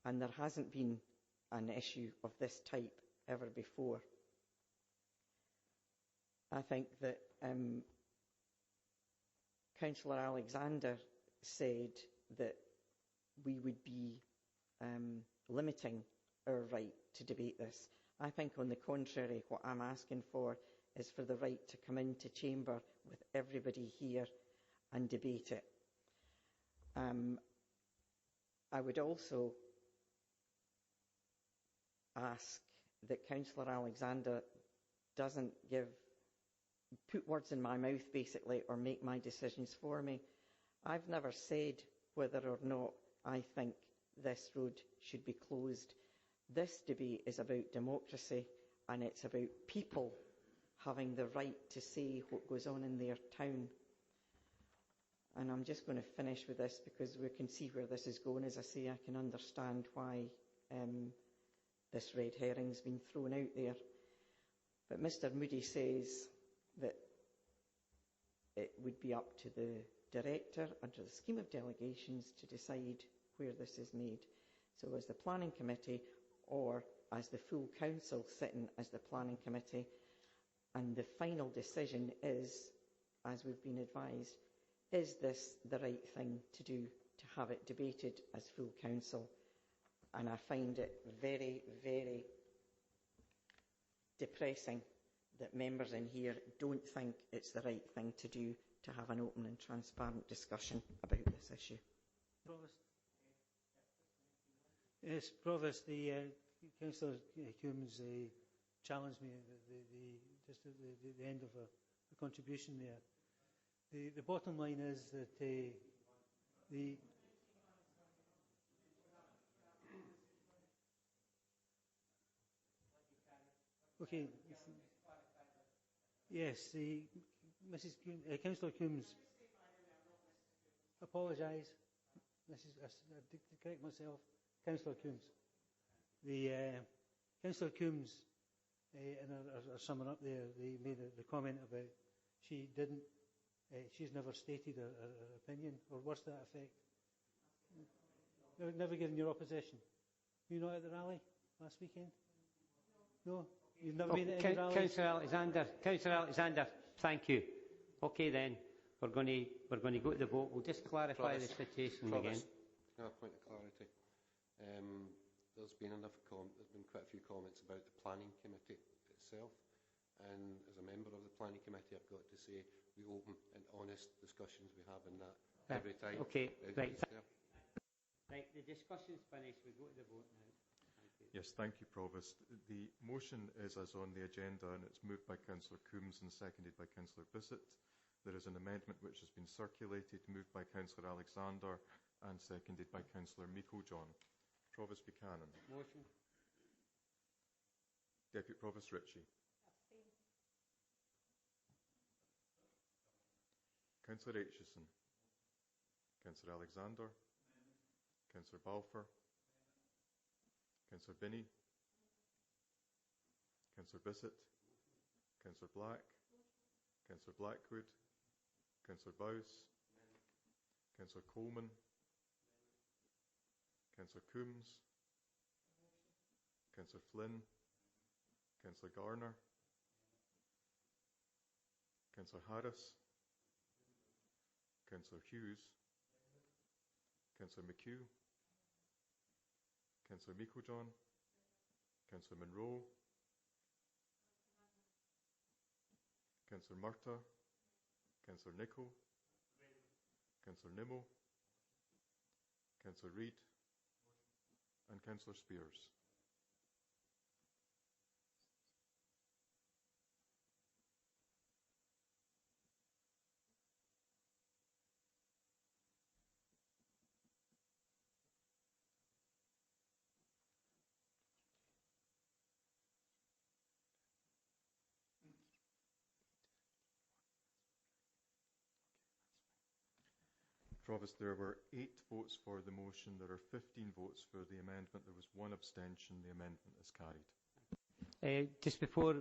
and there hasn't been an issue of this type ever before. I think that Councillor Alexander said that we would be limiting our right to debate this. I think, on the contrary, what I'm asking for is for the right to come into chamber with everybody here and debate it. I would also ask that Councillor Alexander doesn't give put words in my mouth, basically, or make my decisions for me. I've never said whether or not I think this road should be closed. This debate is about democracy, and it's about people having the right to say what goes on in their town. And I'm just going to finish with this because we can see where this is going. As I say, I can understand why this red herring's been thrown out there. But Mr. Moody says that it would be up to the director under the scheme of delegations to decide where this is made. So as the planning committee or as the full council sitting as the planning committee, and the final decision is, as we've been advised, is this the right thing to do, to have it debated as full council? And I find it very, very depressing that members in here don't think it's the right thing to do to have an open and transparent discussion about this issue. Provost. Yes, Provost, the Councillor Coombs challenged me at the end of a contribution there. The bottom line is that okay. Yes, Councillor Coombs. Apologise. I did correct myself. Councillor Coombs. Councillor Coombs, and our summing up there, they made the comment about she's never stated her opinion, or worse to that effect. Never given your opposition. Were you not at the rally last weekend? No? You've never been at any rallies? Councillor Alexander, thank you. Okay then, we're going to go to the vote. We'll just clarify the situation again. Can I have a point of clarity? There's been quite a few comments about the planning committee itself, and as a member of the planning committee, I've got to say the open and honest discussions we have in that every time. Okay, right. Right, the discussion's finished. We go to the vote now. Yes, thank you, Provost. The motion is as on the agenda, and it's moved by Councillor Coombs and seconded by Councillor Bissett. There is an amendment which has been circulated, moved by Councillor Alexander and seconded by Councillor Meikle-John. Provost Buchanan. Motion. Deputy Provost Ritchie. Councillor Aitchison. Councillor Alexander. Councillor Balfour. Councillor Binney. Councillor Bissett. Councillor Black. Councillor Blackwood. Councillor Bowes. Councillor Coleman. Councillor Coombs. Councillor Flynn. Councillor Garner. Councillor Harris. Councillor Hughes. Councillor McHugh. Councillor Meikle-John. Councillor Monroe. Councillor Murtagh. Councillor Nicholl. Councillor Nimmo. Councillor Reid. And Councillor Spears. Provost, there were 8 votes for the motion. There are 15 votes for the amendment. There was 1 abstention. The amendment is carried. Just before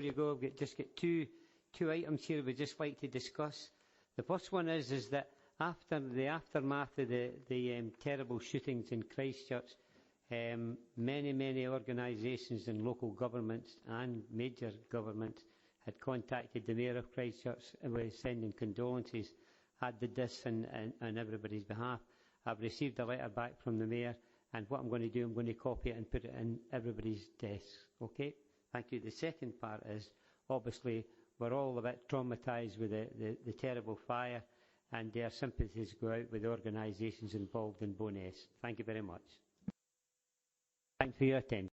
you go, I've just got two items here we'd just like to discuss. The first one is that after the aftermath of the terrible shootings in Christchurch, many organisations and local governments and major governments had contacted the Mayor of Christchurch with sending condolences. I did this on everybody's behalf. I've received a letter back from the Mayor, and what I'm going to do, I'm going to copy it and put it in everybody's desks. Okay? Thank you. The second part is, obviously, we're all a bit traumatised with the terrible fire, and their sympathies go out with the organisations involved in Bowness. Thank you very much. Thanks for your attention.